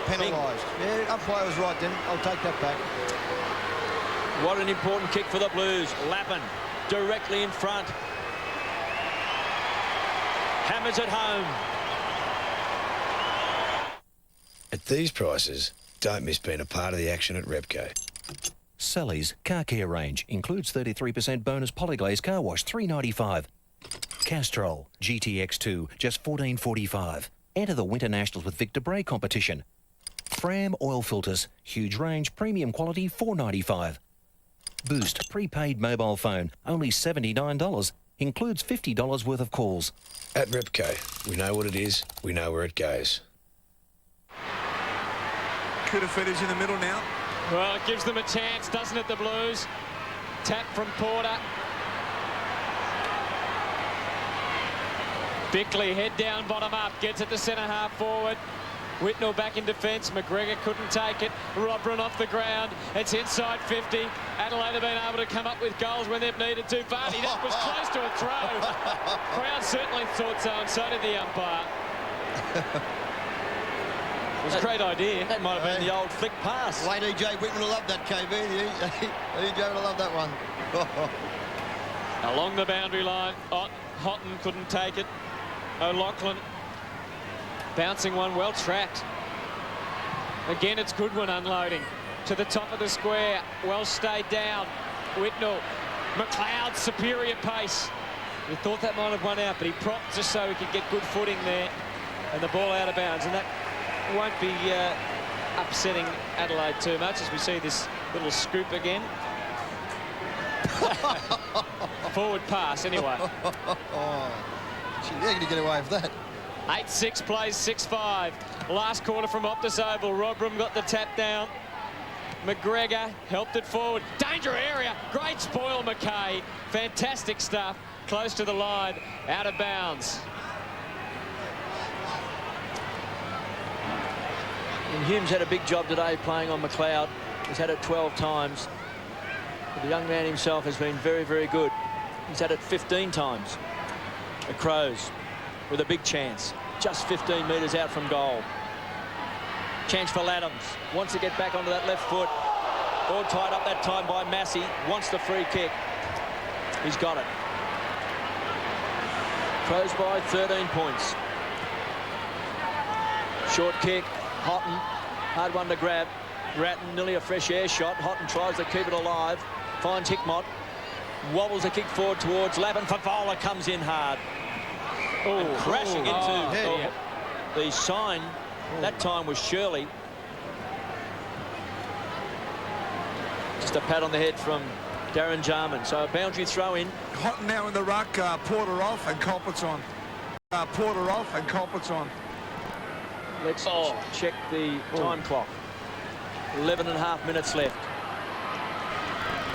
penalised. Yeah, umpire was right then. I'll take that back. What an important kick for the Blues. Lappin directly in front. Hammers it home. At these prices, don't miss being a part of the action at Repco. Sally's car care range includes 33% bonus polyglaze car wash, $3.95. Castrol GTX2, just $14.45. Enter the Winter Nationals with Victor Bray competition. Fram oil filters, huge range, premium quality, $4.95. Boost prepaid mobile phone, only $79. Includes $50 worth of calls. At Repco, we know what it is, we know where it goes. Koutafidis in the middle now. Well, it gives them a chance, doesn't it, the Blues? Tap from Porter. Bickley, head down, bottom up, gets it to centre half forward. Whitnell back in defence. McGregor couldn't take it. Robran off the ground. It's inside 50. Adelaide have been able to come up with goals when they've needed to. Varney, that was close to a throw. Crowd certainly thought so, and so did the umpire. It was a great idea. That might have been the old flick pass. Late EJ Whitman will love that, KB. EJ will love that one. Along the boundary line. Houghton couldn't take it. O'Loughlin bouncing one, well tracked. Again, it's Goodwin unloading to the top of the square. Well stayed down. Whitnell. McLeod's superior pace. We thought that might have won out, but he propped just so he could get good footing there. And the ball out of bounds. And that won't be upsetting Adelaide too much as we see this little scoop again. Forward pass, anyway. Gee, they're going to get away with that. 8-6 plays 6-5. Last quarter from Optus Oval. Robram got the tap down. McGregor helped it forward. Danger area. Great spoil, McKay. Fantastic stuff. Close to the line. Out of bounds. And Hume's had a big job today playing on McLeod. He's had it 12 times. But the young man himself has been very, very good. He's had it 15 times. The Crows with a big chance. Just 15 metres out from goal. Chance for Laddams. Wants to get back onto that left foot. All tied up that time by Massey. Wants the free kick. He's got it. Crows by 13 points. Short kick. Houghton. Hard one to grab. Ratton, nearly a fresh air shot. Houghton tries to keep it alive. Finds Hickmott. Wobbles a kick forward towards Lappin. Favola comes in hard. Oh, crashing into the sign. That time was Shirley. Just a pat on the head from Darren Jarman. So a boundary throw in. Houghton now in the ruck. Porter off and Culpert's on. Porter off and Culpert's on. Let's check the time clock. 11.5 minutes left.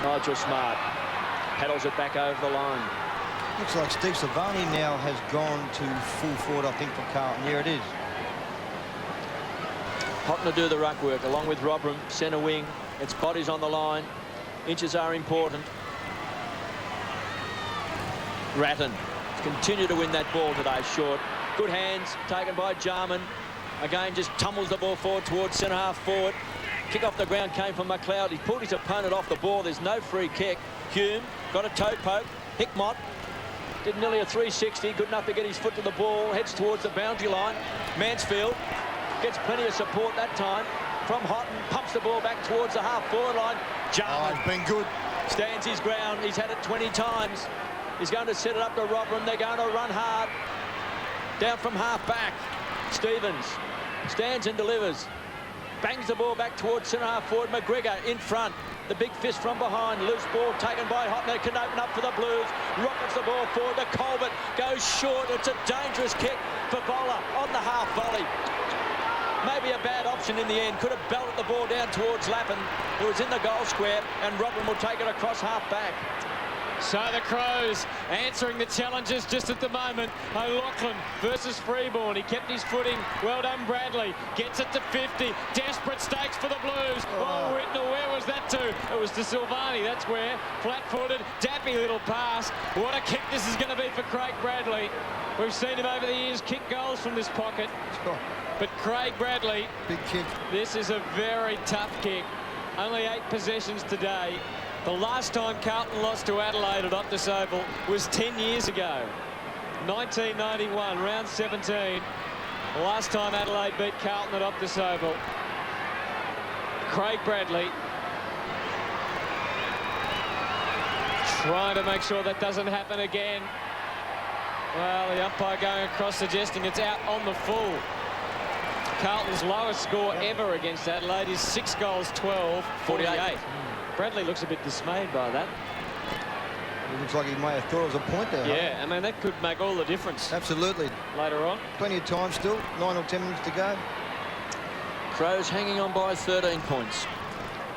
Nigel Smart paddles it back over the line. Looks like Steve Silvani now has gone to full forward, I think, for Carlton. Here it is. Houghton to do the ruck work along with Robram, centre wing. Its bodies on the line. Inches are important. Ratton continue to win that ball today, short. Good hands taken by Jarman. Again, just tumbles the ball forward towards centre half forward. Kick off the ground came from McLeod. He pulled his opponent off the ball. There's no free kick. Hume got a toe poke. Hickmott did nearly a 360. Good enough to get his foot to the ball. Heads towards the boundary line. Mansfield gets plenty of support that time from Houghton. Pumps the ball back towards the half-forward line. Jarman been good. Stands his ground. He's had it 20 times. He's going to set it up to Robram. They're going to run hard. Down from half-back. Stevens stands and delivers. Bangs the ball back towards centre half forward. McGregor in front. The big fist from behind. Loose ball taken by Houghton. It can open up for the Blues. Rockets the ball forward to Colbert. Goes short. It's a dangerous kick for Bowler on the half volley. Maybe a bad option in the end. Could have belted the ball down towards Lappin, who was in the goal square, and Robin will take it across half back. So the Crows answering the challenges just at the moment. O'Loughlin versus Freeborn. He kept his footing. Well done, Bradley. Gets it to 50. Desperate stakes for the Blues. Oh, Whitnell, where was that to? It was to Silvani. That's where. Flat-footed, dappy little pass. What a kick this is going to be for Craig Bradley. We've seen him over the years kick goals from this pocket. But Craig Bradley, big kick. This is a very tough kick. Only 8 possessions today. The last time Carlton lost to Adelaide at Optus Oval was 10 years ago. 1991, round 17. The last time Adelaide beat Carlton at Optus Oval. Craig Bradley trying to make sure that doesn't happen again. Well, the umpire going across suggesting it's out on the full. Carlton's lowest score ever against Adelaide is 6 goals, 12, 48. Bradley looks a bit dismayed by that. It looks like he may have thought it was a point there. Yeah, I mean, that could make all the difference. Absolutely. Later on. Plenty of time still. 9 or 10 minutes to go. Crows hanging on by 13 points.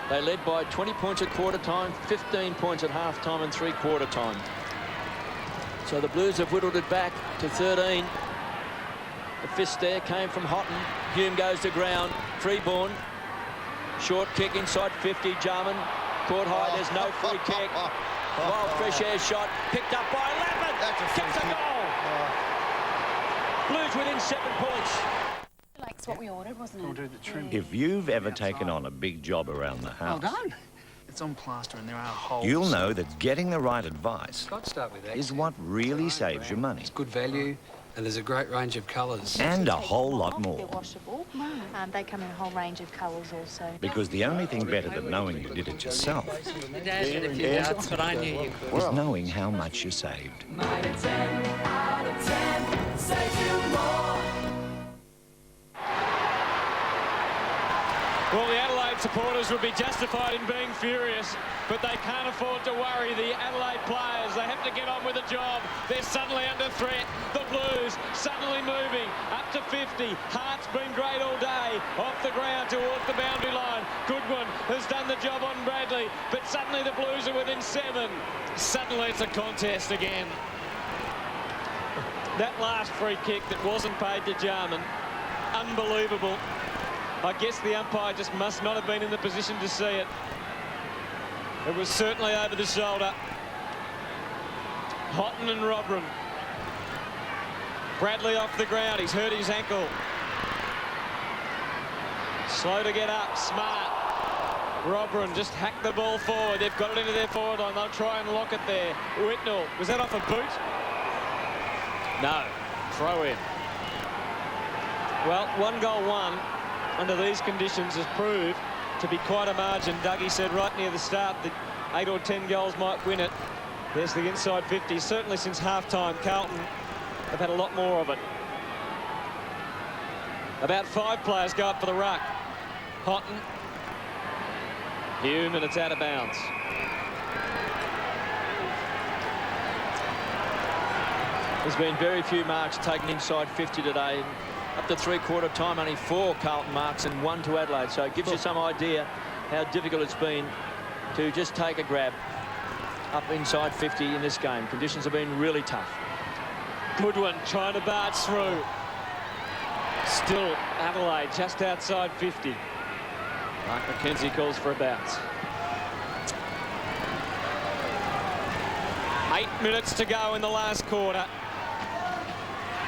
They led by 20 points at quarter time, 15 points at half time and 3/4 time. So the Blues have whittled it back to 13. The fist there came from Houghton. Hume goes to ground. Freeborn. Short kick inside 50. Jarman caught high. There's no free kick. Wild fresh air shot. Picked up by Lappin. Gets a goal. Blues within 7 points. That's what we ordered, wasn't it? If you've ever taken on a big job around the house, Well done. It's on plaster and there are holes. you'll know that getting the right advice Got to start with that. is what really saves you money. It's good value. And there's a great range of colours. And a whole lot They're more. washable. They come in a whole range of colours also. Because the only thing better than knowing you did it yourself Dad did a few yards, but I knew you could. is knowing how much you saved. Well, the Adelaide supporters would be justified in being furious, but they can't afford to worry the Adelaide players. They have to get on with the job. They're suddenly under threat. The Blues suddenly moving up to 50. Hart's been great all day. Off the ground towards the boundary line. Goodwin has done the job on Bradley, but suddenly the Blues are within 7. Suddenly it's a contest again. That last free kick that wasn't paid to Jarman, unbelievable. I guess the umpire just must not have been in the position to see it. It was certainly over the shoulder. Houghton and Robran. Bradley off the ground. He's hurt his ankle. Slow to get up. Smart. Robran just hacked the ball forward. They've got it into their forward line. They'll try and lock it there. Whitnell. Was that off a boot? No. Throw in. Well, 1 goal, 1. Under these conditions has proved to be quite a margin. Dougie said right near the start that 8 or 10 goals might win it. There's the inside 50. Certainly since half-time, Carlton have had a lot more of it. About 5 players go up for the ruck. Houghton. Hume, and it's out of bounds. There's been very few marks taken inside 50 today. Up to three-quarter time, only 4 Carlton marks and 1 to Adelaide. So it gives you some idea how difficult it's been to just take a grab up inside 50 in this game. Conditions have been really tough. Goodwin trying to barge through. Still Adelaide just outside 50. Mark McKenzie calls for a bounce. 8 minutes to go in the last quarter.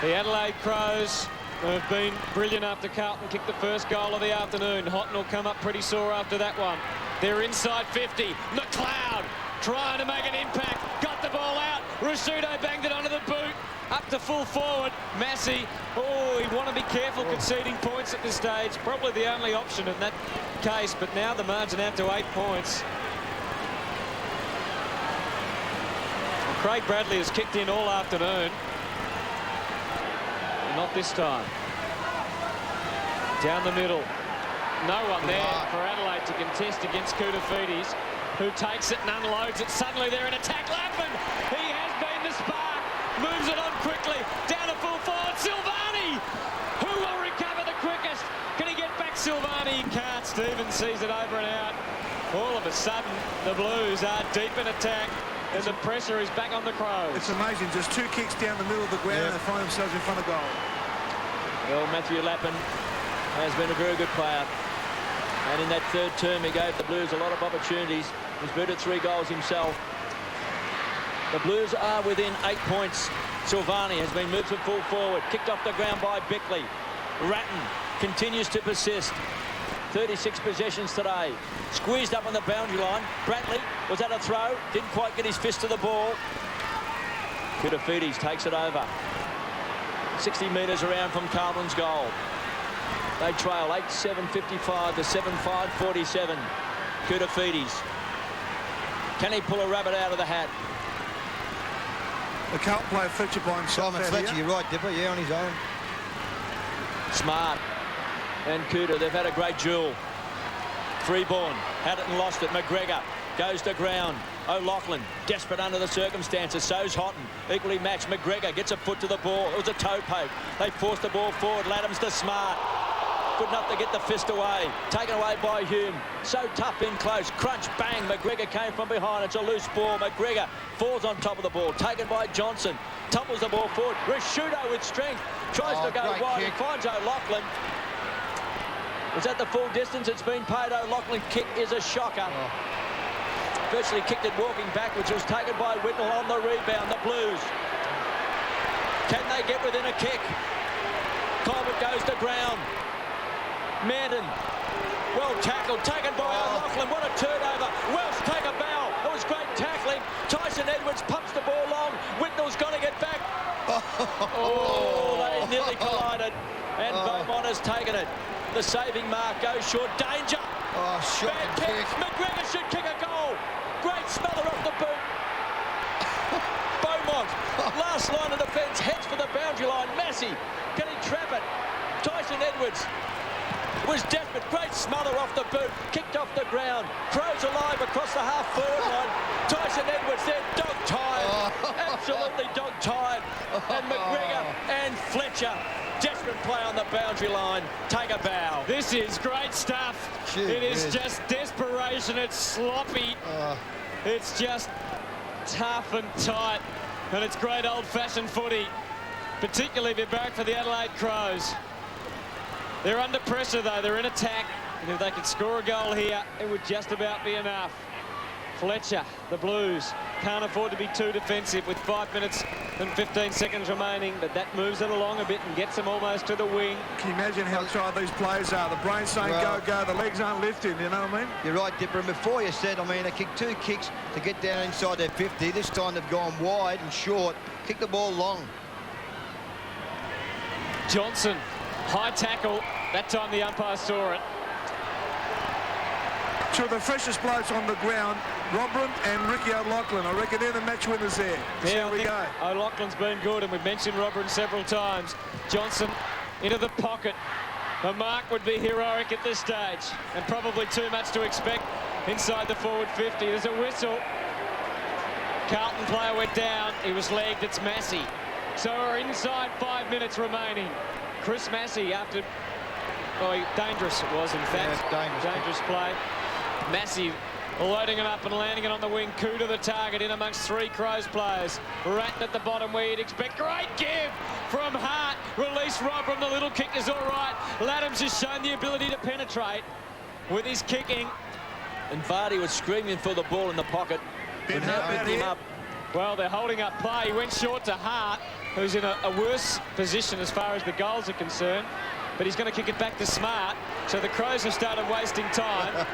The Adelaide Crows have been brilliant after Carlton kicked the first goal of the afternoon. Houghton will come up pretty sore after that one. They're inside 50. McLeod trying to make an impact. Got the ball out. Rusciuto banged it onto the boot. Up to full forward. Massey. Oh, he'd want to be careful conceding points at this stage. Probably the only option in that case. But now the margin out to 8 points. Well, Craig Bradley has kicked in all afternoon. Not this time. Down the middle. No one there for Adelaide to contest against Koutafidis, who takes it and unloads it. Suddenly they're in attack. Lappin, he has been the spark. Moves it on quickly. Down to full forward. Silvani, who will recover the quickest? Can he get back Silvani? He can't. Stevens sees it over and out. All of a sudden, the Blues are deep in attack. And the pressure is back on the Crows. It's amazing. Just 2 kicks down the middle of the ground and they find themselves in front of goal. Well, Matthew Lappin has been a very good player. And in that third term, he gave the Blues a lot of opportunities. He's booted 3 goals himself. The Blues are within 8 points. Silvani has been moved to full forward. Kicked off the ground by Bickley. Ratton continues to persist. 36 possessions today. Squeezed up on the boundary line. Bradley was at a throw. Didn't quite get his fist to the ball. Koutafidis takes it over. 60 metres around from Carlton's goal. They trail 8-7-55 to 7-5-47. Koutafidis. Can he pull a rabbit out of the hat? The Carlton player Fletcher by himself. Simon Fletcher, you're right, Dipper. Yeah, on his own. Smart and Cooter, they've had a great duel. Freeborn had it and lost it. McGregor goes to ground. O'Loughlin desperate under the circumstances. So's Houghton, equally matched. McGregor gets a foot to the ball. It was a toe poke. They forced the ball forward. Laddams to Smart. Good enough to get the fist away. Taken away by Hume. So tough in close. Crunch, bang. McGregor came from behind. It's a loose ball. McGregor falls on top of the ball. Taken by Johnson. Tumbles the ball forward. Rusciuto with strength. Tries to go wide and finds O'Loughlin. Was that the full distance? It's been paid. O'Loughlin kick is a shocker. Virtually kicked it walking backwards. It was taken by Whitnell on the rebound. The Blues. Can they get within a kick? Colbert goes to ground. Manton. Well tackled. Taken by O'Loughlin. What a turnover. Welsh take a bow. It was great tackling. Tyson Edwards pumps the ball long. Whitnell's got to get back. Oh. And Beaumont has taken it. The saving mark goes short. Danger. Shocking kick. McGregor should kick a goal. Great smeller off the boot. Beaumont, last line of defence, heads for the boundary line. Massey, can he trap it? Tyson Edwards was desperate. Great smother off the boot, kicked off the ground. Crows alive across the half-forward line. Tyson Edwards there, dog-tired. Absolutely dog-tired. And McGregor and Fletcher, desperate play on the boundary line. Take a bow. This is great stuff. It is just desperation. It's sloppy. It's just tough and tight. And it's great old-fashioned footy, particularly if you're back for the Adelaide Crows. They're under pressure, though. They're in attack. And if they could score a goal here, it would just about be enough. Fletcher, the Blues, can't afford to be too defensive with 5 minutes and 15 seconds remaining, but that moves it along a bit and gets them almost to the wing. Can you imagine how tired these players are? The brain's saying go, go, the legs aren't lifting, you know what I mean? You're right, Dipper, and before you said, I mean, they kicked 2 kicks to get down inside their 50. This time they've gone wide and short, kick the ball long. Johnson, high tackle. That time the umpire saw it. Two of the freshest blokes on the ground, Robin and Ricky O'Loughlin. I reckon they're the match winners there. Yeah, we go. O'Loughlin's been good, and we've mentioned Robin several times. Johnson into the pocket. The mark would be heroic at this stage, and probably too much to expect inside the forward 50. There's a whistle. Carlton player went down. He was legged. It's Massey. So we're inside 5 minutes remaining. Chris Massey after... Oh, dangerous it was, in fact. Yeah, dangerous play. Massey loading it up and landing it on the wing. Coup to the target in amongst 3 Crows players. Ratton at the bottom where you'd expect. Great give from Hart. Release Robram. The little kick is all right. Laddams has shown the ability to penetrate with his kicking. And Vardy was screaming for the ball in the pocket. But now picked him up. Well, they're holding up play. He went short to Hart, who's in a worse position as far as the goals are concerned. But he's going to kick it back to Smart. So the Crows have started wasting time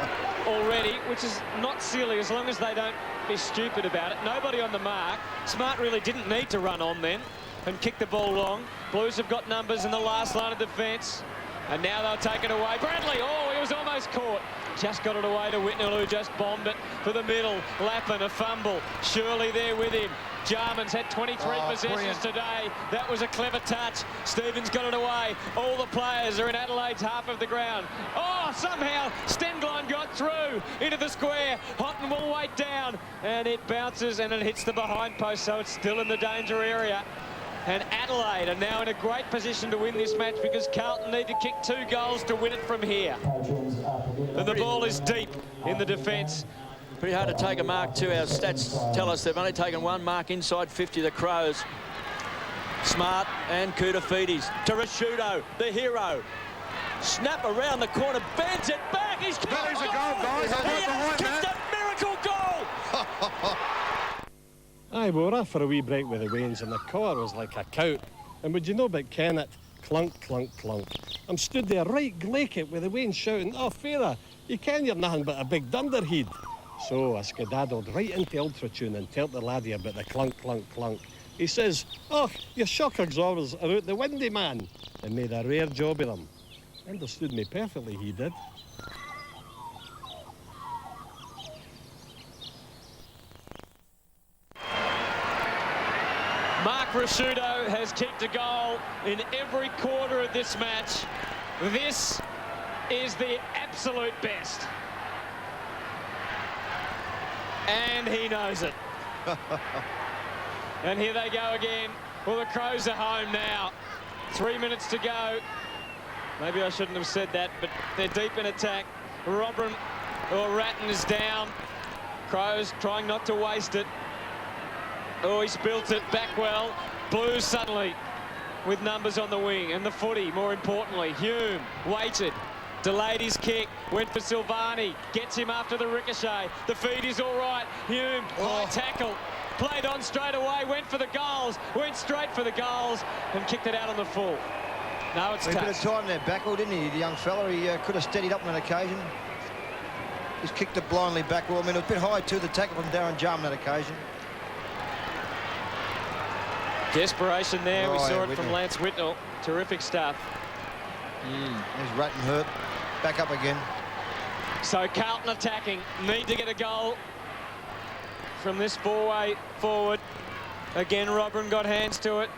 already, which is not silly as long as they don't be stupid about it. Nobody on the mark. Smart really didn't need to run on then and kick the ball long. Blues have got numbers in the last line of defence. And now they'll take it away. Bradley, oh, he was almost caught. Just got it away to Whitnell, who just bombed it for the middle. Lappin, a fumble. Shirley there with him. Jarman's had 23 possessions brilliant. today. That was a clever touch. Stevens got it away. All the players are in Adelaide's half of the ground. Oh, somehow Stenglein got through into the square. Houghton will wait down. And it bounces and it hits the behind post, so it's still in the danger area. And Adelaide are now in a great position to win this match because Carlton need to kick 2 goals to win it from here. And the ball is deep in the defence. Pretty hard to take a mark too. Our stats tell us they've only taken 1 mark inside 50, the Crows. Smart and Koutafidis. Tarasciuto, the hero. Snap around the corner, bends it back. He's kicked That is a goal, guys. He has kicked a miracle goal. Aye, we were off for a wee break with the wains and the car was like a cow. And would you know about Kennett? Clunk, clunk, clunk. I'm stood there right glaikit with the wains shouting, "Oh, Farah, you ken you're nothing but a big dunderhead." So I skedaddled right into Ultratune and told the laddie about the clunk, clunk, clunk. He says, "Oh, your shock absorbers are out the windy, man," and made a rare job of them. Understood me perfectly, he did. Mark Rasciuto has kicked a goal in every quarter of this match. This is the absolute best. And he knows it. And here they go again. Well, the Crows are home now. 3 minutes to go. Maybe I shouldn't have said that, but they're deep in attack. Robram or Ratton is down. Crows trying not to waste it. Oh, he spilt it back well. Blues suddenly with numbers on the wing and the footy, more importantly. Hume waited, delayed his kick, went for Silvani, gets him after the ricochet. The feed is all right. Hume, high tackle, played on straight away, went for the goals, went straight for the goals and kicked it out on the full. No, it's a touch. bit of time there, backward, didn't he, the young fella? He could have steadied up on an occasion. He's kicked it blindly backward. I mean, it was a bit high too, the tackle from Darren Jarman on that occasion. Desperation there. We saw it Whitnell. from Lance Whitnell. Terrific stuff. He's Ratton hurt. Back up again. So Carlton attacking. Need to get a goal from this four-way forward. Again, Robin got hands to it.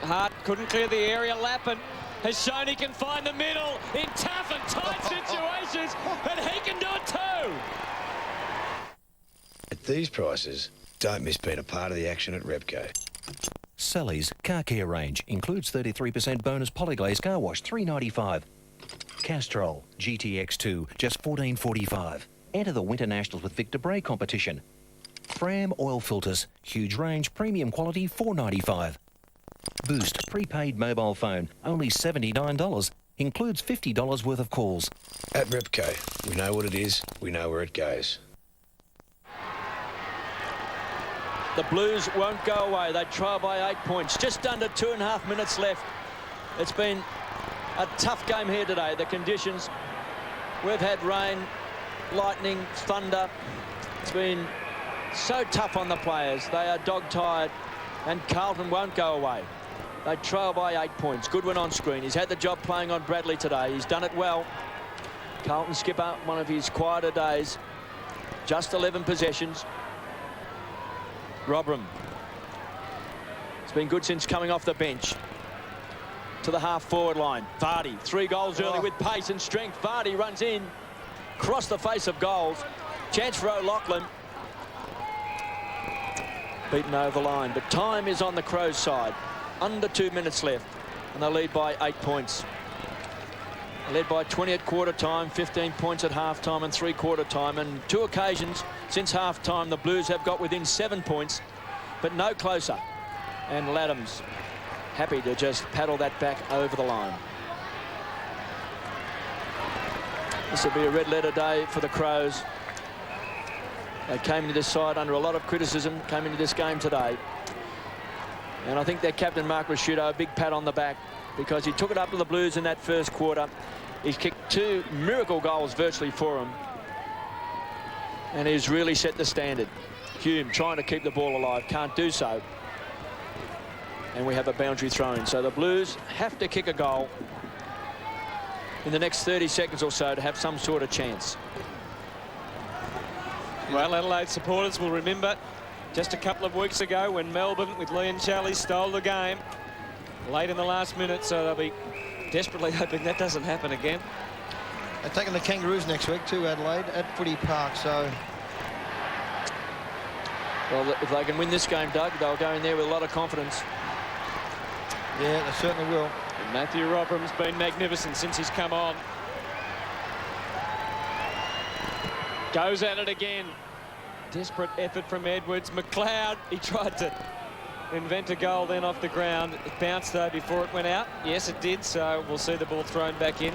Hart couldn't clear the area. Lappin has shown he can find the middle in tough and tight situations, and he can do it too. At these prices, don't miss being a part of the action at Repco. Sally's car care range includes 33% bonus polyglaze car wash, $3.95. Castrol GTX2, just $14.45. Enter the Winter Nationals with Victor Bray competition. Fram oil filters, huge range, premium quality, $4.95. Boost prepaid mobile phone, only $79. Includes $50 worth of calls. At Repco, we know what it is, we know where it goes. The Blues won't go away. They trail by 8 points. Just under 2.5 minutes left. It's been a tough game here today. The conditions, we've had rain, lightning, thunder. It's been so tough on the players. They are dog-tired, and Carlton won't go away. They trail by 8 points. Goodwin on screen. He's had the job playing on Bradley today. He's done it well. Carlton skipper, one of his quieter days. Just 11 possessions. Robram. It's been good since coming off the bench. To the half-forward line. Vardy, 3 goals early with pace and strength. Vardy runs in. Across the face of goals. Chance for O'Loughlin. Beaten over the line. But time is on the Crows' side. Under 2 minutes left. And they lead by 8 points. They led by 20 at quarter time, 15 points at half time and 3/4 time. And 2 occasions since half time, the Blues have got within 7 points, but no closer. And Laddams happy to just paddle that back over the line. This will be a red letter day for the Crows. They came into this side under a lot of criticism, came into this game today. And I think their captain, Mark Rasciuto, a big pat on the back because he took it up to the Blues in that first quarter. He's kicked 2 miracle goals virtually for him. And he's really set the standard. Hume trying to keep the ball alive, can't do so. And we have a boundary thrown. So the Blues have to kick a goal in the next 30 seconds or so to have some sort of chance. Well, Adelaide supporters will remember just a couple of weeks ago when Melbourne with Lee and Charlie stole the game late in the last minute, so they'll be desperately hoping that doesn't happen again. They're taking the Kangaroos next week to Adelaide at Footy Park, so... Well, if they can win this game, Doug, they'll go in there with a lot of confidence. Yeah, they certainly will. And Matthew Robram's been magnificent since he's come on. Goes at it again. Desperate effort from Edwards. McLeod, he tried to invent a goal then off the ground. It bounced though before it went out. Yes, it did, so we'll see the ball thrown back in.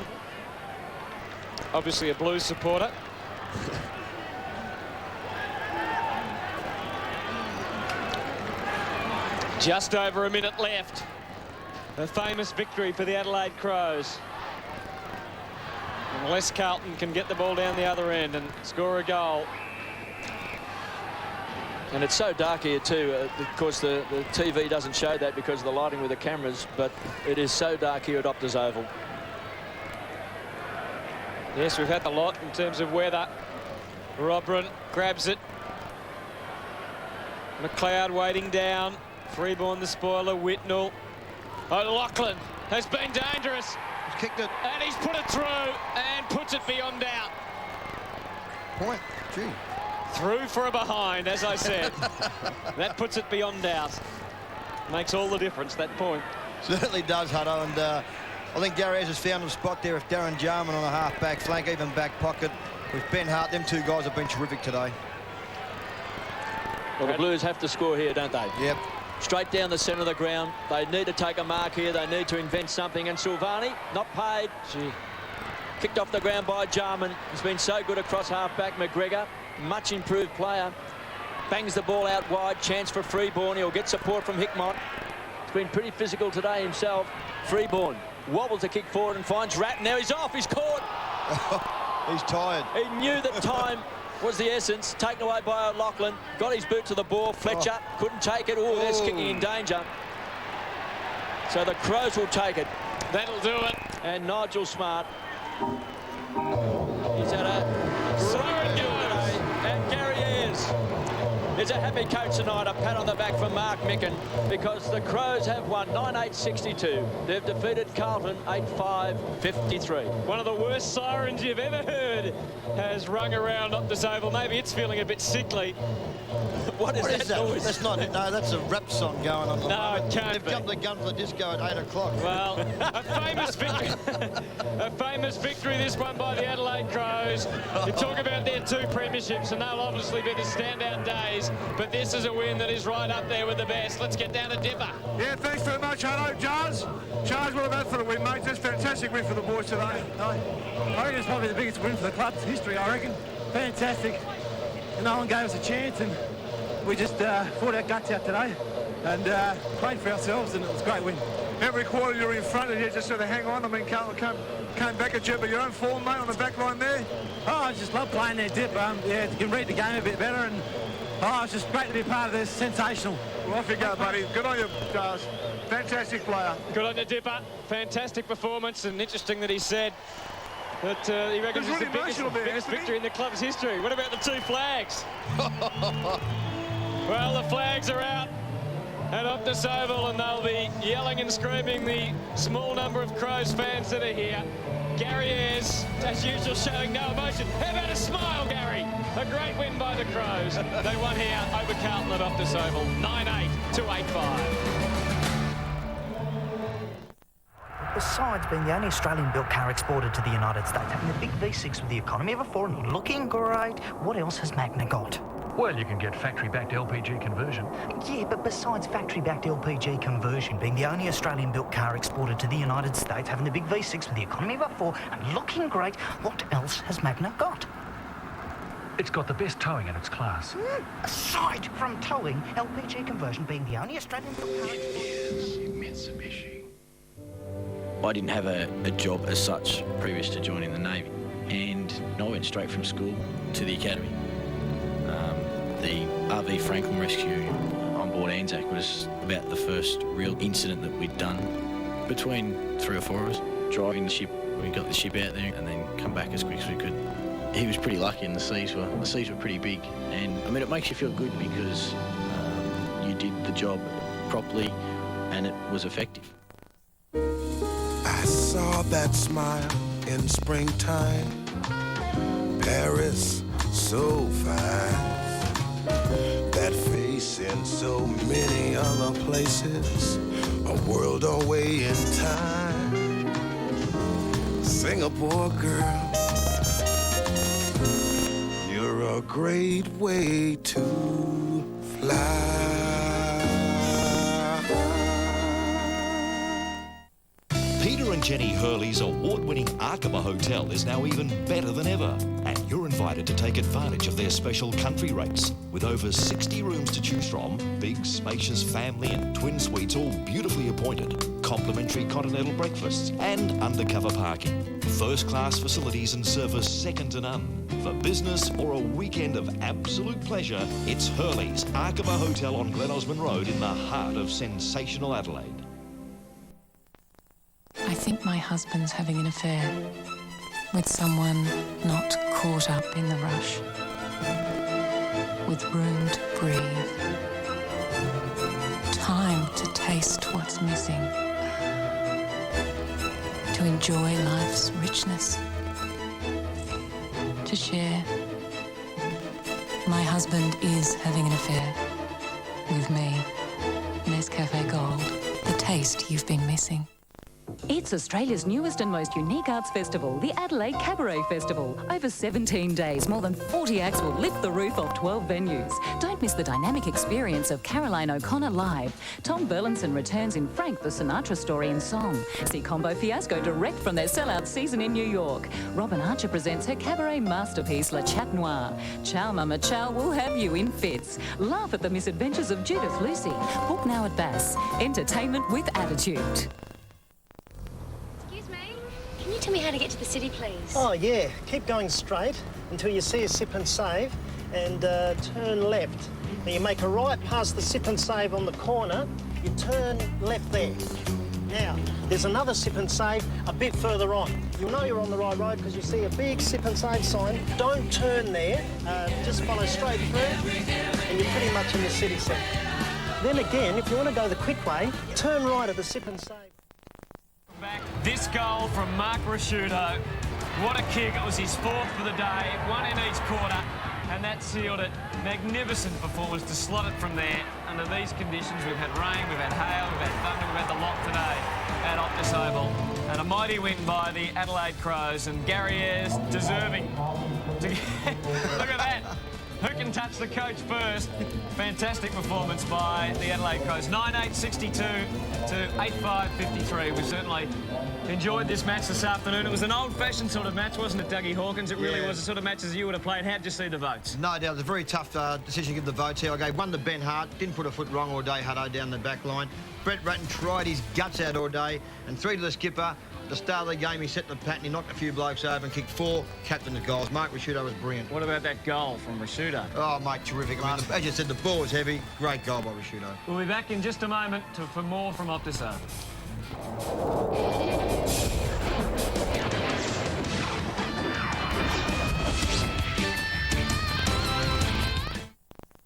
Obviously a Blues supporter. Just over a minute left. A famous victory for the Adelaide Crows. Unless Carlton can get the ball down the other end and score a goal. And it's so dark here too. Of course, the TV doesn't show that because of the lighting with the cameras, but it is so dark here at Optus Oval. Yes, we've had a lot in terms of weather. Robran grabs it. McLeod waiting down. Freeborn the spoiler. Whitnell. O'Loughlin has been dangerous. He's kicked it. And he's put it through and puts it beyond doubt. Point. Gee. Through for a behind, as I said. That puts it beyond doubt. Makes all the difference, that point. Certainly does, Hutto. And I think Gary has found a spot there with Darren Jarman on the half-back flank, even back pocket. With Ben Hart, them 2 guys have been terrific today. Well, the Blues have to score here, don't they? Yep. Straight down the centre of the ground. They need to take a mark here. They need to invent something. And Silvani, not paid. Gee. Kicked off the ground by Jarman. He's been so good across half-back. McGregor, much improved player. Bangs the ball out wide. Chance for Freeborn. He'll get support from Hickmott. He's been pretty physical today himself. Freeborn wobbles a kick forward and finds Ratton. Now he's off. He's caught. He's tired. He knew that time was the essence. Taken away by O'Loughlin. Got his boot to the ball. Fletcher couldn't take it. Oh, there's kicking in danger. So the Crows will take it. That'll do it. And Nigel Smart. He's had a throw and go. And Gary Ayres is a happy coach tonight. A pat on the back for Mark Micken because the Crows have won 9-8-62. They've defeated Carlton 8-5-53. One of the worst sirens you've ever heard has rung around Optus Oval. Maybe it's feeling a bit sickly. What is that noise? That's not it. No, that's a rap song going on. No, it can't They've be. jumped the gun for the disco at 8 o'clock. Well, a famous victory. A famous victory, this one by the Adelaide Crows. You talk about their 2 premierships, and they'll obviously be the standout days, but this is a win that is right up there with the best. Let's get down to Dipper. Yeah, thanks very much, Hutto. Charles, well done for the win, mate. That's a fantastic win for the boys today. I reckon it's probably the biggest win for the club's history, I reckon. Fantastic. And no one gave us a chance, and we just fought our guts out today and played for ourselves, and it was a great win. Every quarter you're in front of you, just sort of hang on. I mean, Carlton came back at you, but your own form, mate, on the back line there. Oh, I just love playing there, Dip. Yeah, you can read the game a bit better, and it's just great to be a part of this. Sensational. Well, off you go, buddy. Good on you, Charles. Fantastic player. Good on you, Dipper. Fantastic performance, and interesting that he said that he reckons it's the biggest victory in the club's history. What about the 2 flags? Well, the flags are out at Optus Oval, and they'll be yelling and screaming, the small number of Crows fans that are here. Gary Ayres, as usual, showing no emotion. How about a smile, Gary? A great win by the Crows. They won here over Carlton at Optus Oval, 9-8 to 8-5. Besides being the only Australian-built car exported to the United States, having a big V6 with the economy of a 4 and looking great, what else has Magna got? Well, you can get factory-backed LPG conversion. Yeah, but besides factory-backed LPG conversion, being the only Australian-built car exported to the United States, having the big V6 with the economy of a 4 and looking great, what else has Magna got? It's got the best towing in its class. Aside from towing, LPG conversion being the only Australian-built car... It is Mitsubishi. I didn't have a job as such previous to joining the Navy, and I went straight from school to the academy. The RV Franklin rescue on board Anzac was about the first real incident that we'd done. Between 3 or 4 of us driving the ship, we got the ship out there and then come back as quick as we could. He was pretty lucky, and the seas were pretty big, and I mean it makes you feel good because you did the job properly and it was effective. I saw that smile in springtime, Paris so fine, that face in so many other places, a world away in time. Singapore girl, you're a great way to fly. Peter and Jenny Hurley's award-winning Arkaba Hotel is now even better than ever, and you're invited to take advantage of their special country rates. With over 60 rooms to choose from, big, spacious family and twin suites all beautifully appointed, complimentary continental breakfasts and undercover parking. First-class facilities and service second to none. For business or a weekend of absolute pleasure, it's Hurley's Arkaba Hotel on Glen Osmond Road in the heart of sensational Adelaide. I think my husband's having an affair with someone not caught up in the rush, with room to breathe, time to taste what's missing, to enjoy life's richness, to share. My husband is having an affair with me. Nescafe Gold, the taste you've been missing. It's Australia's newest and most unique arts festival, the Adelaide Cabaret Festival. Over 17 days, more than 40 acts will lift the roof of 12 venues. Don't miss the dynamic experience of Caroline O'Connor live. Tom Burlinson returns in Frank the Sinatra story in song. See Combo Fiasco direct from their sellout season in New York. Robin Archer presents her cabaret masterpiece, La Chat Noir. Chow Mama Chow will have you in fits. Laugh at the misadventures of Judith Lucy. Book now at Bass. Entertainment with attitude. Can you tell me how to get to the city, please? Oh, yeah. Keep going straight until you see a sip and save and turn left. Now you make a right past the sip and save on the corner. You turn left there. Now, There's another sip and save a bit further on. You'll know you're on the right road because you see a big sip and save sign. Don't turn there, just follow straight through and you're pretty much in the city centre. Then again, if you want to go the quick way, turn right at the sip and save. Back this goal from Mark Rasciuto. What a kick. It was his fourth for the day, one in each quarter, and that sealed it. Magnificent performance to slot it from there. Under these conditions, we've had rain, we've had hail, we've had thunder, we've had the lot today at Optus Oval. And a mighty win by the Adelaide Crows, and Gary Ayres deserving to look at that. Who can touch the coach first? Fantastic performance by the Adelaide Crows. 9-8-62 to 8-5-53. We've certainly enjoyed this match this afternoon. It was an old-fashioned sort of match, wasn't it, Dougie Hawkins? It really was the sort of match as you would have played. How did you see the votes? No doubt. It was a very tough decision to give the votes here. I gave one to Ben Hart. Didn't put a foot wrong all day, Hutto, down the back line. Brett Ratton tried his guts out all day. And 3 to the skipper. At the start of the game, he set the pattern. He knocked a few blokes over and kicked 4 captain's goals. Mark Rasciuto was brilliant. What about that goal from Rasciuto? Oh, mate, terrific. I mean, as you said, the ball was heavy. Great goal by Rasciuto. We'll be back in just a moment for more from Optus Oval.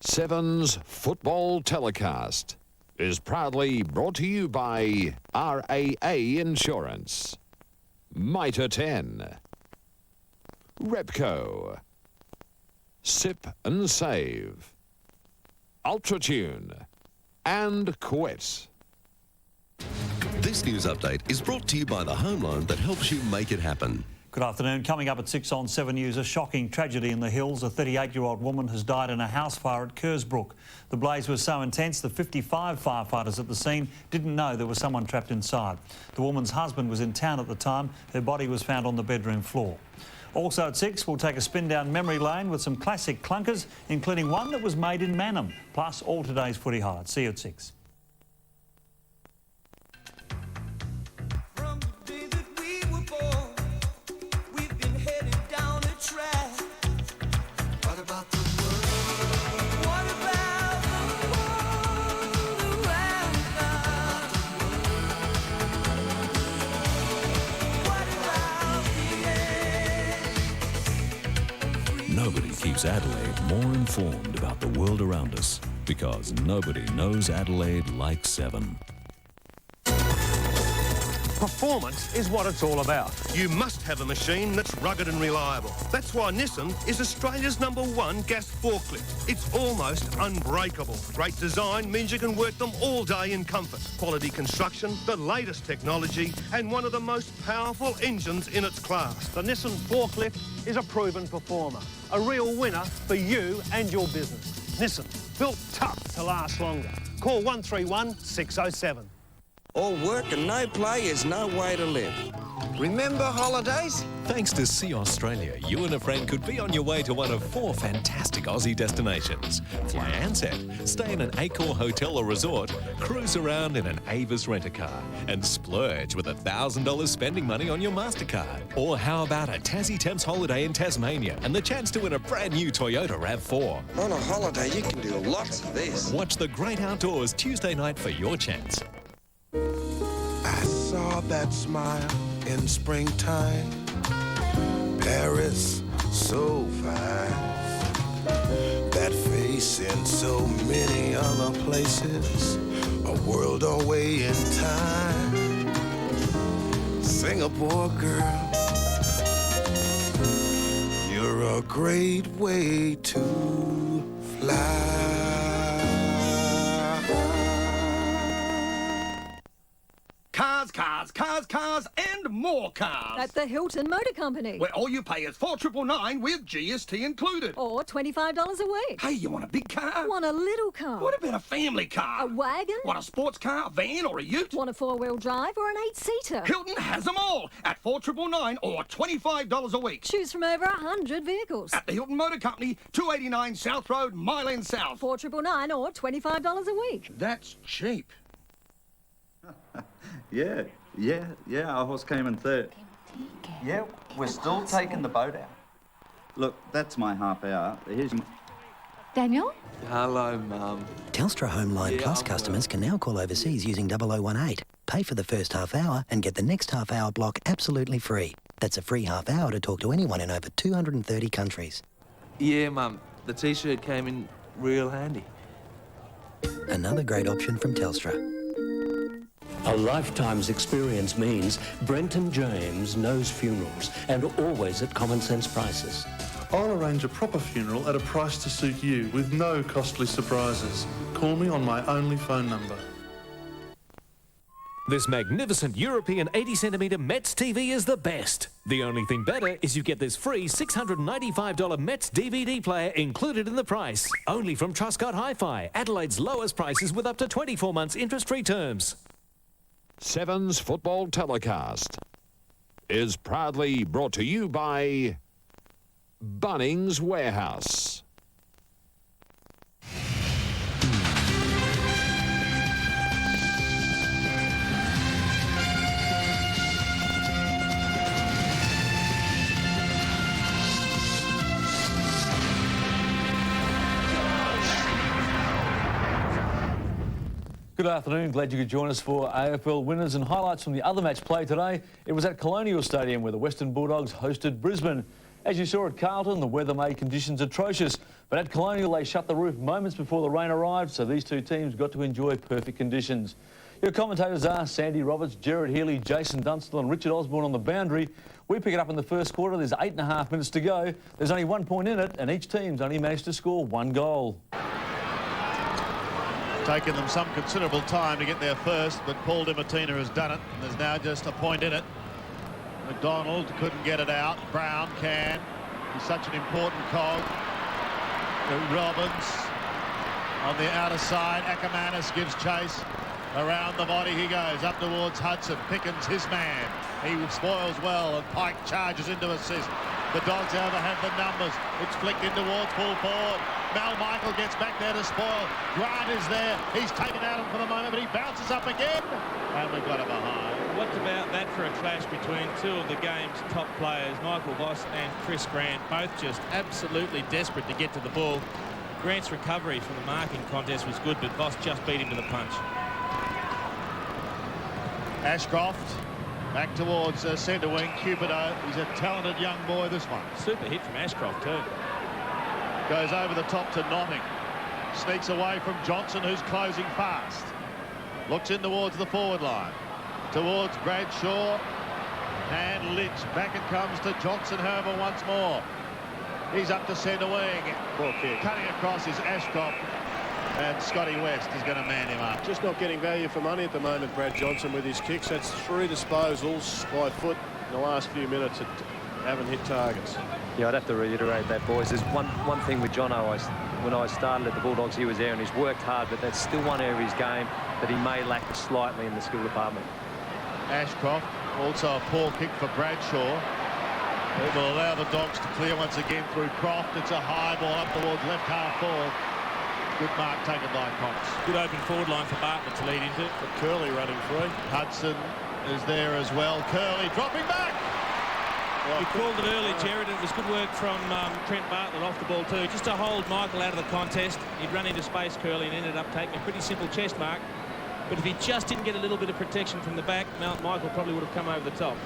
Seven's football telecast is proudly brought to you by RAA Insurance, Mitre 10, Repco, Sip and Save, Ultratune, and Quet. This news update is brought to you by the home loan that helps you make it happen. Good afternoon. Coming up at 6 on 7 News, a shocking tragedy in the hills. A 38-year-old woman has died in a house fire at Kersbrook. The blaze was so intense the 55 firefighters at the scene didn't know there was someone trapped inside. The woman's husband was in town at the time. Her body was found on the bedroom floor. Also at 6, we'll take a spin down memory lane with some classic clunkers, including one that was made in Mannum, plus all today's footy highlights. See you at 6. Nobody keeps Adelaide more informed about the world around us, because nobody knows Adelaide like 7. Performance is what it's all about. You must have a machine that's rugged and reliable. That's why Nissan is Australia's #1 gas forklift. It's almost unbreakable. Great design means you can work them all day in comfort. Quality construction, the latest technology, and one of the most powerful engines in its class. The Nissan forklift is a proven performer. A real winner for you and your business. Nissan, built tough to last longer. Call 131 607. All work and no play is no way to live. Remember holidays? Thanks to Sea Australia, you and a friend could be on your way to one of 4 fantastic Aussie destinations. Fly Ansett, stay in an Accor hotel or resort, cruise around in an Avis rent-a-car, and splurge with $1,000 spending money on your MasterCard. Or how about a Tassie Temps holiday in Tasmania and the chance to win a brand new Toyota RAV4? On a holiday, you can do lots of this. Watch the great outdoors Tuesday night for your chance. I saw that smile in springtime. Paris, so fine. That face in so many other places. A world away in time. Singapore girl, you're a great way to fly. Cars, and more cars. At the Hilton Motor Company. Where all you pay is $4,999 with GST included. Or $25 a week. Hey, you want a big car? Want a little car? What about a family car? A wagon? Want a sports car, a van, or a ute? Want a 4-wheel drive or an 8-seater? Hilton has them all at $4,999 or $25 a week. Choose from over 100 vehicles. At the Hilton Motor Company, 289 South Road, Mile End South. $4,999 or $25 a week. That's cheap. Yeah, our horse came in third. Yeah, we're still taking the boat out. Look, that's my half hour. Here's your... Daniel? Hello, Mum. Telstra Home Line Plus customers can now call overseas using 0018. Pay for the first half hour and get the next half hour block absolutely free. That's a free half hour to talk to anyone in over 230 countries. Yeah, Mum. The T-shirt came in real handy. Another great option from Telstra. A lifetime's experience means Brenton James knows funerals and always at common sense prices. I'll arrange a proper funeral at a price to suit you with no costly surprises. Call me on my only phone number. This magnificent European 80cm Mets TV is the best. The only thing better is you get this free $695 Mets DVD player included in the price. Only from Truscott Hi-Fi, Adelaide's lowest prices with up to 24 months interest-free terms. Sevens Football Telecast is proudly brought to you by Bunnings Warehouse. Good afternoon, glad you could join us for AFL winners and highlights from the other match play today. It was at Colonial Stadium where the Western Bulldogs hosted Brisbane. As you saw at Carlton, the weather made conditions atrocious, but at Colonial they shut the roof moments before the rain arrived, so these two teams got to enjoy perfect conditions. Your commentators are Sandy Roberts, Gerard Healy, Jason Dunstall and Richard Osborne on the boundary. We pick it up in the first quarter. There's 8.5 minutes to go. There's only 1 point in it, and each team's only managed to score 1 goal. Taken them some considerable time to get there first, but Paul DiMartina has done it, and there's now just a point in it. McDonald couldn't get it out. Brown can. He's such an important cog. Robbins on the outer side. Ackermanis gives chase. Around the body he goes, up towards Hudson. Pickens, his man. He spoils well, and Pike charges into assist. The Dogs, however, have the numbers. It's flicked in towards full forward. Mal Michael gets back there to spoil. Grant is there. He's taken out for the moment, but he bounces up again. And we've got it behind. What about that for a clash between two of the game's top players, Michael Voss and Chris Grant, both just absolutely desperate to get to the ball. Grant's recovery from the marking contest was good, but Voss just beat him to the punch. Ashcroft back towards centre wing. Cupido, he's a talented young boy, this one. Super hit from Ashcroft too. Goes over the top to Notting. Sneaks away from Johnson, who's closing fast. Looks in towards the forward line. Towards Bradshaw. And Lynch. Back it comes to Johnson, however, once more. He's up to centre wing. Poor kid. Cutting across is Ashcroft. And Scotty West is going to man him up. Just not getting value for money at the moment, Brad Johnson, with his kicks. That's 3 disposals by foot in the last few minutes that haven't hit targets. Yeah, I'd have to reiterate that, boys. There's one thing with Jono. When I started at the Bulldogs, he was there and he's worked hard, but that's still one area of his game that he may lack slightly in the skill department. Ashcroft, also a poor kick for Bradshaw. It will allow the Dogs to clear once again through Croft. It's a high ball up towards left half forward. Good mark taken by Cox. Good open forward line for Bartlett to lead into. But Curley running free. Hudson is there as well. Curley dropping back. You called it early, Jared. It was good work from Trent Bartlett off the ball too, just to hold Michael out of the contest. He'd run into space, Curley, and ended up taking a pretty simple chest mark. But if he just didn't get a little bit of protection from the back, Michael probably would have come over the top.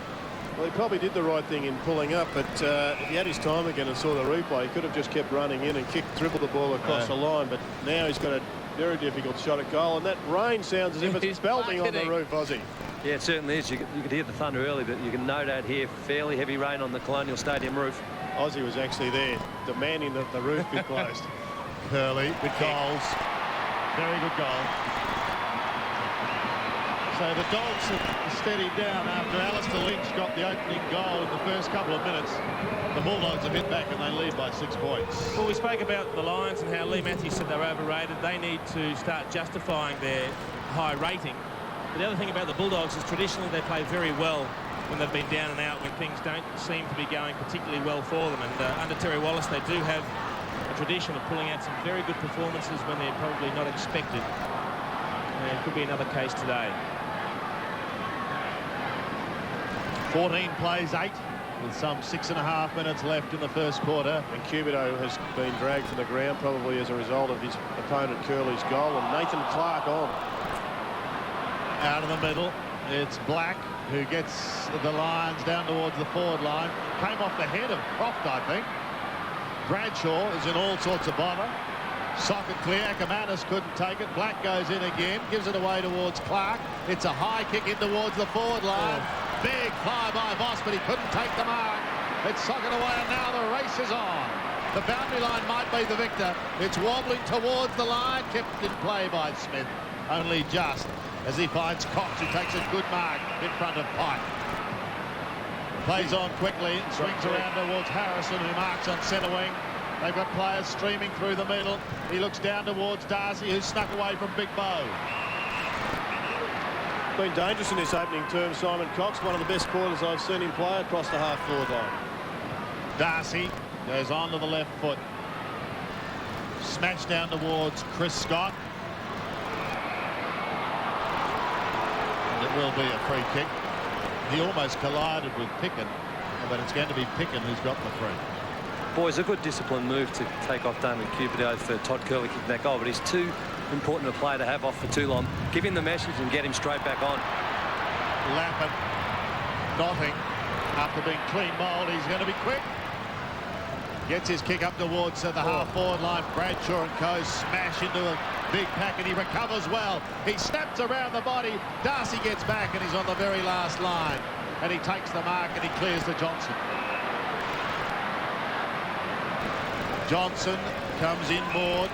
Well, he probably did the right thing in pulling up, but if he had his time again and saw the replay, he could have just kept running in and dribbled the ball across the line. But now he's got a very difficult shot at goal, and that rain sounds as if it's belting on the roof, Aussie. Yeah, it certainly is. You could hear the thunder early, but you can no doubt hear fairly heavy rain on the Colonial Stadium roof. Aussie was actually there, demanding that the roof be closed. Curley, good goals. Very good goal. So the Dogs have steadied down after Alistair Lynch got the opening goal in the first couple of minutes. The Bulldogs have hit back and they lead by 6 points. Well, we spoke about the Lions and how Lee Matthews said they're overrated. They need to start justifying their high rating. But the other thing about the Bulldogs is traditionally they play very well when they've been down and out, when things don't seem to be going particularly well for them. And under Terry Wallace, they do have a tradition of pulling out some very good performances when they're probably not expected. And it could be another case today. 14 plays 8 with some 6.5 minutes left in the first quarter. And Cubido has been dragged from the ground probably as a result of his opponent Curley's goal, and Nathan Clark on. Out of the middle. It's Black who gets the Lions down towards the forward line. Came off the head of Croft, I think. Bradshaw is in all sorts of bother. Socket clear. Ackermanis couldn't take it. Black goes in again. Gives it away towards Clark. It's a high kick in towards the forward line. Big fly by Voss, but he couldn't take the mark. It's socket away, and now the race is on. The boundary line might be the victor. It's wobbling towards the line. Kept in play by Smith. Only just as he finds Cox, who takes a good mark in front of Pike. Plays on quickly, swings around towards Harrison, who marks on centre wing. They've got players streaming through the middle. He looks down towards Darcy, who snuck away from Big Bo. Been dangerous in this opening term, Simon Cox. One of the best quarters I've seen him play across the half-forward line. Darcy goes on to the left foot. Smash down towards Chris Scott. And it will be a free kick. He almost collided with Picken, but it's going to be Picken who's got the free. Boys, a good disciplined move to take off Damon Cupido for Todd Curley kicking that goal, but he's too important a player to have off for too long. Give him the message and get him straight back on. Lappin, nothing. After being clean bowled, he's going to be quick. Gets his kick up towards the half-forward line. Bradshaw and co smash into a big pack, and he recovers well. He snaps around the body. Darcy gets back, and he's on the very last line. And he takes the mark, and he clears to Johnson. Johnson comes inboard.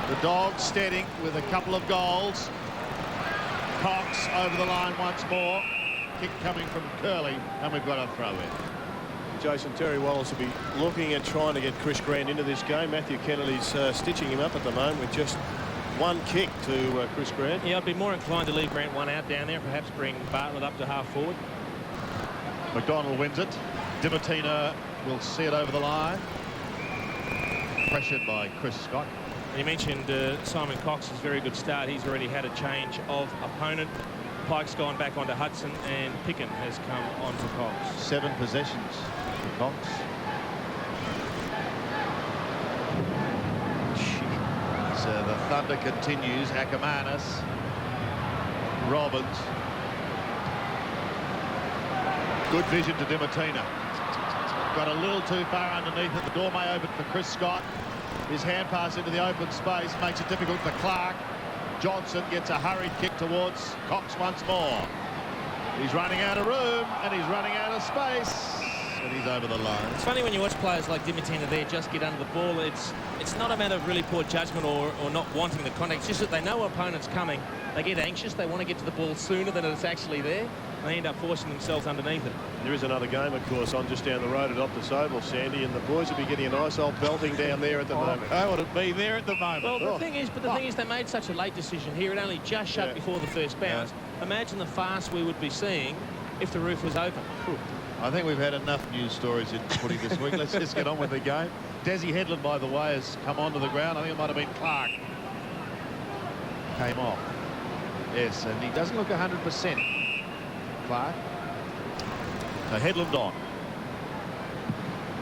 The Dogs steadying with a couple of goals. Cox over the line once more. Kick coming from Curley, and we've got a throw in. Jason, Terry Wallace will be looking at trying to get Chris Grant into this game. Matthew Kennedy's stitching him up at the moment with just one kick to Chris Grant. Yeah, I'd be more inclined to leave Grant one out down there, perhaps bring Bartlett up to half forward. McDonald wins it. Dimatina will see it over the line. Pressured by Chris Scott. You mentioned Simon Cox's very good start. He's already had a change of opponent. Pike's gone back onto Hudson, and Picken has come onto Cox. 7 possessions for Cox. So the thunder continues. Ackermanis, Robbins. Good vision to Dimatina. Got a little too far underneath it. The door may open for Chris Scott. His hand pass into the open space makes it difficult for Clark. Johnson gets a hurried kick towards Cox once more. He's running out of room, and he's running out of space, and he's over the line. It's funny when you watch players like Dimatina there just get under the ball. It's not a matter of really poor judgment or not wanting the contact. It's just that they know opponent's coming. They get anxious. They want to get to the ball sooner than it's actually there. They end up forcing themselves underneath it. There is another game, of course, on just down the road at Optus Oval, Sandy, and the boys will be getting a nice old belting down there at the moment. How would it be there at the moment? Well, the thing is, they made such a late decision here. It only just shut before the first bounce. Imagine the farce we would be seeing if the roof was open. I think we've had enough news stories in footy this week. Let's just get on with the game. Desi Headland, by the way, has come onto the ground. I think it might have been Clark. Came off. Yes, and he doesn't look 100%. Clark. So Headland on.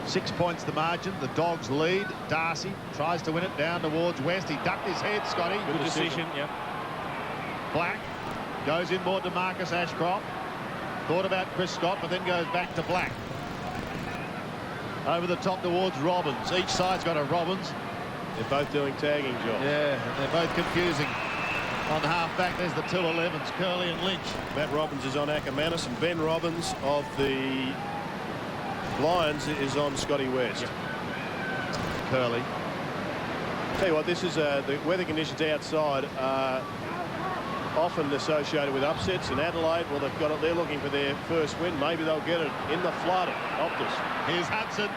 6 points the margin. The Dogs lead. Darcy tries to win it down towards West. He ducked his head, Scotty. Good decision, yep. Black goes inboard to Marcus Ashcroft. Thought about Chris Scott, but then goes back to Black. Over the top towards Robbins. Each side's got a Robbins. They're both doing tagging jobs. Yeah, and they're both confusing. On the half-back, there's the 2 11s, Curley and Lynch. Matt Robbins is on Ackermanis, and Ben Robbins of the Lions is on Scotty West. Yep. Curley. Tell you what, this is the weather conditions outside are often associated with upsets. In Adelaide, well, they're looking for their first win. Maybe they'll get it in the flood at Optus. Here's Hudson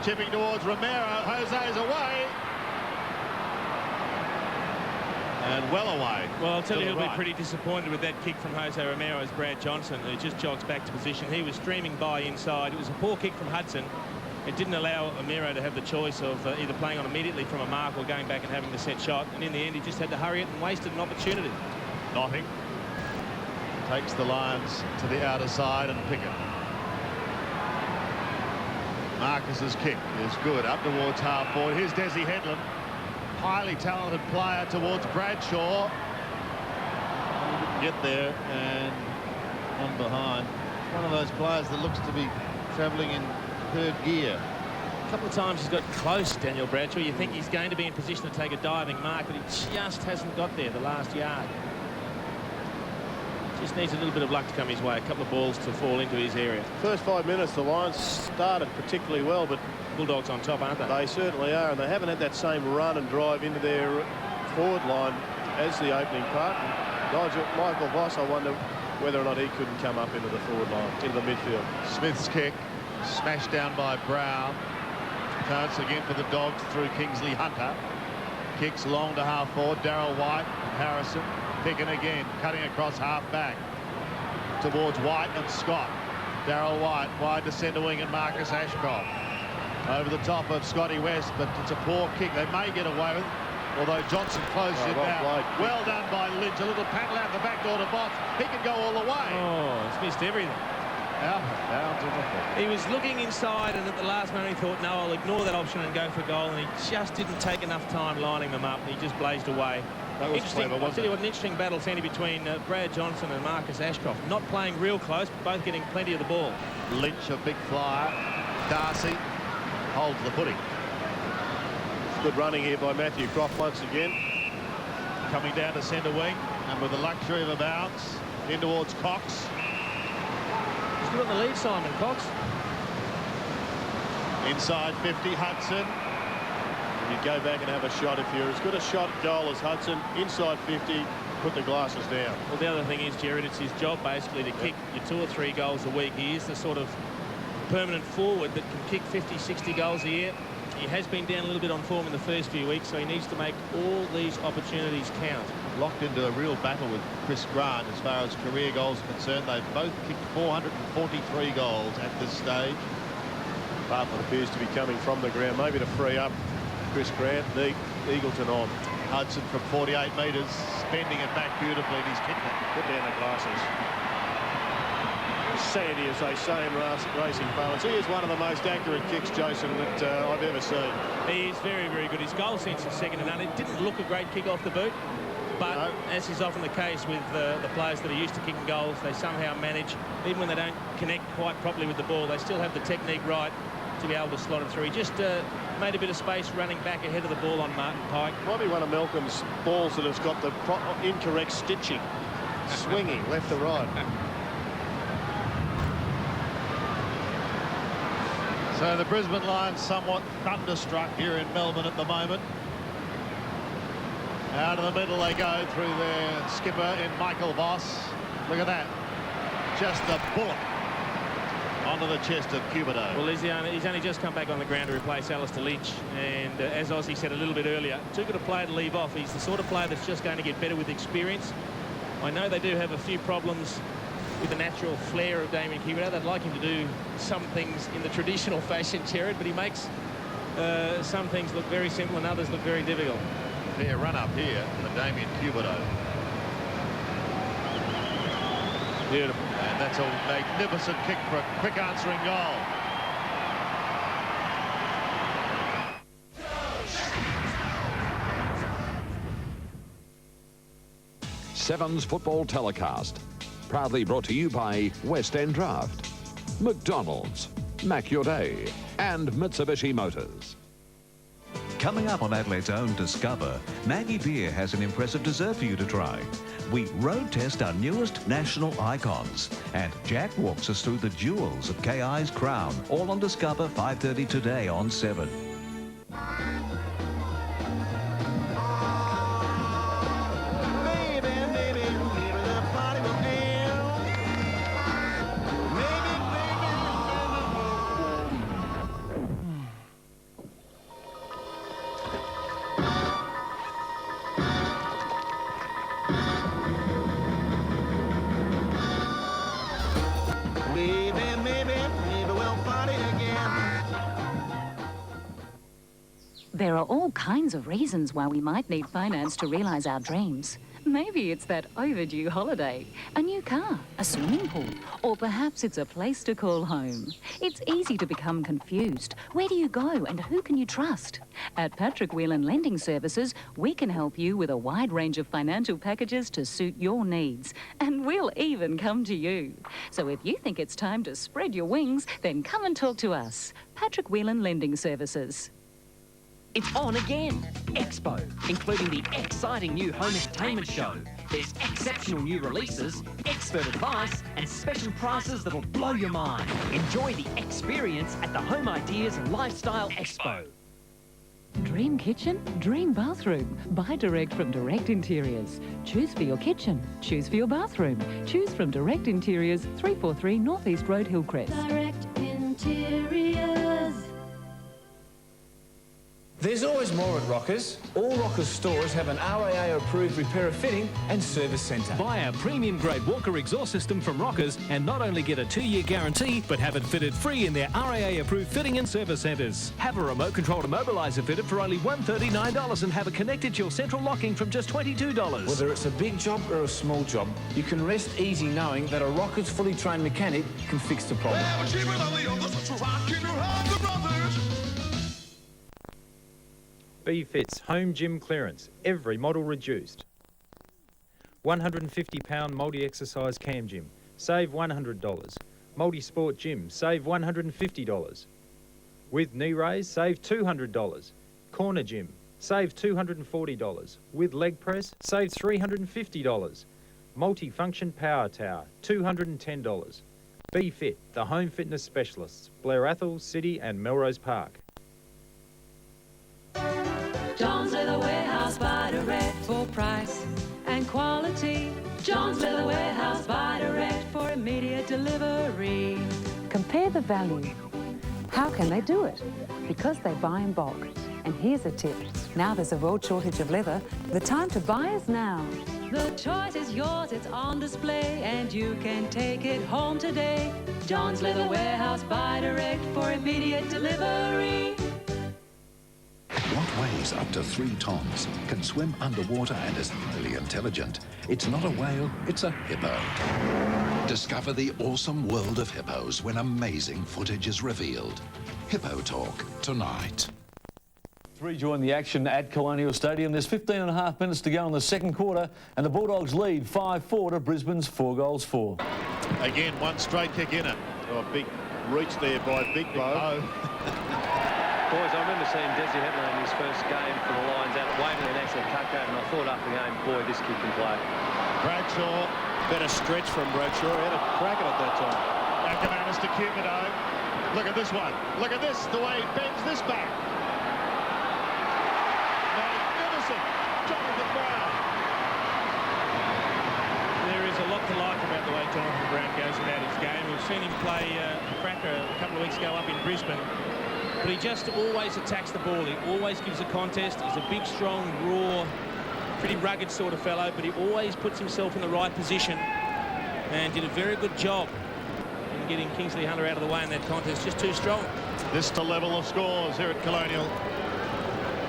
chipping towards Romero. Jose's away. And well away. Well, I'll tell you, he'll be pretty disappointed with that kick from Jose Romero as Brad Johnson, who just jogs back to position. He was streaming by inside. It was a poor kick from Hudson. It didn't allow Romero to have the choice of either playing on immediately from a mark or going back and having the set shot. And in the end, he just had to hurry it and wasted an opportunity. Notting takes the Lions to the outer side and pick it. Marcus's kick is good up towards half forward. Here's Desi Headland. Highly talented player towards Bradshaw. get there and on behind. One of those players that looks to be travelling in third gear. A couple of times he's got close, Daniel Bradshaw. You think he's going to be in position to take a diving mark, but he just hasn't got there the last yard. Just needs a little bit of luck to come his way. A couple of balls to fall into his area. First 5 minutes, the Lions started particularly well, but Bulldogs on top, aren't they? They certainly are, and they haven't had that same run and drive into their forward line as the opening part. Michael Voss, I wonder whether or not he couldn't come up into the forward line, into the midfield. Smith's kick, smashed down by Brown. Chance again for the Dogs through Kingsley Hunter. Kicks long to half forward. Darryl White and Harrison picking again, cutting across half back towards White and Scott. Darryl White wide to centre wing and Marcus Ashcroft over the top of Scotty West, but it's a poor kick. They may get away with it, although Johnson closes it down. Well done by Lynch. A little paddle out the back door to Box. He can go all the way. Oh, he's missed everything. Down to the foot. He was looking inside, and at the last moment he thought, no, I'll ignore that option and go for goal, and he just didn't take enough time lining them up. He just blazed away. That was clever, I'll tell you what, an interesting battle, Sandy, between Brad Johnson and Marcus Ashcroft. Not playing real close, but both getting plenty of the ball. Lynch, a big flyer. Darcy holds the footing. Good running here by Matthew Croft once again. Coming down to centre wing, and with the luxury of a bounce in towards Cox. He's good on the lead, Simon Cox. Inside 50, Hudson. You'd go back and have a shot if you're as good a shot at goal as Hudson. Inside 50, put the glasses down. Well, the other thing is, Jared, it's his job basically to kick your 2 or 3 goals a week. He is the sort of permanent forward that can kick 50, 60 goals a year. He has been down a little bit on form in the first few weeks, so he needs to make all these opportunities count. Locked into a real battle with Chris Grant as far as career goals are concerned. They've both kicked 443 goals at this stage. Bartlett appears to be coming from the ground, maybe to free up Chris Grant. Eagleton on. Hudson from 48 metres, bending it back beautifully, and he's kicked it. Put down the glasses. Sandy, as they say in racing parlance. He is one of the most accurate kicks, Jason, that I've ever seen. He is very, very good. His goal sense is second to none. It didn't look a great kick off the boot, but as is often the case with the players that are used to kicking goals, they somehow manage, even when they don't connect quite properly with the ball, they still have the technique right to be able to slot it through. He just made a bit of space running back ahead of the ball on Martin Pike. Might be one of Malcolm's balls that has got the incorrect stitching. Swinging left to right. So the Brisbane Lions somewhat thunderstruck here in Melbourne at the moment. Out of the middle they go through their skipper in Michael Voss. Look at that. Just a bullet onto the chest of Cubido. Well, he's only just come back on the ground to replace Alistair Lynch, and as Ozzy said a little bit earlier, too good a player to leave off. He's the sort of player that's just going to get better with experience. I know they do have a few problems with the natural flair of Damien Cubido. They'd like him to do some things in the traditional fashion, Jared, but he makes some things look very simple and others look very difficult. Fair run up here for Damien Cubido. Beautiful. And that's a magnificent kick for a quick answering goal. Sevens Football Telecast. Proudly brought to you by West End Draft, McDonald's, Mac Your Day, and Mitsubishi Motors. Coming up on Adelaide's own Discover, Maggie Beer has an impressive dessert for you to try. We road test our newest national icons, and Jack walks us through the jewels of KI's crown, all on Discover, 5:30 today on 7. There are all kinds of reasons why we might need finance to realise our dreams. Maybe it's that overdue holiday, a new car, a swimming pool, or perhaps it's a place to call home. It's easy to become confused. Where do you go and who can you trust? At Patrick Whelan Lending Services, we can help you with a wide range of financial packages to suit your needs. And we'll even come to you. So if you think it's time to spread your wings, then come and talk to us. Patrick Whelan Lending Services. It's on again. Expo, including the exciting new home entertainment show. There's exceptional new releases, expert advice, and special prices that'll blow your mind. Enjoy the experience at the Home Ideas Lifestyle Expo. Dream kitchen, dream bathroom. Buy direct from Direct Interiors. Choose for your kitchen, choose for your bathroom. Choose from Direct Interiors, 343 North East Road, Hillcrest. Direct Interiors. There's always more at Rockers. All Rockers stores have an RAA-approved repair, fitting and service centre. Buy our premium-grade Walker exhaust system from Rockers and not only get a 2-year guarantee, but have it fitted free in their RAA-approved fitting and service centres. Have a remote-controlled immobiliser fitted for only $139 and have it connected to your central locking from just $22. Whether it's a big job or a small job, you can rest easy knowing that a Rockers fully trained mechanic can fix the problem. B-Fit's home gym clearance, every model reduced. 150-pound multi-exercise cam gym, save $100. Multi-sport gym, save $150. With knee raise, save $200. Corner gym, save $240. With leg press, save $350. Multi-function power tower, $210. B-Fit, the home fitness specialists, Blair Athol, City and Melrose Park. John's Leather Warehouse, buy direct for price and quality. John's Leather Warehouse, buy direct for immediate delivery. Compare the value. How can they do it? Because they buy in bulk. And here's a tip. Now there's a world shortage of leather. The time to buy is now. The choice is yours, it's on display, and you can take it home today. John's Leather Warehouse, buy direct for immediate delivery. What weighs up to 3 tons, can swim underwater and is highly intelligent? It's not a whale, it's a hippo. Discover the awesome world of hippos when amazing footage is revealed. Hippo Talk, tonight. Rejoin the action at Colonial Stadium. There's 15.5 minutes to go in the second quarter, and the Bulldogs lead 5-4 to Brisbane's 4-4. Again, one straight kick in it. Oh, big reach there by Big Bo. Boys, I remember seeing Desi Hedler in his first game for the Lions out at Waverley and actually cut that, and I thought after the game, boy, this kid can play. Bradshaw, better stretch from Bradshaw. He had a crack at that time. Ackermanis to Cupido. Look at this one. Look at this, the way he bends this back. Magnificent. Jonathan Brown. There is a lot to like about the way Jonathan Brown goes about his game. We've seen him play a cracker a couple of weeks ago up in Brisbane. But he just always attacks the ball. He always gives a contest. He's a big, strong, raw, pretty rugged sort of fellow, but he always puts himself in the right position and did a very good job in getting Kingsley Hunter out of the way in that contest. Just too strong. This to level of scores here at Colonial.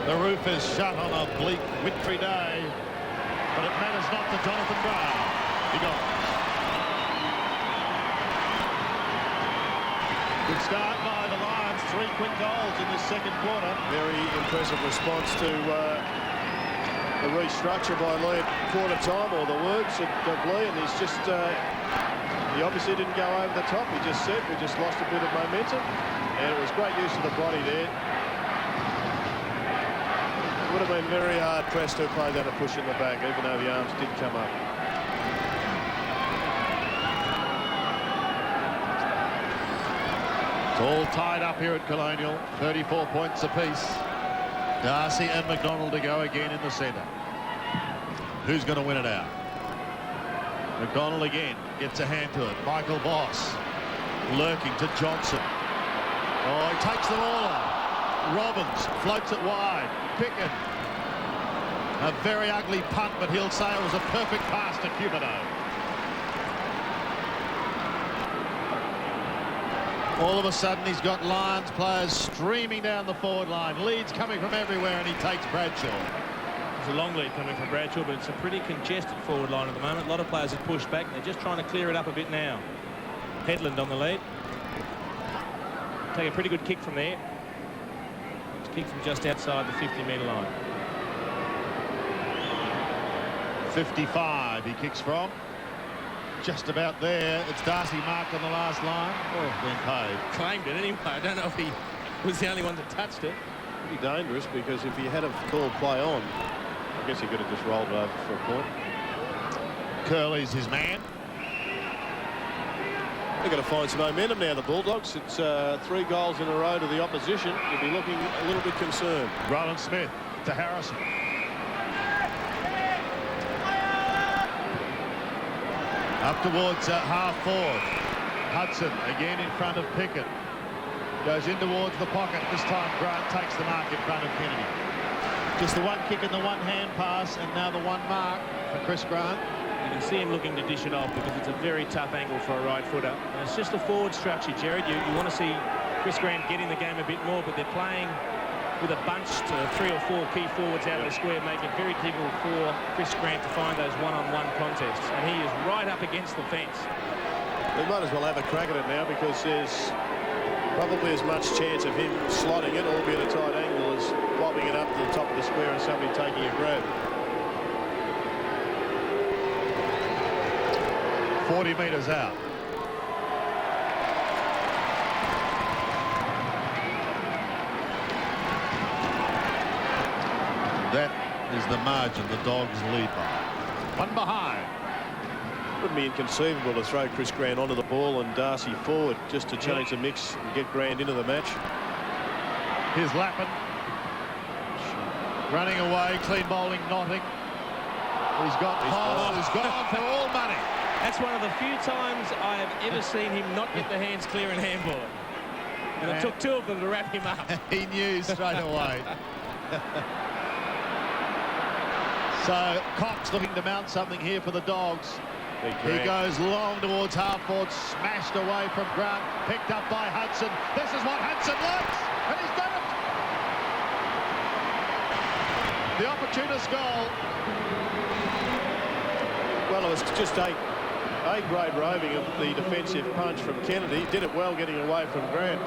The roof is shut on a bleak, wintry day, but it matters not to Jonathan Brown. He got it. Good start by the Lions. 3 quick goals in this second quarter. Very impressive response to the restructure by Lee at quarter time, or the words of Lee, and he's just, he obviously didn't go over the top. He just said, we just lost a bit of momentum, and it was great use of the body there. It would have been very hard pressed to have played that a push in the back, even though the arms did come up. It's all tied up here at Colonial. 34 points apiece. Darcy and McDonald to go again in the centre. Who's going to win it out? McDonald again gets a hand to it. Michael Boss lurking to Johnson. Oh, he takes them all on. Robbins floats it wide. Pickett. A very ugly punt, but he'll say it was a perfect pass to Cupido. All of a sudden, he's got Lions players streaming down the forward line. Leeds coming from everywhere, and he takes Bradshaw. There's a long lead coming from Bradshaw, but it's a pretty congested forward line at the moment. A lot of players have pushed back, and they're just trying to clear it up a bit now. Headland on the lead. Take a pretty good kick from there. It's a kick from just outside the 50-metre line. 55 he kicks from. Just about there. It's Darcy marked on the last line. Oh, been paid. Claimed it anyway. I don't know if he was the only one that touched it. Pretty dangerous, because if he had have called play on, I guess he could have just rolled it over for a point. Curley's his man. They're going to find some momentum now, the Bulldogs. It's 3 goals in a row to the opposition. You'll be looking a little bit concerned. Roland Smith to Harrison. Up towards half forward. Hudson again in front of Pickett. Goes in towards the pocket. This time Grant takes the mark in front of Kennedy. Just the one kick and the one hand pass, and now the one mark for Chris Grant. You can see him looking to dish it off, because it's a very tough angle for a right footer. And it's just a forward structure, Jared. You want to see Chris Grant get in the game a bit more, but they're playing with a bunch to 3 or 4 key forwards out of the square, making it very difficult for Chris Grant to find those one-on-one contests. And he is right up against the fence. We might as well have a crack at it now, because there's probably as much chance of him slotting it, albeit a tight angle, as lobbing it up to the top of the square and somebody taking a grab. 40 metres out. That is the margin the Dogs lead by. One behind. Wouldn't be inconceivable to throw Chris Grant onto the ball and Darcy forward, just to change the mix and get Grant into the match. Here's Lappin. Running away, clean bowling, Notting. He's got gone for all money. That's one of the few times I have ever seen him not get the hands clear in handball. And it took 2 of them to wrap him up. He knew straight away. So Cox looking to mount something here for the Dogs. He goes long towards half forward, smashed away from Grant, picked up by Hudson. This is what Hudson likes, and he's done it. The opportunist goal. Well, it was just a grade roving of the defensive punch from Kennedy. Did it well getting away from Grant,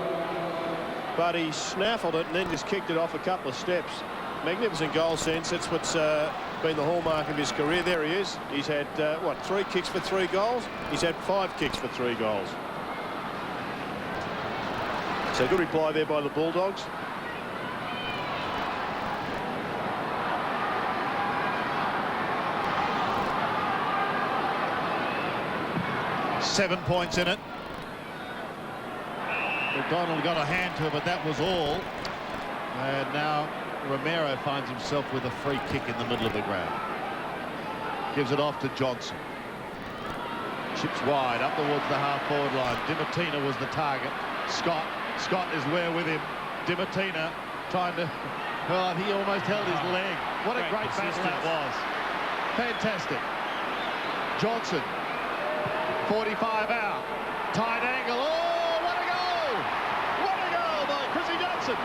but he snaffled it and then just kicked it off a couple of steps. Magnificent goal sense. That's what's been the hallmark of his career. There he is. He's had, 3 kicks for 3 goals? He's had 5 kicks for 3 goals. So good reply there by the Bulldogs. Seven points in it. McDonald got a hand to it, but that was all. And now Romero finds himself with a free kick in the middle of the ground. Gives it off to Johnson. Chips wide up towards the half-forward line. Dimatina was the target. Scott is where with him. Dimatina trying to... Oh, he almost held his leg. What a great battle that was. Fantastic. Johnson. 45 out. Tight angle. Oh, what a goal! What a goal by Chrissy Johnson.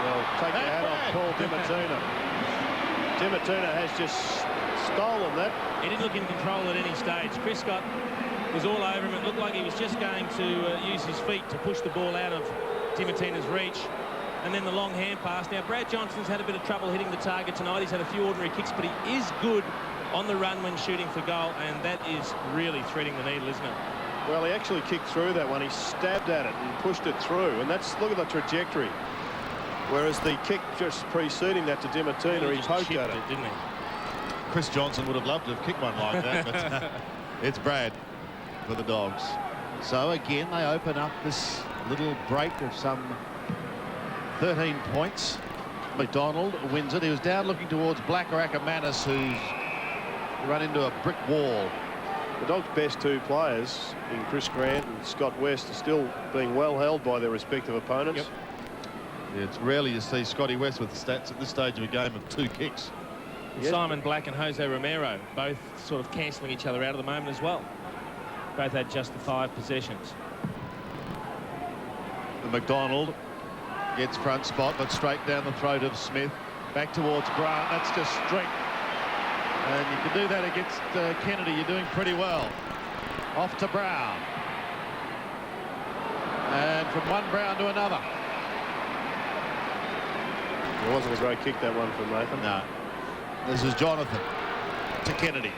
Well, take your hat off Paul Dimatina. Dimatina has just stolen that. He didn't look in control at any stage. Chris Scott was all over him. It looked like he was just going to use his feet to push the ball out of Dimatina's reach. And then the long hand pass. Now, Brad Johnson's had a bit of trouble hitting the target tonight. He's had a few ordinary kicks, but he is good on the run when shooting for goal, and that is really threading the needle, isn't it? Well, he actually kicked through that one. He stabbed at it and pushed it through, and that's, look at the trajectory. Whereas the kick just preceding that to Dimatina, he poked at it, didn't he? Chris Johnson would have loved to have kicked one like that, but it's Brad for the Dogs. So again, they open up this little break of some 13 points. McDonald wins it. He was down looking towards Blacker-Ackermanis, who's run into a brick wall. The Dogs' best 2 players in Chris Grant and Scott West are still being well held by their respective opponents. Yep. It's rarely you see Scotty West with the stats at this stage of a game of 2 kicks. Yes. Simon Black and Jose Romero both sort of cancelling each other out at the moment as well. Both had just the 5 possessions. The McDonald gets front spot, but straight down the throat of Smith. Back towards Grant. That's just strength. And you can do that against Kennedy. You're doing pretty well. Off to Brown. And from one Brown to another. It wasn't a great kick, that one from Nathan. No. This is Jonathan to Kennedy.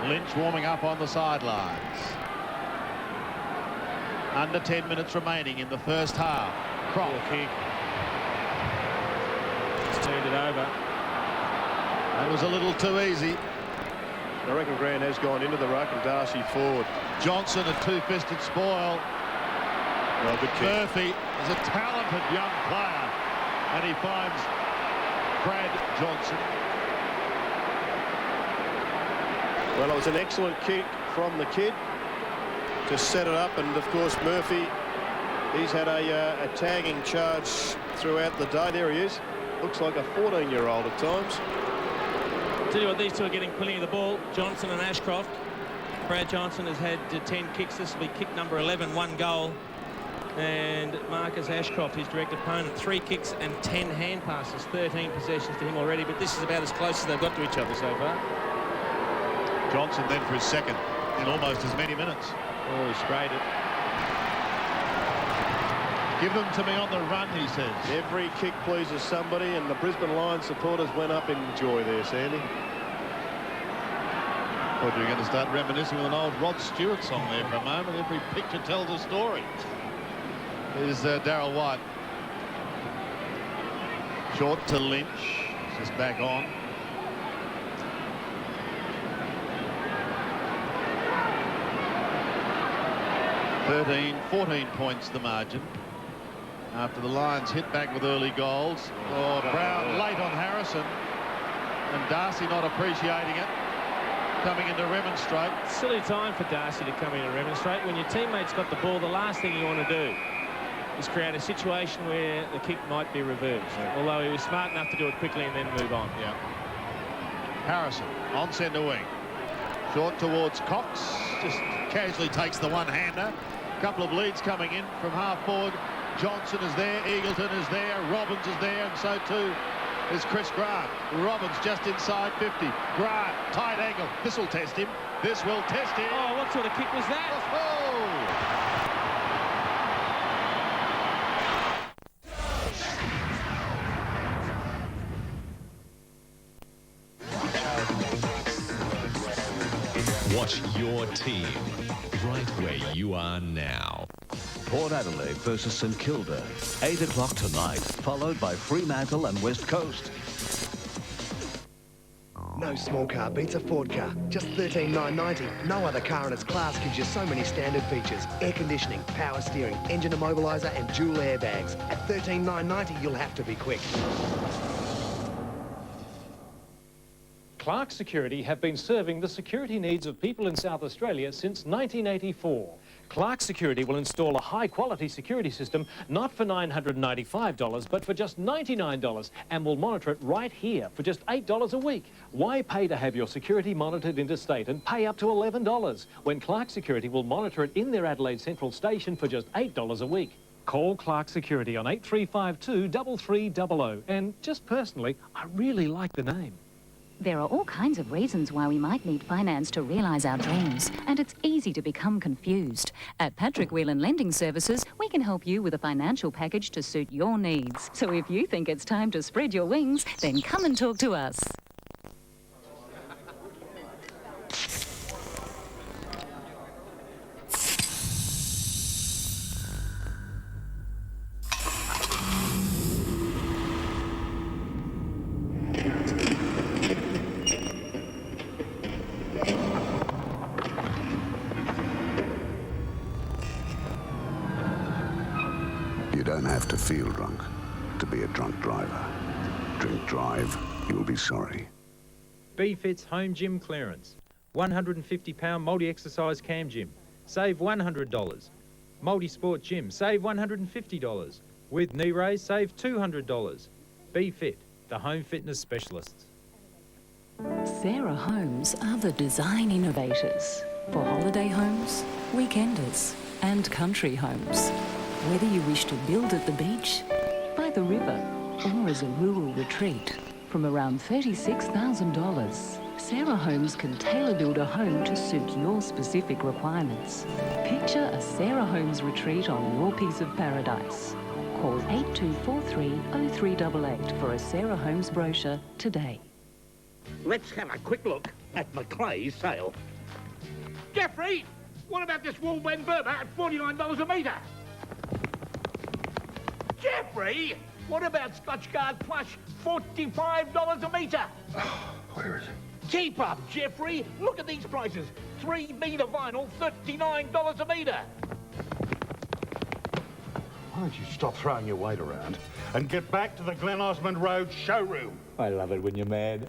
Lynch warming up on the sidelines. Under 10 minutes remaining in the first half. Croc. Kick. Just turned it over. That was a little too easy. I reckon Grant has gone into the ruck and Darcy forward. Johnson, a two-fisted spoil. Well, good kick. Murphy is a talented young player, and he finds Brad Johnson. Well, it was an excellent kick from the kid to set it up, and of course Murphy, he's had a tagging charge throughout the day. There he is. Looks like a 14-year-old at times. Tell you what, these two are getting plenty of the ball, Johnson and Ashcroft. Brad Johnson has had 10 kicks. This will be kick number 11, 1 goal. And Marcus Ashcroft, his direct opponent, 3 kicks and 10 hand passes, 13 possessions to him already, but this is about as close as they've got to each other so far. Johnson then for his second in almost as many minutes. Oh, he sprayed it. Give them to me on the run, he says. Every kick pleases somebody, and the Brisbane Lions supporters went up in joy there, Sandy. Thought you were going to start reminiscing with an old Rod Stewart song there for a moment. Every picture tells a story. Here's Darryl White. Short to Lynch. Just back on. $14 points the margin after the Lions hit back with early goals. Oh, Brown late on Harrison, and Darcy not appreciating it, coming in to remonstrate. Silly time for Darcy to come in and remonstrate. When your teammate's got the ball, the last thing you want to do is create a situation where the kick might be reversed. Yeah. Although he was smart enough to do it quickly and then move on. Yeah. Harrison on centre wing. Short towards Cox. Just casually takes the one-hander. A couple of leads coming in from half forward. Johnson is there. Eagleton is there. Robbins is there. And so too is Chris Grant. Robbins just inside 50. Grant, tight angle. This will test him. This will test him. Oh, what sort of kick was that? Oh! Watch your team right where you are now. Port Adelaide versus St Kilda, 8 o'clock tonight, followed by Fremantle and West Coast. No small car beats a Ford car. Just $13,990. No other car in its class gives you so many standard features. Air conditioning, power steering, engine immobiliser and dual airbags. At $13,990, you'll have to be quick. Clark Security have been serving the security needs of people in South Australia since 1984. Clark Security will install a high-quality security system not for $995 but for just $99 and will monitor it right here for just $8 a week. Why pay to have your security monitored interstate and pay up to $11 when Clark Security will monitor it in their Adelaide Central station for just $8 a week? Call Clark Security on 8352 3300 and just personally, I really like the name. There are all kinds of reasons why we might need finance to realise our dreams, and it's easy to become confused. At Patrick Whelan Lending Services, we can help you with a financial package to suit your needs. So if you think it's time to spread your wings, then come and talk to us. You don't have to feel drunk to be a drunk driver. Drink drive, you'll be sorry. BFit's home gym clearance. £150 multi-exercise cam gym. Save $100. Multi-sport gym. Save $150. With knee raise, save $200. BFit, the home fitness specialists. Sarah Homes are the design innovators for holiday homes, weekenders and country homes. Whether you wish to build at the beach, by the river or as a rural retreat. From around $36,000, Sarah Homes can tailor-build a home to suit your specific requirements. Picture a Sarah Homes retreat on your piece of paradise. Call 8243-0388 for a Sarah Homes brochure today. Let's have a quick look at Macleay's sale. Jeffrey, what about this wool blend Berber at $49 a metre? Jeffrey, what about Scotchgard Plush, $45 a metre? Where is it? Keep up, Jeffrey. Look at these prices. 3 metre vinyl, $39 a metre. Why don't you stop throwing your weight around and get back to the Glen Osmond Road showroom? I love it when you're mad.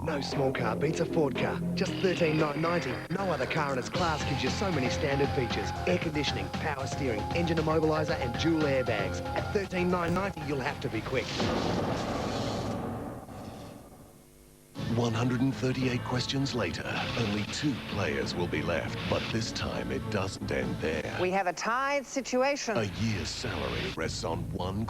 No small car beats a Ford car. Just $13,990. No other car in its class gives you so many standard features. Air conditioning, power steering, engine immobiliser and dual airbags. At $13,990, you'll have to be quick. 138 questions later, only 2 players will be left. But this time, it doesn't end there. We have a tied situation. A year's salary rests on one